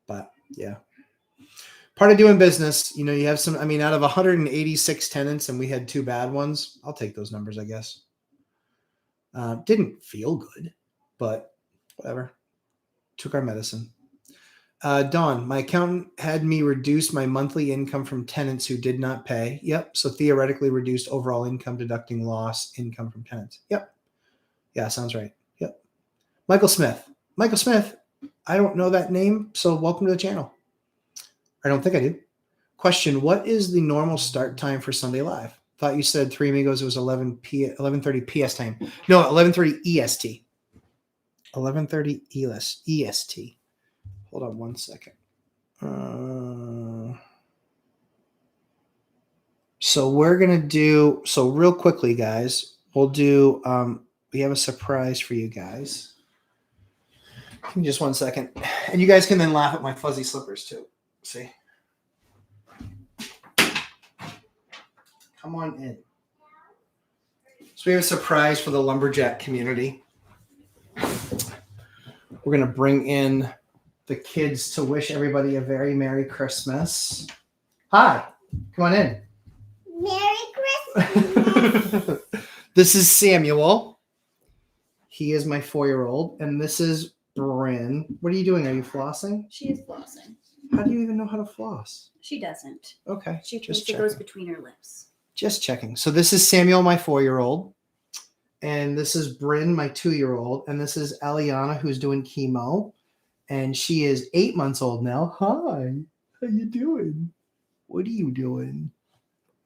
But yeah. Part of doing business, you have some, out of 186 tenants and we had 2 bad ones, I'll take those numbers, I guess. Didn't feel good, but whatever. Took our medicine. Dawn, my accountant had me reduce my monthly income from tenants who did not pay. Yep. So theoretically reduced overall income deducting loss income from tenants. Yep. Yeah, sounds right. Yep. Michael Smith, I don't know that name, so welcome to the channel. I don't think I do. Question: what is the normal start time for Sunday Live? Thought you said Three Amigos it was 11:30 PS time. No, 11:30 EST. 11:30 EST. Hold on one second. So we're gonna do real quickly, guys. We'll do. We have a surprise for you guys. Give me just 1 second, and you guys can then laugh at my fuzzy slippers too. See. Come on in. So we have a surprise for the Lumberjack community. We're going to bring in the kids to wish everybody a very Merry Christmas. Hi. Come on in. Merry Christmas. This is Samuel. He is my 4-year-old. And this is Bryn. What are you doing? Are you flossing? She is flossing. How do you even know how to floss? She doesn't. Okay. She thinks it goes between her lips. Just checking. So this is Samuel, my 4-year-old. And this is Bryn, my 2-year-old. And this is Aliana, who's doing chemo. And she is 8 months old now. Hi. How you doing? What are you doing?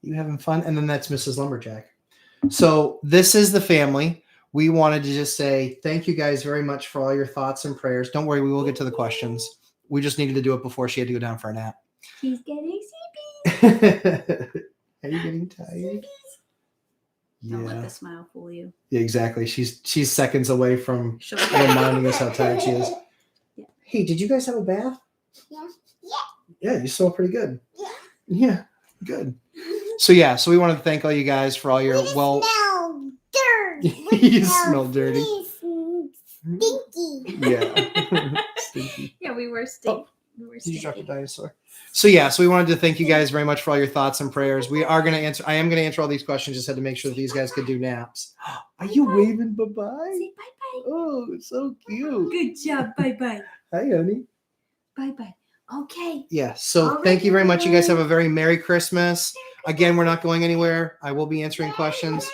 You having fun? And then that's Mrs. Lumberjack. So this is the family. We wanted to just say thank you guys very much for all your thoughts and prayers. Don't worry, we will get to the questions. We just needed to do it before she had to go down for a nap. She's getting sleepy. Are you getting tired? Don't let the smile fool you. Yeah, exactly. She's seconds away from reminding us how tired she is. Yeah. Hey, did you guys have a bath? Yeah. Yeah, you smell pretty good. Yeah, good. So we want to thank all you guys for all your smell dirty. You smell dirty. Stinky. Yeah. Stinky. Yeah, we were stinky. We dinosaurs. Did you drop the today. dinosaur? So yeah, so we wanted to thank you guys very much for all your thoughts and prayers. We are going to answer. I am going to answer all these questions. Just had to make sure that these guys could do naps. Are you waving bye-bye? Say bye-bye. Oh, so cute. Good job. Bye-bye. Hi, honey. Bye-bye. Okay. Yeah. So All thank you very much. You guys have a right. very Merry Christmas. Again, we're not going anywhere. I will be answering questions,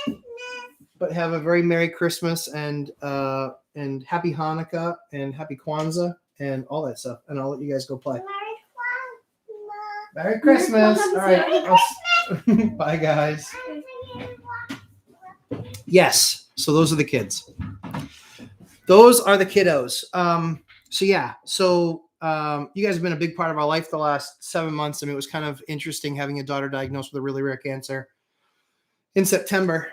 but have a very Merry Christmas and Happy Hanukkah and Happy Kwanzaa and all that stuff. And I'll let you guys go play. Merry Christmas. All right. Bye, guys. Yes. So those are the kids. Those are the kiddos. So yeah. So you guys have been a big part of our life the last 7 months. I mean, it was kind of interesting having a daughter diagnosed with a really rare cancer in September.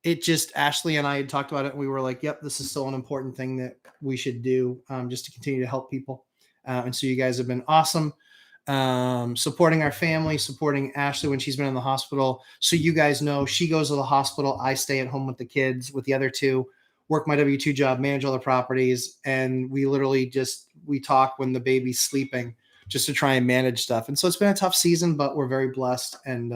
It just, Ashley and I had talked about it. And we were like, yep, this is still an important thing that we should do just to continue to help people. And so you guys have been awesome. Supporting our family, supporting Ashley when she's been in the hospital. So you guys know she goes to the hospital. I stay at home with the kids, with the other two, work my W-2 job, manage all the properties. And we literally we talk when the baby's sleeping just to try and manage stuff. And so it's been a tough season, but we're very blessed and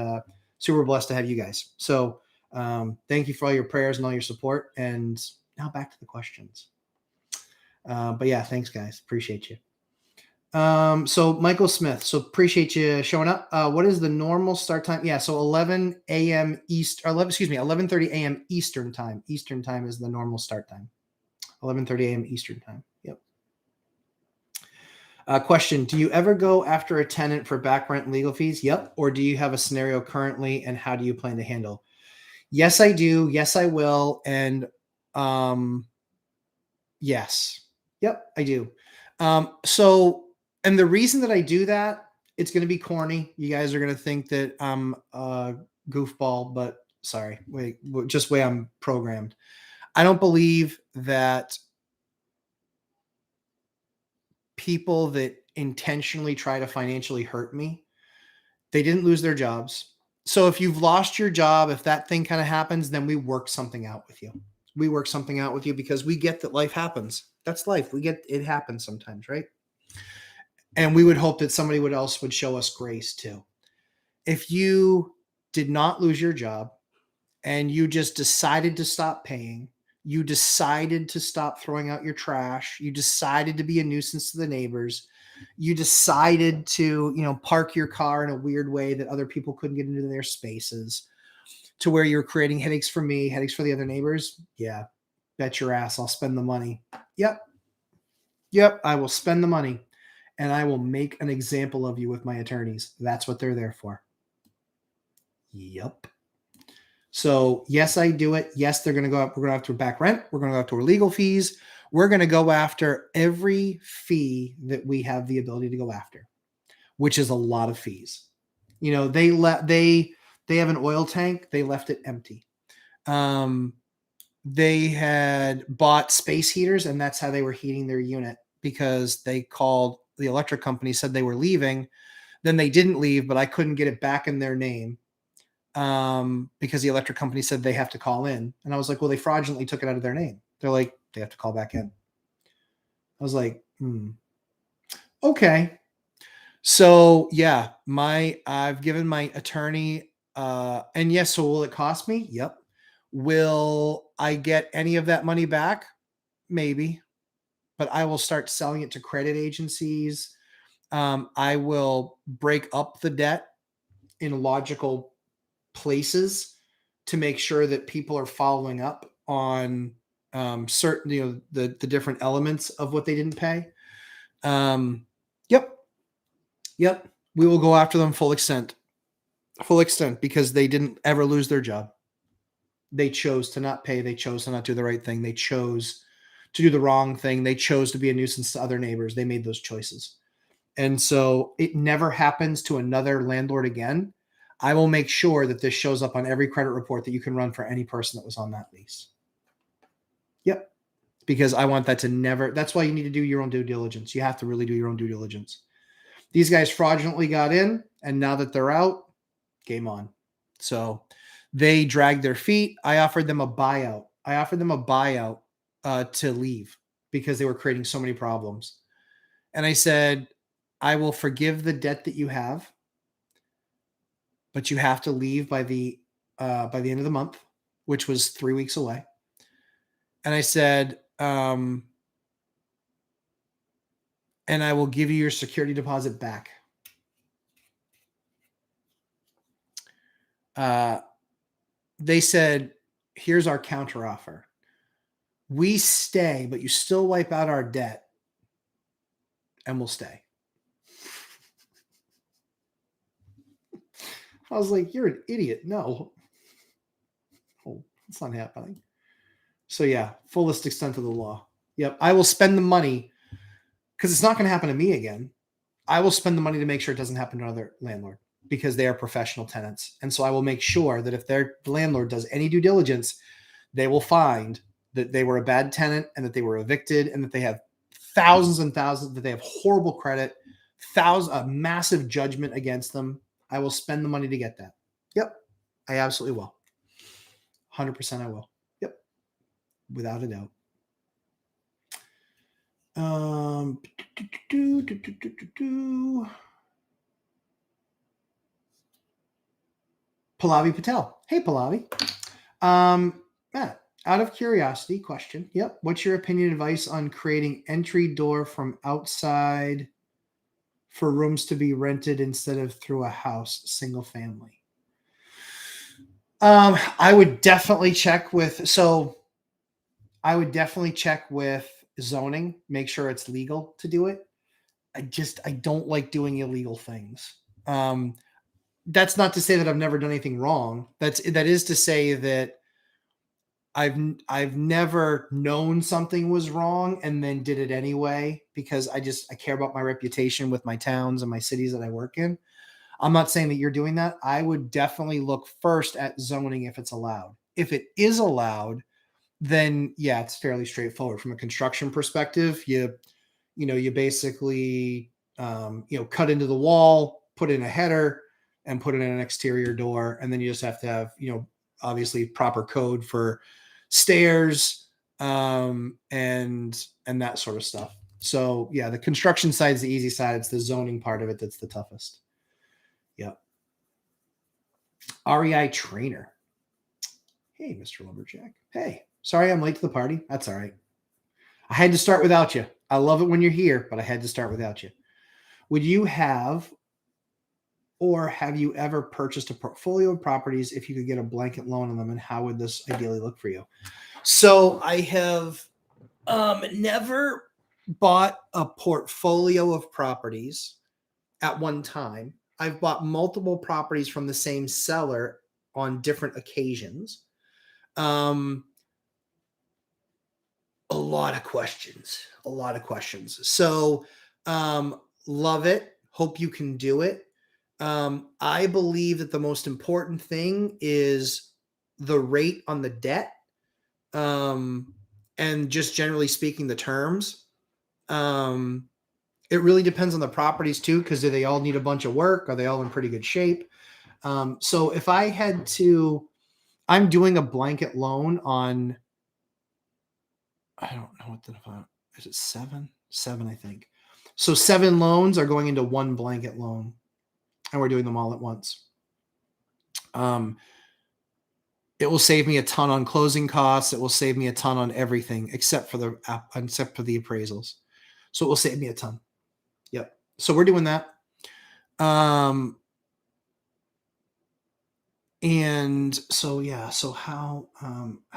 super blessed to have you guys. So thank you for all your prayers and all your support. And now back to the questions. But yeah, thanks guys. Appreciate you. So Michael Smith, so appreciate you showing up. What is the normal start time? Yeah. So 11 a.m. 11:30 a.m. Eastern time. Eastern time is the normal start time. 11:30 a.m. Eastern time. Yep. Question. Do you ever go after a tenant for back rent and legal fees? Yep. Or do you have a scenario currently and how do you plan to handle? Yes, I do. Yes, I will. And yes. Yep, I do. And the reason that I do that, it's going to be corny. You guys are going to think that I'm a goofball, but sorry, just way I'm programmed. I don't believe that people that intentionally try to financially hurt me, they didn't lose their jobs. So if you've lost your job, if that thing kind of happens, then we work something out with you. We work something out with you because we get that life happens. That's life. We get it happens sometimes, right? And we would hope that somebody else would show us grace too. If you did not lose your job and you just decided to stop paying, you decided to stop throwing out your trash, you decided to be a nuisance to the neighbors, you decided to, park your car in a weird way that other people couldn't get into their spaces, to where you're creating headaches for me, headaches for the other neighbors. Yeah, bet your ass I'll spend the money. Yep, I will spend the money. And I will make an example of you with my attorneys. That's what they're there for. Yep. So yes, I do it. Yes, they're going to go up. We're going to go after back rent. We're going to go after legal fees. We're going to go after every fee that we have the ability to go after, which is a lot of fees. They have an oil tank. They left it empty. They had bought space heaters, and that's how they were heating their unit because they called the electric company, said they were leaving. Then they didn't leave, but I couldn't get it back in their name because the electric company said they have to call in. And I was like, well, they fraudulently took it out of their name. They're like, they have to call back in. I was like, okay. So yeah, I've given my attorney, and yes, so will it cost me? Yep. Will I get any of that money back? Maybe. But I will start selling it to credit agencies. I will break up the debt in logical places to make sure that people are following up on certain, the different elements of what they didn't pay. Yep. We will go after them full extent because they didn't ever lose their job. They chose to not pay. They chose to not do the right thing. They chose to do the wrong thing. They chose to be a nuisance to other neighbors. They made those choices. And so it never happens to another landlord again. I will make sure that this shows up on every credit report that you can run for any person that was on that lease. Yep. Because I want that to never, that's why you need to do your own due diligence. You have to really do your own due diligence. These guys fraudulently got in, and now that they're out, game on. So they dragged their feet. I offered them a buyout. To leave. because they were creating so many problems. And I said, I will forgive the debt that you have, but you have to leave by the end of the month, which was 3 weeks away. And I said, and I will give you your security deposit back. They said, here's our counteroffer. We stay, but you still wipe out our debt, and we'll stay. I was like, you're an idiot. No. Oh, it's not happening. So yeah, fullest extent of the law. Yep. I will spend the money because it's not going to happen to me again. I will spend the money to make sure it doesn't happen to another landlord because they are professional tenants. And so I will make sure that if their landlord does any due diligence, they will find that they were a bad tenant and that they were evicted and that they have thousands and thousands, that they have horrible credit, a massive judgment against them. I will spend the money to get that. Yep. I absolutely will. 100% I will. Yep. Without a doubt. Pallavi Patel. Hey, Pallavi. Matt, out of curiosity, question. Yep. What's your opinion and advice on creating entry door from outside for rooms to be rented instead of through a house, single family? I would definitely check with zoning, make sure it's legal to do it. I don't like doing illegal things. That's not to say that I've never done anything wrong. That is to say that I've never known something was wrong and then did it anyway because I care about my reputation with my towns and my cities that I work in. I'm not saying that you're doing that. I would definitely look first at zoning if it's allowed. If it is allowed, then yeah, it's fairly straightforward. From a construction perspective, you basically cut into the wall, put in a header, and put in an exterior door, and then you just have to have obviously proper code for stairs and that sort of stuff. So yeah, the construction side is the easy side. It's the zoning part of it that's the toughest. Yep. REI trainer. Hey, Mr. Lumberjack. Hey, sorry I'm late to the party. That's all right. I had to start without you. I love it when you're here, but I had to start without you. Would you have or have you ever purchased a portfolio of properties if you could get a blanket loan on them, and how would this ideally look for you? So I have never bought a portfolio of properties at one time. I've bought multiple properties from the same seller on different occasions. A lot of questions. So love it. Hope you can do it. I believe that the most important thing is the rate on the debt. And just generally speaking, the terms. It really depends on the properties too, because do they all need a bunch of work? Are they all in pretty good shape? So if I had to, I'm doing a blanket loan on, I don't know what the amount is. It 7, I think. So 7 loans are going into one blanket loan, and we're doing them all at once. It will save me a ton on closing costs. It will save me a ton on everything except for the appraisals. So it will save me a ton. Yep. So we're doing that. And so, yeah. So how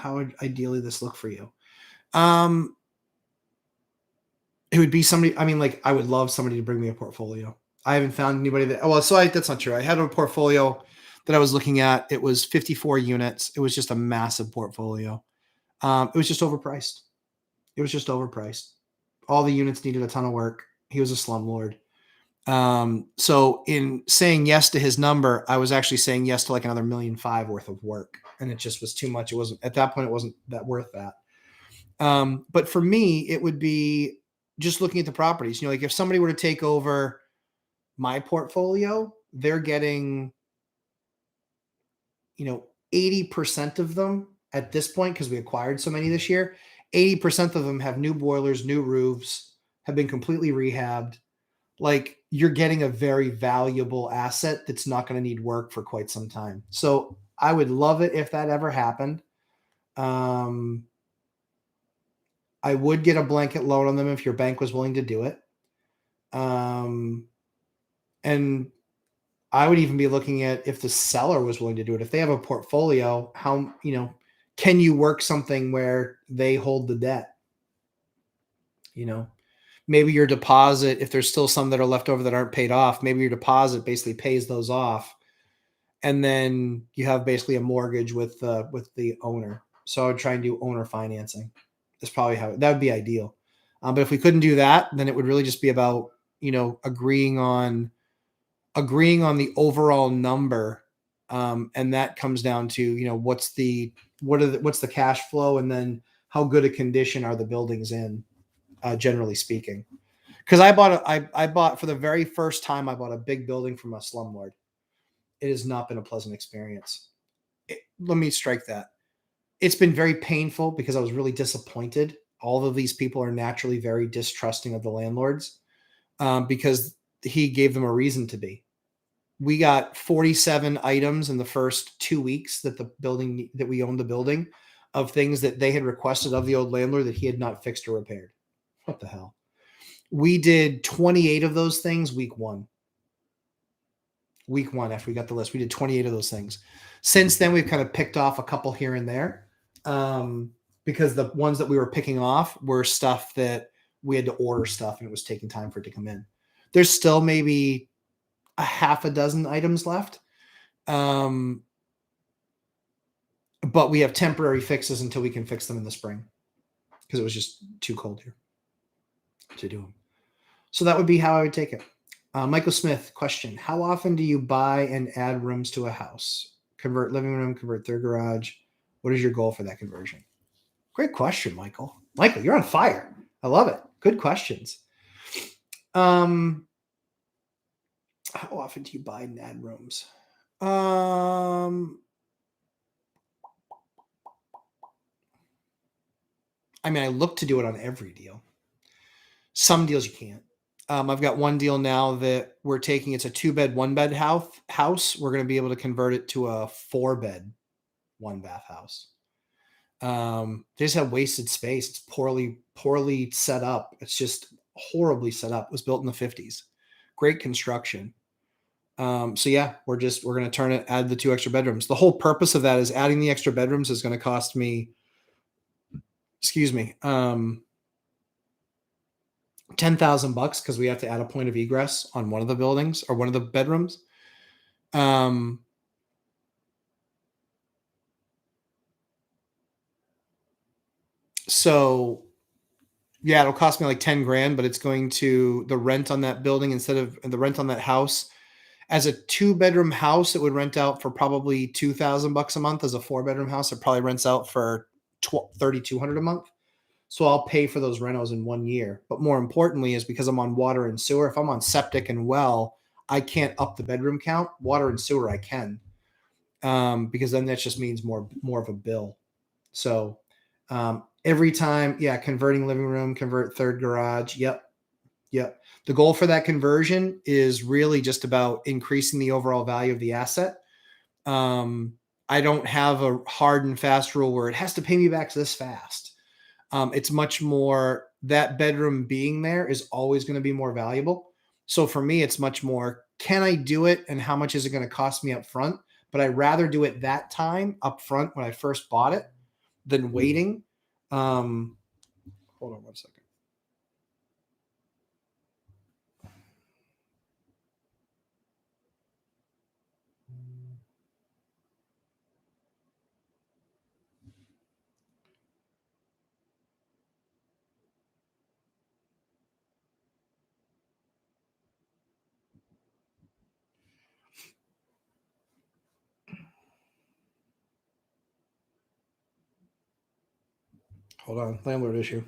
would ideally this look for you? It would be somebody, I would love somebody to bring me a portfolio. I haven't found anybody that's not true. I had a portfolio that I was looking at. It was 54 units. It was just a massive portfolio. It was just overpriced. All the units needed a ton of work. He was a slumlord. So in saying yes to his number, I was actually saying yes to like another $1.5 million worth of work. And it just was too much. It wasn't, at that point, it wasn't that worth that. But for me, it would be just looking at the properties, like if somebody were to take over my portfolio, they're getting, 80% of them at this point, because we acquired so many this year, 80% of them have new boilers, new roofs, have been completely rehabbed. Like, you're getting a very valuable asset that's not going to need work for quite some time. So I would love it if that ever happened. I would get a blanket loan on them if your bank was willing to do it. And I would even be looking at if the seller was willing to do it. If they have a portfolio, how, can you work something where they hold the debt? Maybe your deposit, if there's still some that are left over that aren't paid off, maybe your deposit basically pays those off. And then you have basically a mortgage with the owner. So I would try and do owner financing. That's probably that would be ideal. But if we couldn't do that, then it would really just be about, agreeing on the overall number. And that comes down to, what's the cash flow, and then how good a condition are the buildings in, generally speaking. Because I bought for the very first time, I bought a big building from a slumlord. It has not been a pleasant experience. Let me strike that. It's been very painful because I was really disappointed. All of these people are naturally very distrusting of the landlords, because he gave them a reason to be. We got 47 items in the first 2 weeks that we owned the building, of things that they had requested of the old landlord that he had not fixed or repaired. What the hell? We did 28 of those things week one. Week one, after we got the list, we did 28 of those things. Since then, we've kind of picked off a couple here and there, because the ones that we were picking off were stuff that we had to order stuff, and it was taking time for it to come in. There's still maybe a half a dozen items left. But we have temporary fixes until we can fix them in the spring, because it was just too cold here to do them. So that would be how I would take it. Michael Smith, question: how often do you buy and add rooms to a house? Convert living room, convert third garage. What is your goal for that conversion? Great question, Michael. Michael, you're on fire. I love it. Good questions. How often do you buy and add rooms? I look to do it on every deal. Some deals you can't. I've got one deal now that we're taking. It's a 2-bed, 1-bed house. We're going to be able to convert it to a 4-bed, 1-bath house. They just have wasted space. It's poorly set up. It's just horribly set up. It was built in the 50s. Great construction. So yeah, we're going to turn it, add the 2 extra bedrooms. The whole purpose of that is adding the extra bedrooms is going to cost me, $10,000, because we have to add a point of egress on one of the buildings or one of the bedrooms. So yeah, it'll cost me like 10 grand, but it's going to, the rent on that building, instead of the rent on that house, as a 2-bedroom house, it would rent out for probably $2,000 a month. As a 4-bedroom house, it probably rents out for $3,200 a month. So I'll pay for those rentals in 1 year. But more importantly is because I'm on water and sewer. If I'm on septic and well, I can't up the bedroom count. Water and sewer, I can, because then that just means more of a bill. So every time, converting living room, convert third garage. Yep. The goal for that conversion is really just about increasing the overall value of the asset. I don't have a hard and fast rule where it has to pay me back this fast. It's much more that bedroom being there is always going to be more valuable. So for me, it's much more, can I do it, and how much is it going to cost me up front? But I'd rather do it that time up front when I first bought it than waiting. Hold on 1 second. Hold on, landlord issue.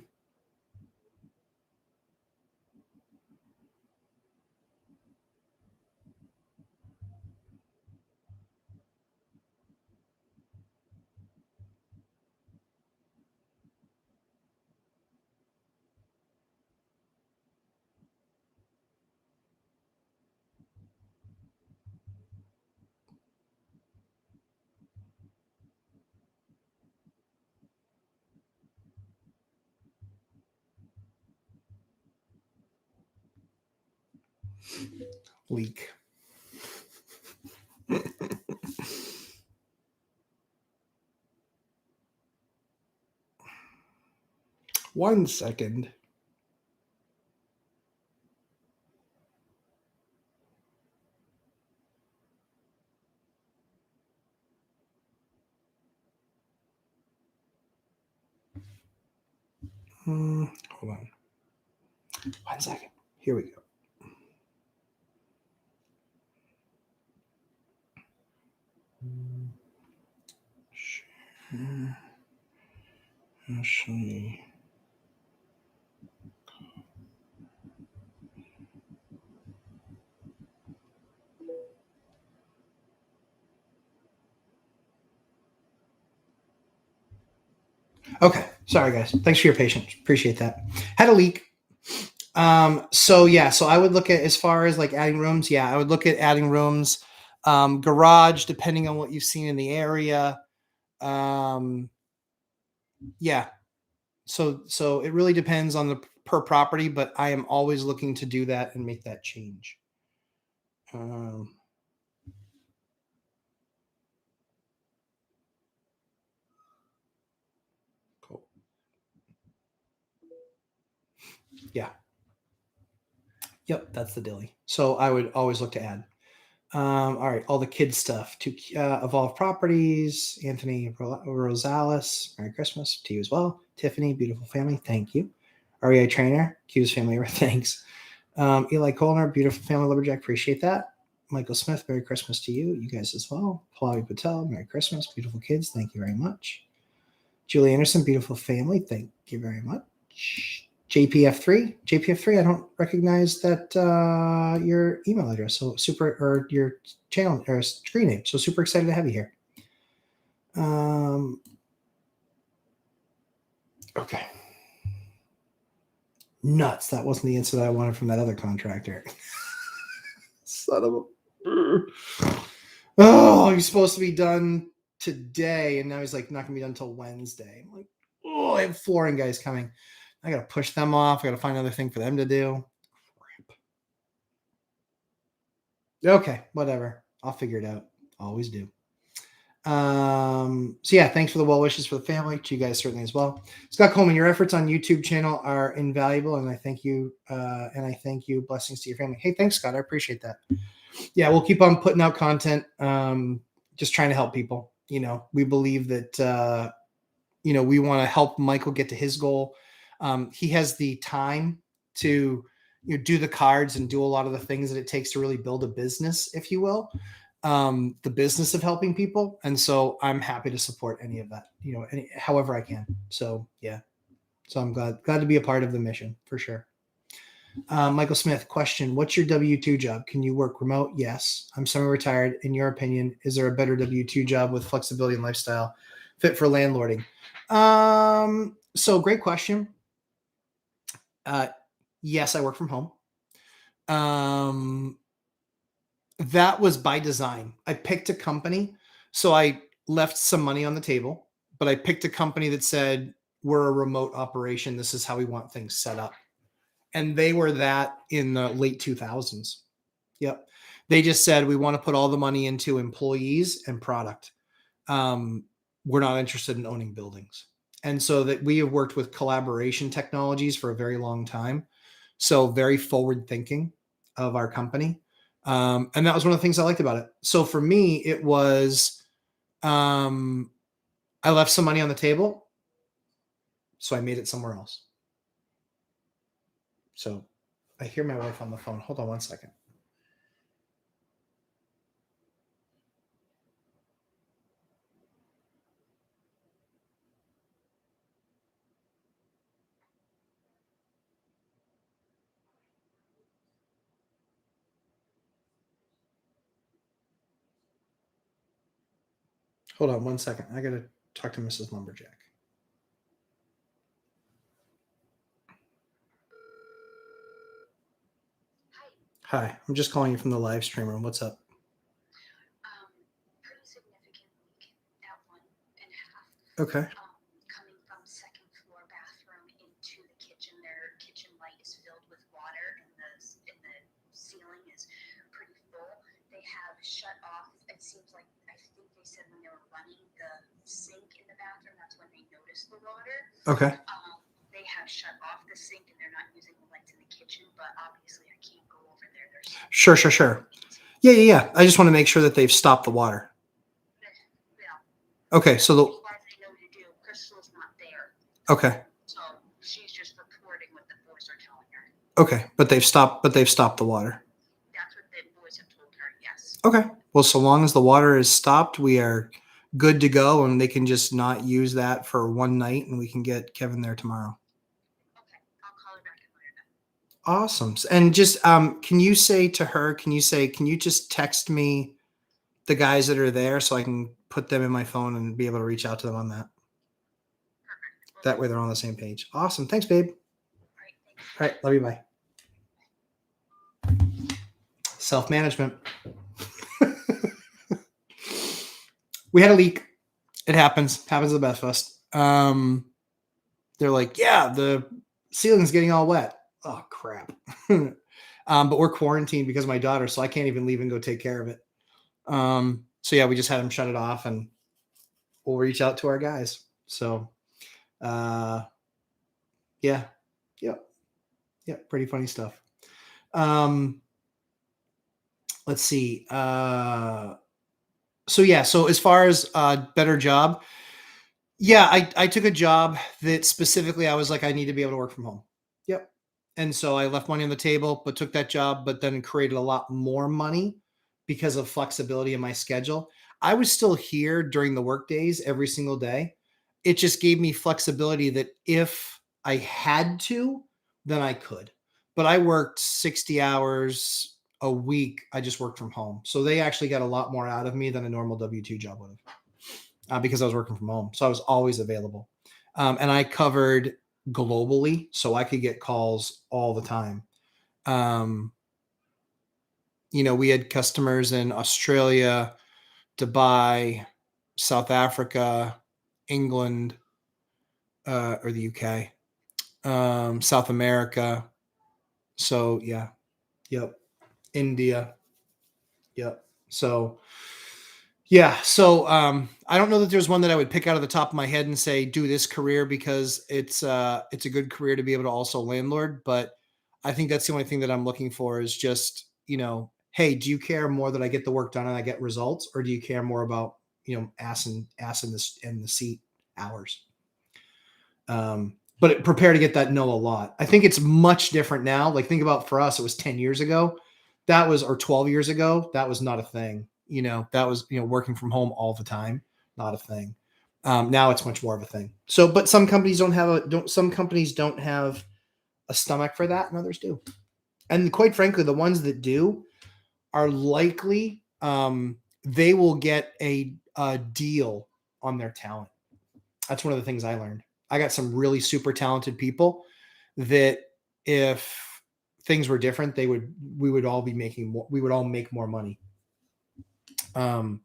Leak. One second. Hold on. 1 second. Here we go. Ashley. Okay. Sorry, guys. Thanks for your patience. Appreciate that. Had a leak. So I would look at, as far as like adding rooms. Yeah, I would look at adding rooms, garage, depending on what you've seen in the area. Yeah. So it really depends on the per property, but I am always looking to do that and make that change. Cool. Yeah. Yep, that's the dilly. So I would always look to add. All right, all the kids stuff to Evolve Properties, Anthony Rosales, Merry Christmas to you as well. Tiffany, beautiful family, thank you. REI Trainer, Q's family, thanks. Eli Colner, beautiful family, Lumberjack, appreciate that. Michael Smith, Merry Christmas to you, you guys as well. Pallavi Patel, Merry Christmas, beautiful kids, thank you very much. Julie Anderson, beautiful family, thank you very much. JPF3, I don't recognize that your email address, so super, or your channel or screen name. So super excited to have you here. Okay. Nuts. That wasn't the answer that I wanted from that other contractor. Son of a. Oh, he's supposed to be done today, and now he's like not gonna be done until Wednesday. I'm like, oh, I have flooring guys coming. I gotta push them off. I gotta find another thing for them to do. Okay, whatever. I'll figure it out. Always do. So yeah, thanks for the well wishes for the family. To you guys certainly as well. Scott Coleman, your efforts on YouTube channel are invaluable, and I thank you. Blessings to your family. Hey, thanks, Scott. I appreciate that. Yeah, we'll keep on putting out content. Just trying to help people. We believe that we want to help Michael get to his goal. He has the time to do the cards and do a lot of the things that it takes to really build a business, if you will. The business of helping people. And so I'm happy to support any of that, however I can. So yeah. So I'm glad to be a part of the mission for sure. Michael Smith, question, what's your W-2 job? Can you work remote? Yes. I'm semi-retired. In your opinion, is there a better W-2 job with flexibility and lifestyle fit for landlording? So great question. Yes, I work from home. That was by design. I picked a company. So I left some money on the table, but I picked a company that said, we're a remote operation. This is how we want things set up. And they were that in the late 2000s. Yep. They just said, we want to put all the money into employees and product. We're not interested in owning buildings. And so that we have worked with collaboration technologies for a very long time. So very forward thinking of our company. And that was one of the things I liked about it. So for me, it was, I left some money on the table. So I made it somewhere else. So I hear my wife on the phone. Hold on 1 second. Hold on 1 second. I got to talk to Mrs. Lumberjack. Hi, I'm just calling you from the live stream room. What's up? Pretty significant leak at 1.5. Okay. Coming from second floor bathroom into the kitchen. Their kitchen light is filled with water in the ceiling shut off. It seems like, I think they said when they were running the sink in the bathroom, that's when they noticed the water. Okay. They have shut off the sink and they're not using the lights in the kitchen, but obviously I can't go over there. There's Sure. Yeah. I just want to make sure that they've stopped the water. Yeah. Okay. So Why they know to do. Crystal's not there. okay. So she's just reporting what the boys are telling her. Okay. But they've stopped the water. That's what the boys have told her, yes. Okay. Well, so long as the water is stopped, we are good to go, and they can just not use that for one night, and we can get Kevin there tomorrow. Okay, I'll call her back and let her know. Awesome. And just can you say to her, can you just text me the guys that are there so I can put them in my phone and be able to reach out to them on that? Perfect. That way they're on the same page. Awesome. Thanks, babe. All right, thanks. All right. Love you. Bye. Self-management. We had a leak. It happens to the best of us. They're like, yeah, the ceiling's getting all wet. Oh, crap. But we're quarantined because of my daughter, so I can't even leave and go take care of it. So yeah, we just had them shut it off, and we'll reach out to our guys. So, yeah, pretty funny stuff. Let's see. So as far as better job, yeah, I took a job that specifically I was like, I need to be able to work from home. Yep. And so I left money on the table, but took that job, but then created a lot more money because of flexibility in my schedule. I was still here during the work days every single day. It just gave me flexibility that if I had to, then I could. But I worked 60 hours a week. I just worked from home. So they actually got a lot more out of me than a normal W-2 job would have because I was working from home. So I was always available. And I covered globally, so I could get calls all the time. We had customers in Australia, Dubai, South Africa, England, or the UK, South America. So yeah, yep. India. Yep. So yeah. So I don't know that there's one that I would pick out of the top of my head and say, do this career because it's a good career to be able to also landlord. But I think that's the only thing that I'm looking for is just, hey, do you care more that I get the work done and I get results? Or do you care more about, ass in the seat hours? But prepare to get that no a lot. I think it's much different now. Like think about for us, it was 10 years ago. Or 12 years ago, that was not a thing. That was, working from home all the time, not a thing. Now it's much more of a thing. So, but some companies don't have a stomach for that and others do. And quite frankly, the ones that do are likely, they will get a deal on their talent. That's one of the things I learned. I got some really super talented people that if things were different, we would all make more money. But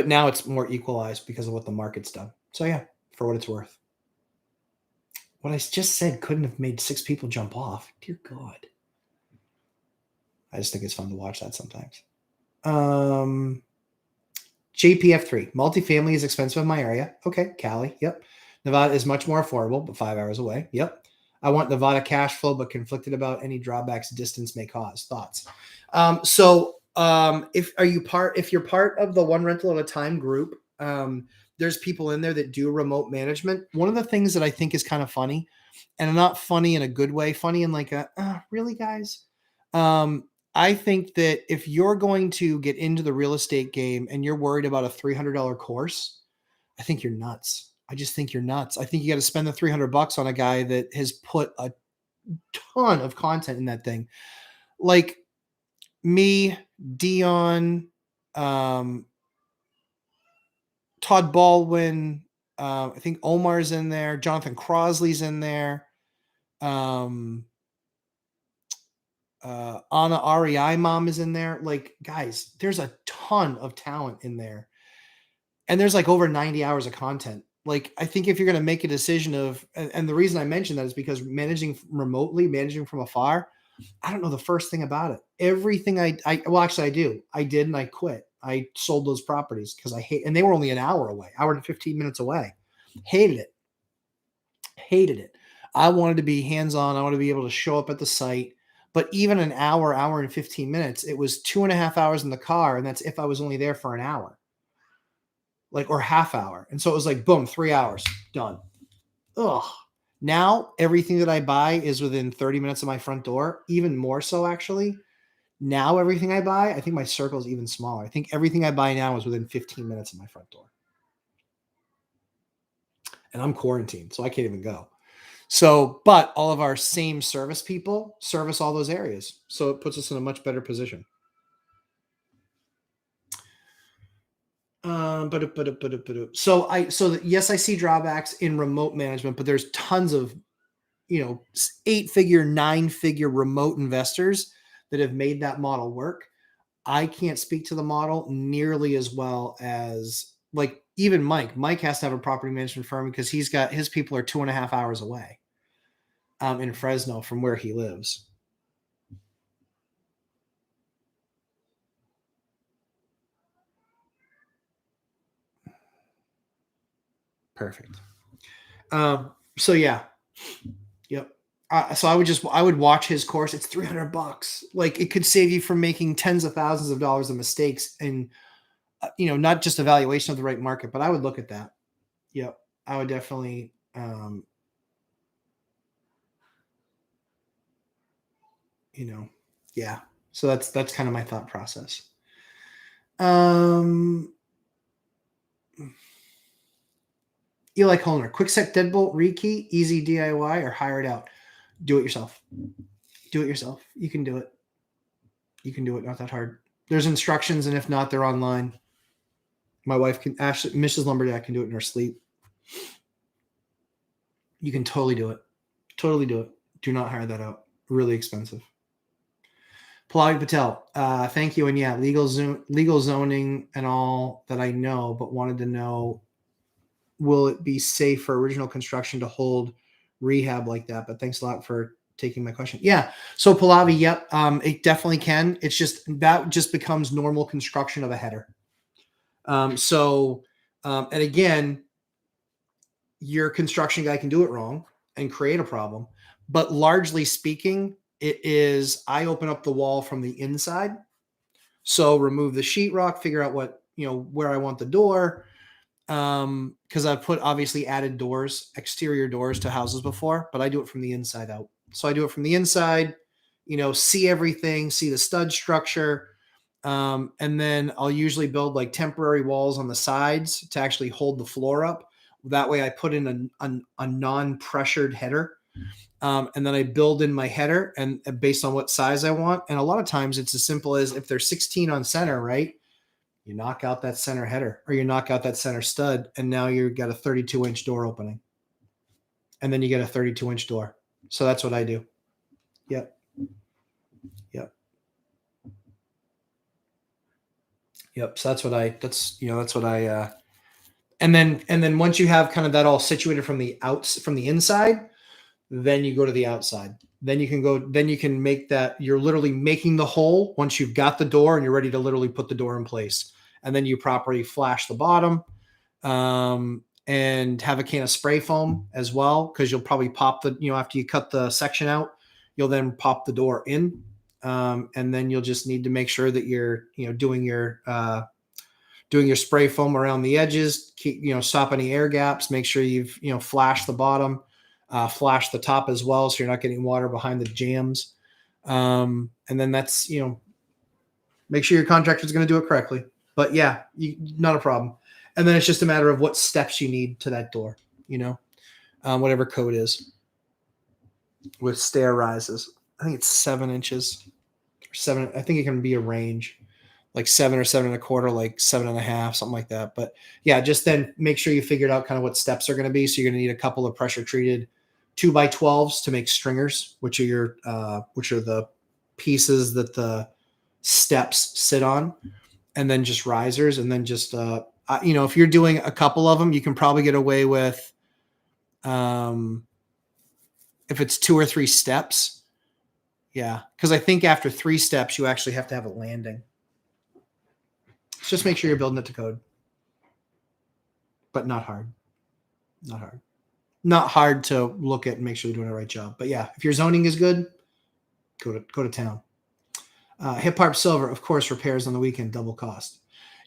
now it's more equalized because of what the market's done. So yeah, for what it's worth. What I just said couldn't have made 6 people jump off. Dear God. I just think it's fun to watch that sometimes. JPF3. Multifamily is expensive in my area. Okay, Cali. Yep. Nevada is much more affordable, but 5 hours away. Yep. I want Nevada cash flow, but conflicted about any drawbacks distance may cause. Thoughts? If you're part of the one rental at a time group, there's people in there that do remote management. One of the things that I think is kind of funny, and not funny in a good way, funny in like really, guys? I think that if you're going to get into the real estate game and you're worried about a $300 course, I think you're nuts. I just think you're nuts. I think you got to spend the $300 on a guy that has put a ton of content in that thing. Like me, Dion, Todd Baldwin, I think Omar's in there, Jonathan Crosley's in there, Anna REI mom is in there. Like, guys, there's a ton of talent in there. And there's like over 90 hours of content. Like, I think if you're going to make a decision and the reason I mention that is because managing remotely, managing from afar, I don't know the first thing about it. Everything well, actually I do. I did, and I quit. I sold those properties because and they were only an hour away, hour and 15 minutes away. Hated it. Hated it. I wanted to be hands-on. I wanted to be able to show up at the site. But even an hour, hour and 15 minutes, it was 2.5 hours in the car. And that's if I was only there for an hour, like, or half hour. And so it was like, boom, 3 hours, done. Ugh. Now everything that I buy is within 30 minutes of my front door, even more so actually. Now everything I buy, I think my circle is even smaller. I think everything I buy now is within 15 minutes of my front door. And I'm quarantined, so I can't even go. So, but all of our same service people service all those areas. So it puts us in a much better position. So yes, I see drawbacks in remote management, but there's tons of, 8-figure, 9-figure remote investors that have made that model work. I can't speak to the model nearly as well as, like, even Mike. Mike has to have a property management firm because he's got his people are 2.5 hours away in Fresno from where he lives. Perfect. So yeah. Yep. So I would watch his course. It's $300. Like, it could save you from making tens of thousands of dollars of mistakes and, not just evaluation of the right market, but I would look at that. Yep. I would definitely, yeah. So that's kind of my thought process. Eli Holner, quick set deadbolt rekey, easy DIY, or hire it out. Do it yourself. Do it yourself. You can do it. You can do it. Not that hard. There's instructions, and if not, they're online. My wife can, Ashley, Mrs. Lumberjack, can do it in her sleep. You can totally do it. Totally do it. Do not hire that out. Really expensive. Pallavi Patel, thank you. And yeah, legal zoning and all that I know, but wanted to know, will it be safe for original construction to hold rehab like that? But thanks a lot for taking my question. Yeah. So Pallavi, yep, it definitely can. It's just that just becomes normal construction of a header. And again, your construction guy can do it wrong and create a problem. But largely speaking, it is, I open up the wall from the inside. So remove the sheetrock, figure out what, where I want the door. Because I've put obviously added doors, exterior doors to houses before, but I do it from the inside out. So I do it from the inside, see everything, see the stud structure. And then I'll usually build like temporary walls on the sides to actually hold the floor up. That way I put in a non-pressured header. And then I build in my header and based on what size I want. And a lot of times it's as simple as, if there's 16 on center, right? You knock out that center header or you knock out that center stud, and now you've got a 32-inch door opening. And then you get a 32-inch door. So that's what I do. Yep. So that's what I and then once you have kind of that all situated from the inside, then you go to the outside. Then you can make that, you're literally making the hole once you've got the door and you're ready to literally put the door in place. And then you properly flash the bottom, and have a can of spray foam as well, because you'll probably pop the, after you cut the section out, you'll then pop the door in. And then you'll just need to make sure that you're, doing your spray foam around the edges, keep, stop any air gaps, make sure you've, flashed the bottom, flash the top as well, so you're not getting water behind the jams. And then that's, make sure your contractor is going to do it correctly. But yeah, not a problem. And then it's just a matter of what steps you need to that door, whatever code is with stair rises. I think it's 7 inches or 7. I think it can be a range, like 7 or 7.25, like 7.5, something like that. But yeah, just then make sure you figured out kind of what steps are going to be. So you're going to need a couple of pressure treated 2x12s to make stringers, which are the pieces that the steps sit on, and then just risers. And then just, if you're doing a couple of them, you can probably get away with, if it's 2 or 3 steps, Yeah, because I think after 3 steps, you actually have to have a landing. Just make sure you're building it to code, but not hard. Not hard. Not hard to look at and make sure you're doing the right job. But yeah, if your zoning is good, go to town. Hip Hop Silver, of course, repairs on the weekend, double cost.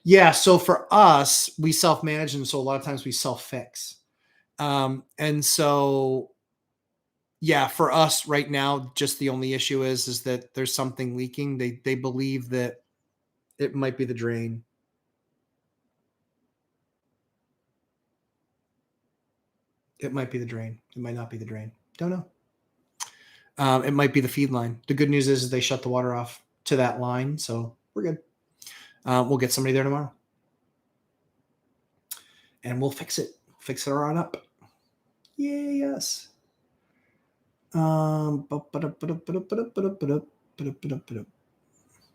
Yeah, so for us, we self-manage, and so a lot of times we self-fix. And so, yeah, for us right now, just the only issue is that there's something leaking. They believe that it might be the drain. It might be the drain. It might not be the drain. Don't know. It might be the feed line. The good news is they shut the water off to that line, so we're good. We'll get somebody there tomorrow, and we'll fix it. Fix it on up. Yay, yes. But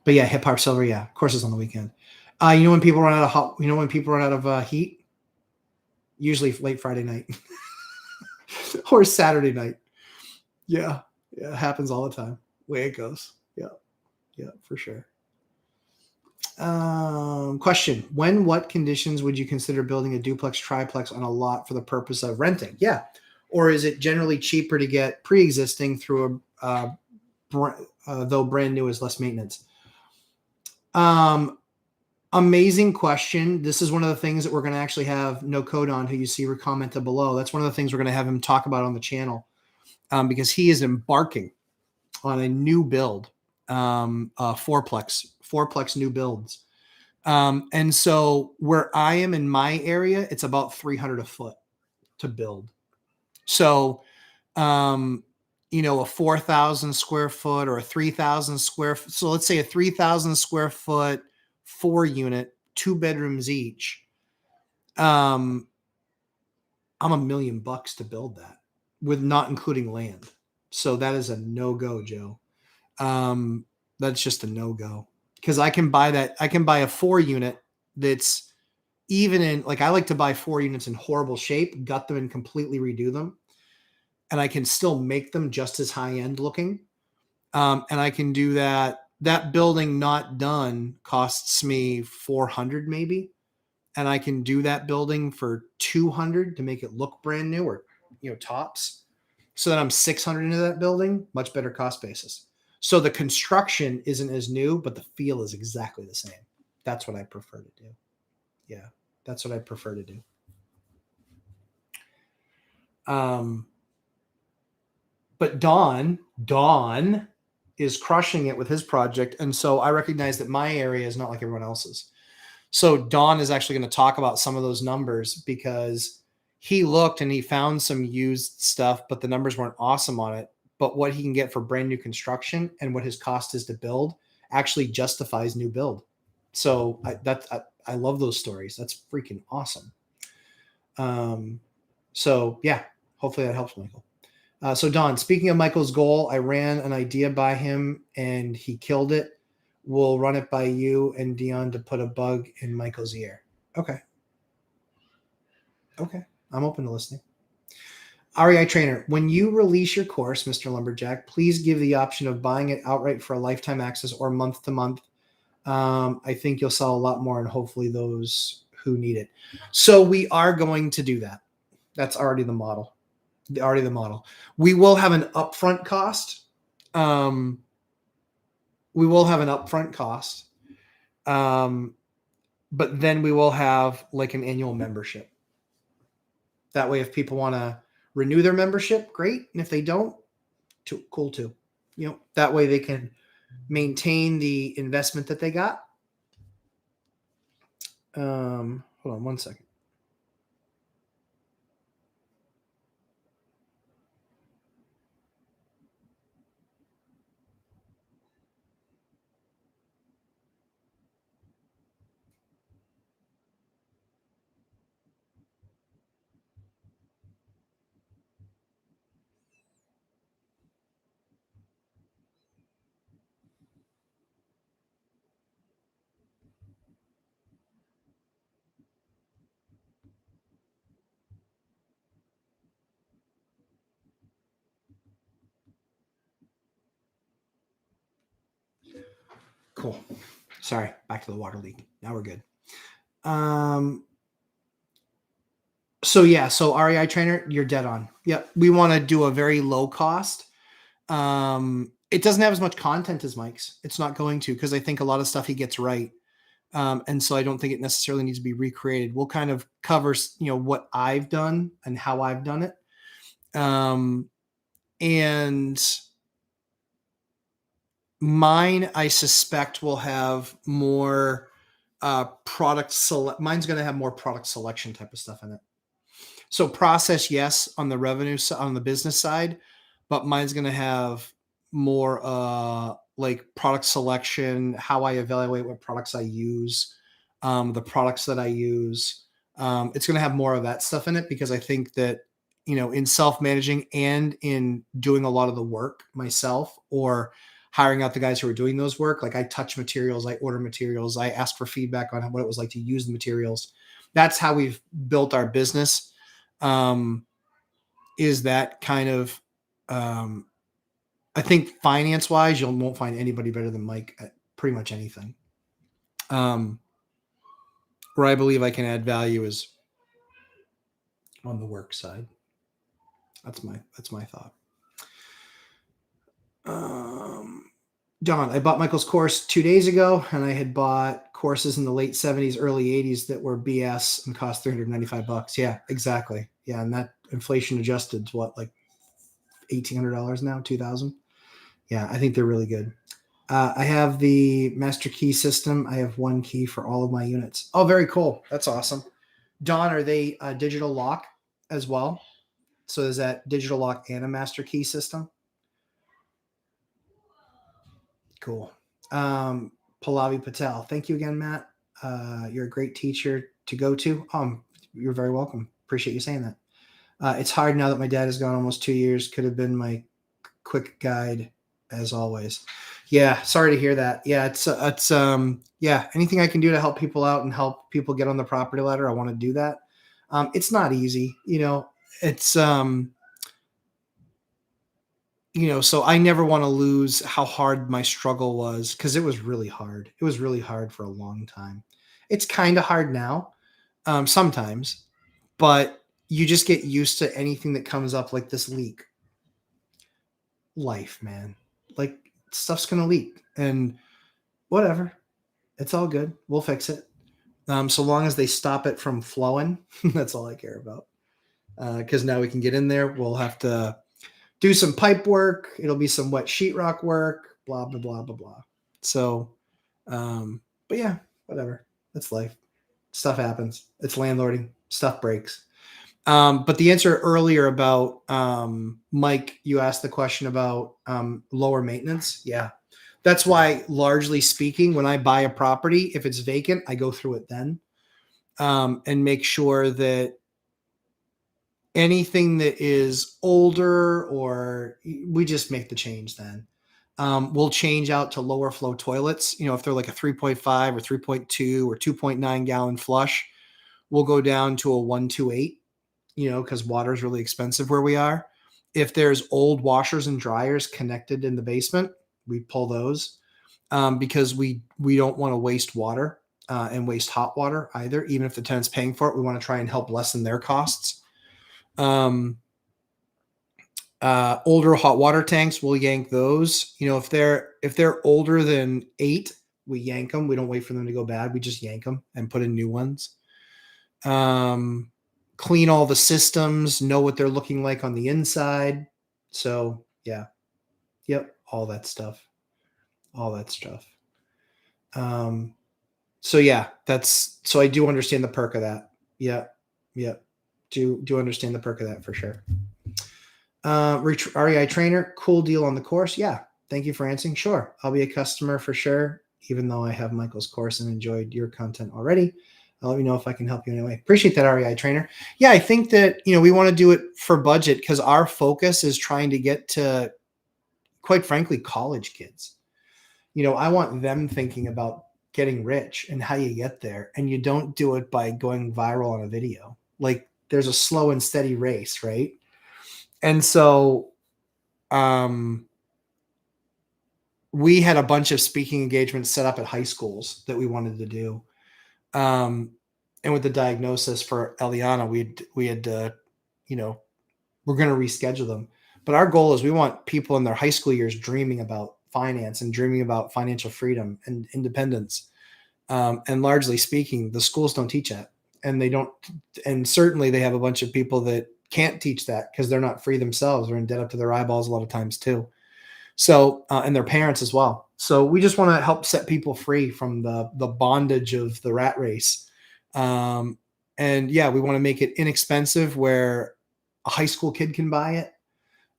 yeah, Hip Hop Silver, yeah, of course it's on the weekend. You know when people run out of hot, you know when people run out of heat? Usually late Friday night or Saturday night. Yeah, it happens all the time. Way it goes. Yeah, for sure. Question: when, what conditions would you consider building a duplex, triplex on a lot for the purpose of renting? Yeah, or is it generally cheaper to get pre-existing through a though brand new is less maintenance? Amazing question. This is one of the things that we're going to actually have No Code on, who you see commented below. That's one of the things we're going to have him talk about on the channel, because he is embarking on a new build, fourplex new builds. And so where I am in my area, it's about 300 a foot to build. So, a 4,000 square foot or a 3,000 square. So let's say a 3,000 square foot 4-unit, 2 bedrooms each. I'm $1 million to build that with not including land. So that is a no-go, Joe. That's just a no-go, because I can buy a 4-unit that's even in, like, I like to buy 4 units in horrible shape, gut them and completely redo them. And I can still make them just as high end looking. And I can do that. That building not done costs me 400 maybe. And I can do that building for 200 to make it look brand new, or, tops. So that I'm 600 into that building, much better cost basis. So the construction isn't as new, but the feel is exactly the same. That's what I prefer to do. Yeah, that's what I prefer to do. But Don is crushing it with his project. And so I recognize that my area is not like everyone else's. So Don is actually going to talk about some of those numbers, because he looked and he found some used stuff, but the numbers weren't awesome on it. But what he can get for brand new construction and what his cost is to build actually justifies new build. So I love those stories. That's freaking awesome. So yeah, hopefully that helps, Michael. So Don, speaking of Michael's goal, I ran an idea by him and he killed it. We'll run it by you and Dion to put a bug in Michael's ear. Okay. I'm open to listening. REI trainer, when you release your course, Mr. Lumberjack, please give the option of buying it outright for a lifetime access or month to month. I think you'll sell a lot more, and hopefully those who need it. So we are going to do that. That's already the model. We will have an upfront cost. But then we will have like an annual membership. That way, if people want to renew their membership, great. And if they don't, cool too. That way they can maintain the investment that they got. Hold on one second. Cool. Sorry, back to the water leak. Now we're good. So REI trainer, you're dead on. Yeah, we want to do a very low cost. It doesn't have as much content as Mike's. It's not going to, because I think a lot of stuff he gets right. And so I don't think it necessarily needs to be recreated. We'll kind of cover, what I've done and how I've done it. And mine, I suspect, will have more mine's going to have more product selection type of stuff in it. So process, yes, on the revenue, on the business side, but mine's going to have more like product selection, how I evaluate what products I use, the products that I use. It's going to have more of that stuff in it, because I think that, in self-managing and in doing a lot of the work myself, or hiring out the guys who are doing those work, like I touch materials, I order materials, I ask for feedback on what it was like to use the materials. That's how we've built our business. Is that kind of, I think finance wise, you won't find anybody better than Mike at pretty much anything. Where I believe I can add value is on the work side. That's my thought. Don, I bought Michael's course 2 days ago, and I had bought courses in the late 70s, early 80s that were BS and cost $395. Yeah, exactly. Yeah, and that inflation adjusted to what, like $1,800 now, $2,000. Yeah, I think they're really good. I have the master key system. I have one key for all of my units. Oh, very cool. That's awesome. Don, are they digital lock as well? So is that digital lock and a master key system? Cool. Pallavi Patel. Thank you again, Matt. You're a great teacher to go to. You're very welcome. Appreciate you saying that. It's hard now that my dad has gone almost 2 years. Could have been my quick guide as always. Yeah. Sorry to hear that. Yeah. It's anything I can do to help people out and help people get on the property ladder, I want to do that. It's not easy, it's, so I never want to lose how hard my struggle was, because it was really hard. It was really hard for a long time. It's kind of hard now, sometimes, but you just get used to anything that comes up, like this leak. Life, man. Like, stuff's going to leak, and whatever. It's all good. We'll fix it. So long as they stop it from flowing, that's all I care about. Because now we can get in there. We'll have to do some pipe work. It'll be some wet sheetrock work, blah, blah, blah, blah, blah. So, but yeah, whatever. That's life. Stuff happens. It's landlording. Stuff breaks. But the answer earlier about Mike, you asked the question about lower maintenance. Yeah. That's why, largely speaking, when I buy a property, if it's vacant, I go through it then and make sure that anything that is older, or we just make the change then. We'll change out to lower flow toilets. If they're like a 3.5 or 3.2 or 2.9 gallon flush, we'll go down to a 128, because water is really expensive where we are. If there's old washers and dryers connected in the basement, we pull those because we don't want to waste water and waste hot water either. Even if the tenant's paying for it, we want to try and help lessen their costs. Older hot water tanks, we'll yank those. If they're older than 8, we yank them. We don't wait for them to go bad. We just yank them and put in new ones. Clean all the systems, know what they're looking like on the inside. So yeah. Yep. All that stuff. So yeah, so I do understand the perk of that. Yeah. Do understand the perk of that for sure. REI trainer, cool deal on the course. Yeah. Thank you for answering. Sure. I'll be a customer for sure. Even though I have Michael's course and enjoyed your content already, I'll let you know if I can help you anyway. Appreciate that, REI trainer. Yeah. I think that, we want to do it for budget, because our focus is trying to get to, quite frankly, college kids. I want them thinking about getting rich and how you get there. And you don't do it by going viral on a video. Like, there's a slow and steady race, right? And so, we had a bunch of speaking engagements set up at high schools that we wanted to do. And with the diagnosis for Eliana, we had we're going to reschedule them. But our goal is we want people in their high school years dreaming about finance and dreaming about financial freedom and independence. And largely speaking, the schools don't teach that. And they don't, and certainly they have a bunch of people that can't teach that because they're not free themselves. They're in debt up to their eyeballs a lot of times too. So, and their parents as well. So we just want to help set people free from the bondage of the rat race. And yeah, we want to make it inexpensive where a high school kid can buy it.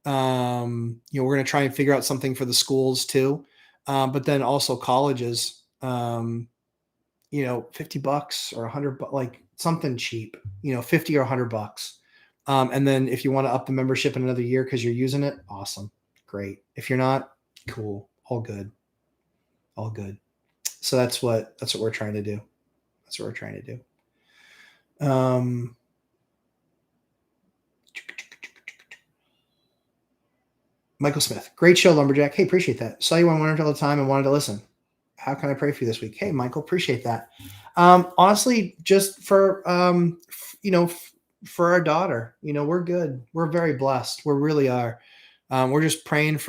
We're going to try and figure out something for the schools too. But then also colleges, $50 or $100, like something cheap, 50 or $100. And then if you want to up the membership in another year because you're using it, awesome. Great. If you're not, cool. All good. So that's what we're trying to do. Michael Smith, great show, Lumberjack. Hey, appreciate that. Saw you on Winter all the time and wanted to listen. How can I pray for you this week? Hey, Michael, appreciate that. Honestly, just for for our daughter, we're good. We're very blessed. We really are. We're just praying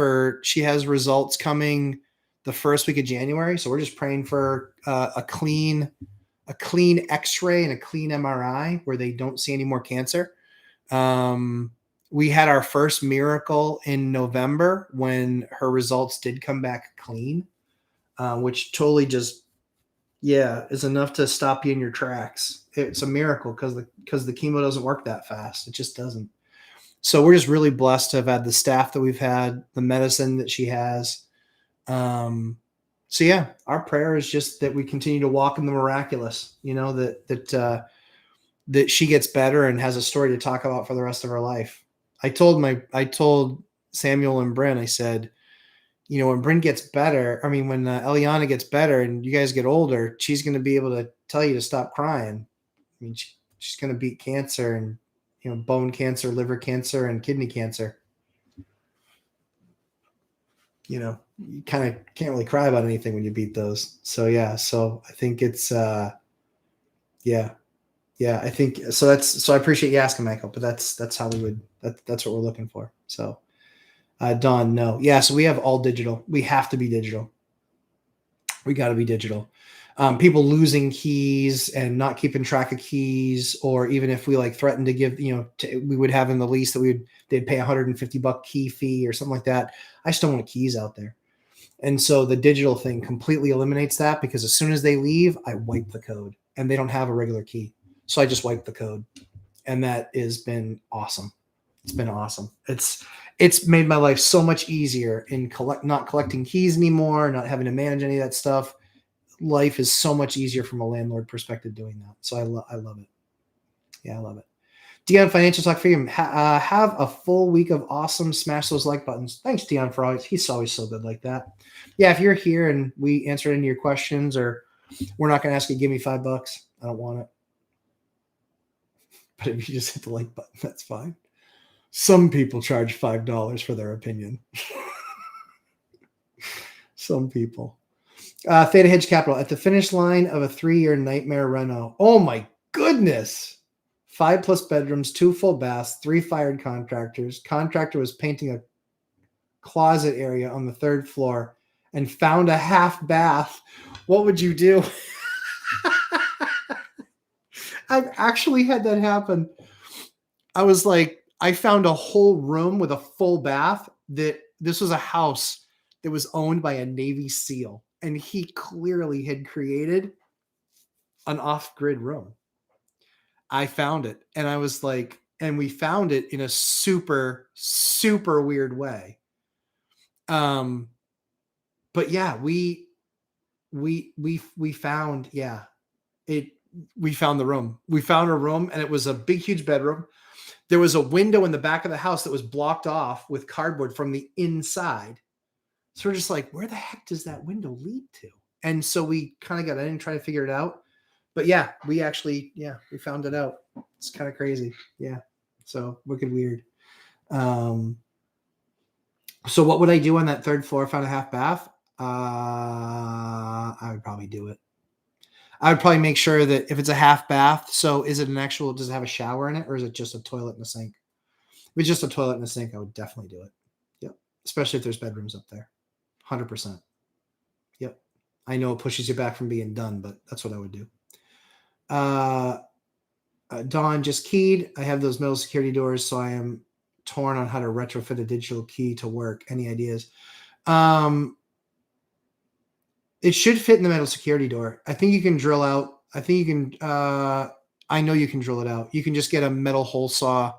she has results coming the first week of January. So we're just praying for a clean X-ray and a clean MRI where they don't see any more cancer. We had our first miracle in November when her results did come back clean, which totally just, is enough to stop you in your tracks. It's a miracle because the chemo doesn't work that fast. It just doesn't. So we're just really blessed to have had the staff that we've had, the medicine that she has. Our prayer is just that we continue to walk in the miraculous, that she gets better and has a story to talk about for the rest of her life. I told Samuel and Bryn, I said, when Bryn gets better, when Eliana gets better and you guys get older, she's going to be able to tell you to stop crying. She's going to beat cancer and, bone cancer, liver cancer, and kidney cancer. You kind of can't really cry about anything when you beat those. So yeah. So I think it's, I think so. So I appreciate you asking, Michael, but that's how we would, that's what we're looking for. So, Don, no. Yeah. So we have all digital. We have to be digital. We got to be digital. People losing keys and not keeping track of keys, or even if we threatened to give, we would have in the lease that they'd pay $150 key fee or something like that. I just don't want keys out there. And so the digital thing completely eliminates that, because as soon as they leave, I wipe the code and they don't have a regular key. So I just wipe the code, and that has been awesome. It's been awesome. It's made my life so much easier in not collecting keys anymore, not having to manage any of that stuff. Life is so much easier from a landlord perspective doing that. So I love it. Yeah, I love it. Dion, Financial Talk Freedom. Have a full week of awesome. Smash those like buttons. Thanks, Dion, for always. He's always so good like that. Yeah, if you're here and we answered any of your questions, or we're not going to ask you, give me $5. I don't want it. But if you just hit the like button, that's fine. Some people charge $5 for their opinion. Some people. Theta Hedge Capital, at the finish line of a 3-year nightmare reno. Oh my goodness. 5+ bedrooms, 2 full baths, 3 fired contractors. Contractor was painting a closet area on the 3rd floor and found a half bath. What would you do? I've actually had that happen. I was like, I found a whole room with a full bath. This was a house that was owned by a Navy SEAL, and he clearly had created an off-grid room. I found it, and I was like, and we found it in a super, super weird way. But yeah, we found, we found the room. We found a room, and it was a big, huge bedroom. There was a window in the back of the house that was blocked off with cardboard from the inside. So we're just like, where the heck does that window lead to? And so we kind of got in and tried to figure it out. But yeah, we found it out. It's kind of crazy. Yeah. So wicked weird. So what would I do on that 3rd floor? Found a half bath. I would probably do it. I would probably make sure that if it's a half bath, so is it an actual, does it have a shower in it, or is it just a toilet and a sink? If it's just a toilet and a sink, I would definitely do it. Yep. Especially if there's bedrooms up there. 100%. Yep. I know it pushes you back from being done, but that's what I would do. Dawn just keyed. I have those metal security doors, so I am torn on how to retrofit a digital key to work. Any ideas? It should fit in the metal security door. I think you can drill out. I think you can. I know you can drill it out. You can just get a metal hole saw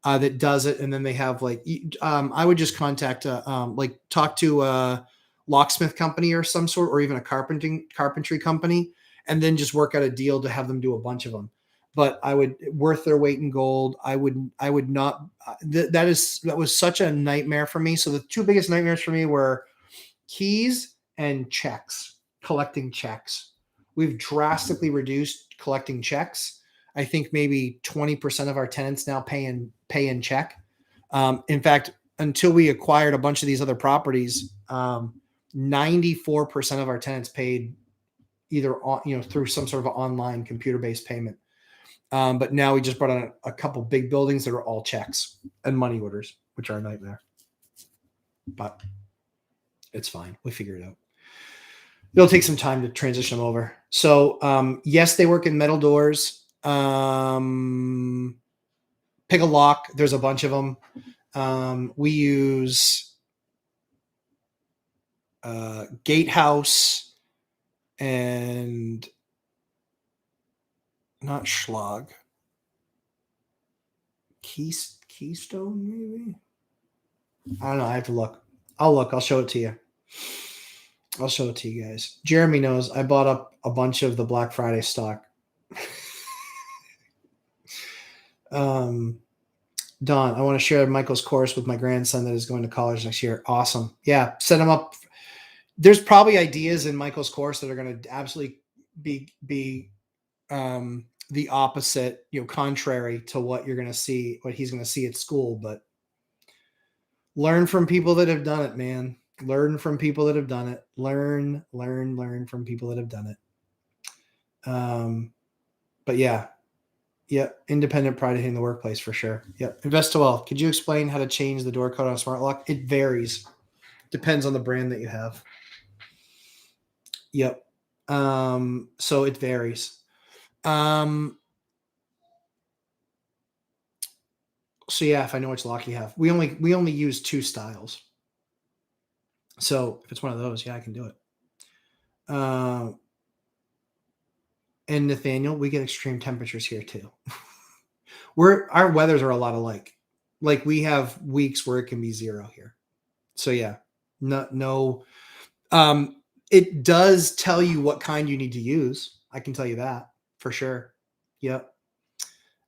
that does it, and then they have like. I would just contact talk to a locksmith company or some sort, or even a carpentry company, and then just work out a deal to have them do a bunch of them. But I would worth their weight in gold. I would not. That was such a nightmare for me. So the two biggest nightmares for me were keys and checks, collecting checks. We've drastically reduced collecting checks. I think maybe 20% of our tenants now pay in check. In fact, until we acquired a bunch of these other properties, 94% of our tenants paid either through some sort of online computer-based payment. But now we just brought on a couple big buildings that are all checks and money orders, which are a nightmare. But it's fine. We figure it out. It'll take some time to transition them over. So, yes, they work in metal doors. Pick a lock. There's a bunch of them. We use Gatehouse and not Schlag. Keystone, maybe? I don't know. I have to look. I'll look. I'll show it to you. I'll show it to you guys. Jeremy knows I bought up a bunch of the Black Friday stock. Don, I want to share Michael's course with my grandson that is going to college next year. Awesome. Yeah, set him up. There's probably ideas in Michael's course that are going to absolutely be the opposite, contrary to what you're going to see, what he's going to see at school. But learn from people that have done it, man. Learn from people that have done it. Learn from people that have done it. But yeah. Independent pride in the workplace for sure. Yep. Invest well. Could you explain how to change the door code on a smart lock? It varies. Depends on the brand that you have. Yep. So it varies. So yeah, if I know which lock you have, we only use 2 styles. So if it's one of those, yeah, I can do it. And Nathaniel, we get extreme temperatures here too. Our weathers are a lot alike. Like we have weeks where it can be 0 here. So yeah, no. It does tell you what kind you need to use. I can tell you that for sure. Yep.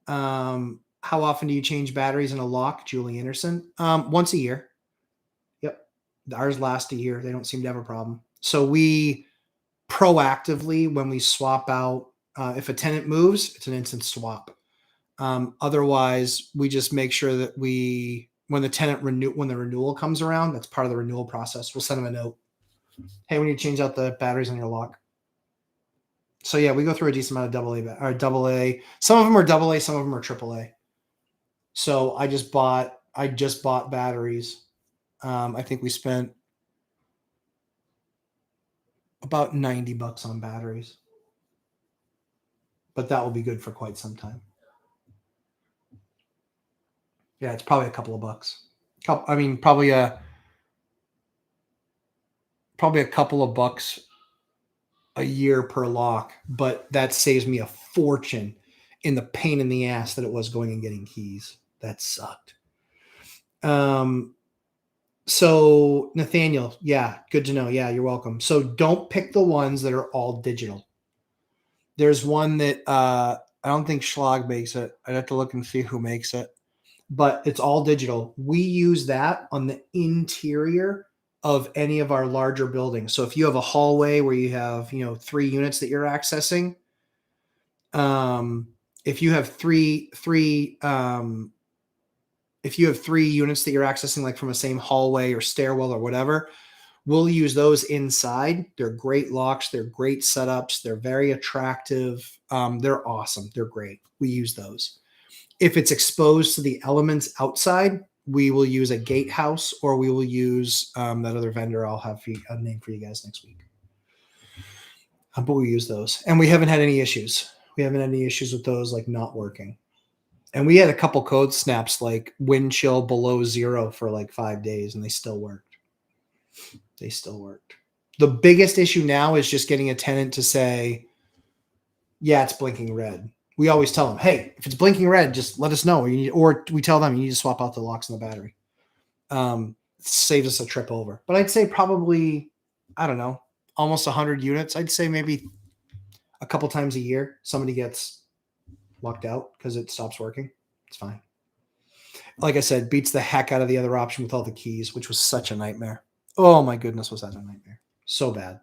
How often do you change batteries in a lock, Julie Anderson? Once a year. Yep. Ours last a year. They don't seem to have a problem. So we proactively, when we swap out, if a tenant moves, it's an instant swap. Otherwise, we just make sure that when the renewal comes around, that's part of the renewal process. We'll send them a note. Hey, we need to change out the batteries on your lock. So yeah, we go through a decent amount of double A. Some of them are double A, some of them are triple A. So I just bought batteries. I think we spent about $90 on batteries, but that will be good for quite some time. Yeah, it's probably a couple of bucks. Probably a couple of bucks a year per lock, but that saves me a fortune in the pain in the ass that it was going and getting keys. That sucked. So Nathaniel, yeah, good to know. Yeah, you're welcome. So don't pick the ones that are all digital. There's one that I don't think Schlag makes it. I'd have to look and see who makes it, but it's all digital. We use that on the interior of any of our larger buildings. So if you have a hallway where you have, 3 units that you're accessing, if you have three units that you're accessing, like from the same hallway or stairwell or whatever, We'll use those inside. They're great locks. They're great setups. They're very attractive. They're awesome. They're great. We use those. If it's exposed to the elements outside, we will use a gatehouse, or we will use that other vendor. I'll have a name for you guys next week. But we use those, and we haven't had any issues. We haven't had any issues with those like not working. And we had a couple code snaps, like wind chill below 0 for like 5 days, and they still worked. They still worked. The biggest issue now is just getting a tenant to say, yeah, it's blinking red. We always tell them, hey, if it's blinking red, just let us know. Or we tell them you need to swap out the locks and the battery. Saves us a trip over. But I'd say probably, I don't know, almost 100 units. I'd say maybe a couple times a year somebody gets locked out because it stops working. It's fine. Like I said, beats the heck out of the other option with all the keys, which was such a nightmare. Oh my goodness, was that a nightmare? So bad.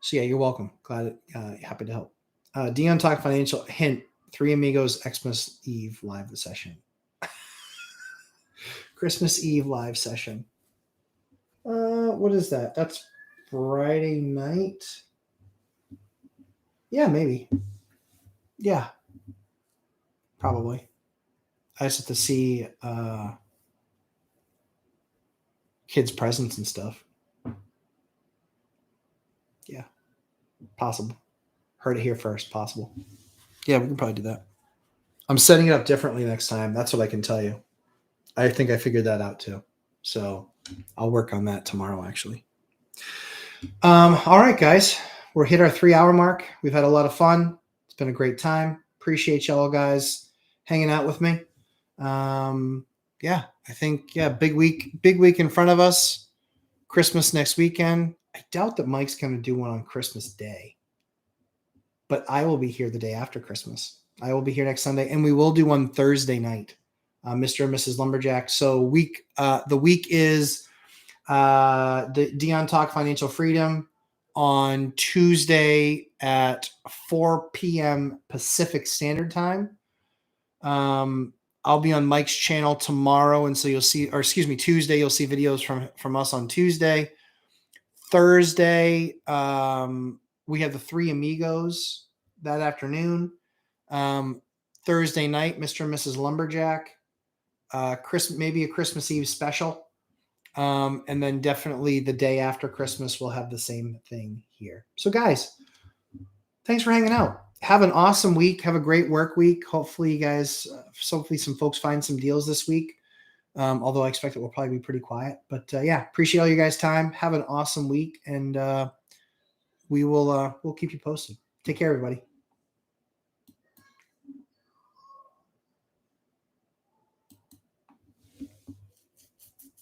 So yeah, you're welcome. Glad, happy to help. Dion Talk Financial hint: Three Amigos Xmas Eve live session. Christmas Eve live session. What is that? That's Friday night. Yeah, maybe. Yeah, probably. I just have to see kids' presents and stuff. Yeah, possible. Heard it here first. Possible. Yeah, we can probably do that. I'm setting it up differently next time. That's what I can tell you. I think I figured that out too. So I'll work on that tomorrow, actually. All right, guys. We're hit our 3-hour mark. We've had a lot of fun. It's been a great time. Appreciate y'all guys hanging out with me. Yeah, I think, big week in front of us. Christmas next weekend. I doubt that Mike's going to do one on Christmas Day, but I will be here the day after Christmas. I will be here next Sunday, and we will do one Thursday night, Mr. and Mrs. Lumberjack. So the week is the Dion Talk Financial Freedom on Tuesday at 4 p.m. Pacific Standard Time. I'll be on Mike's channel tomorrow, and so you'll see, or excuse me, Tuesday, you'll see videos from us on Tuesday. Thursday, we have the Three Amigos that afternoon. Thursday night, Mr. and Mrs. Lumberjack. Maybe a Christmas Eve special. And then definitely the day after Christmas, we'll have the same thing here. So guys, thanks for hanging out. Have an awesome week. Have a great work week. Hopefully you guys, hopefully some folks find some deals this week. Although I expect it will probably be pretty quiet, but yeah, appreciate all you guys' time. Have an awesome week, and we'll keep you posted. Take care, everybody.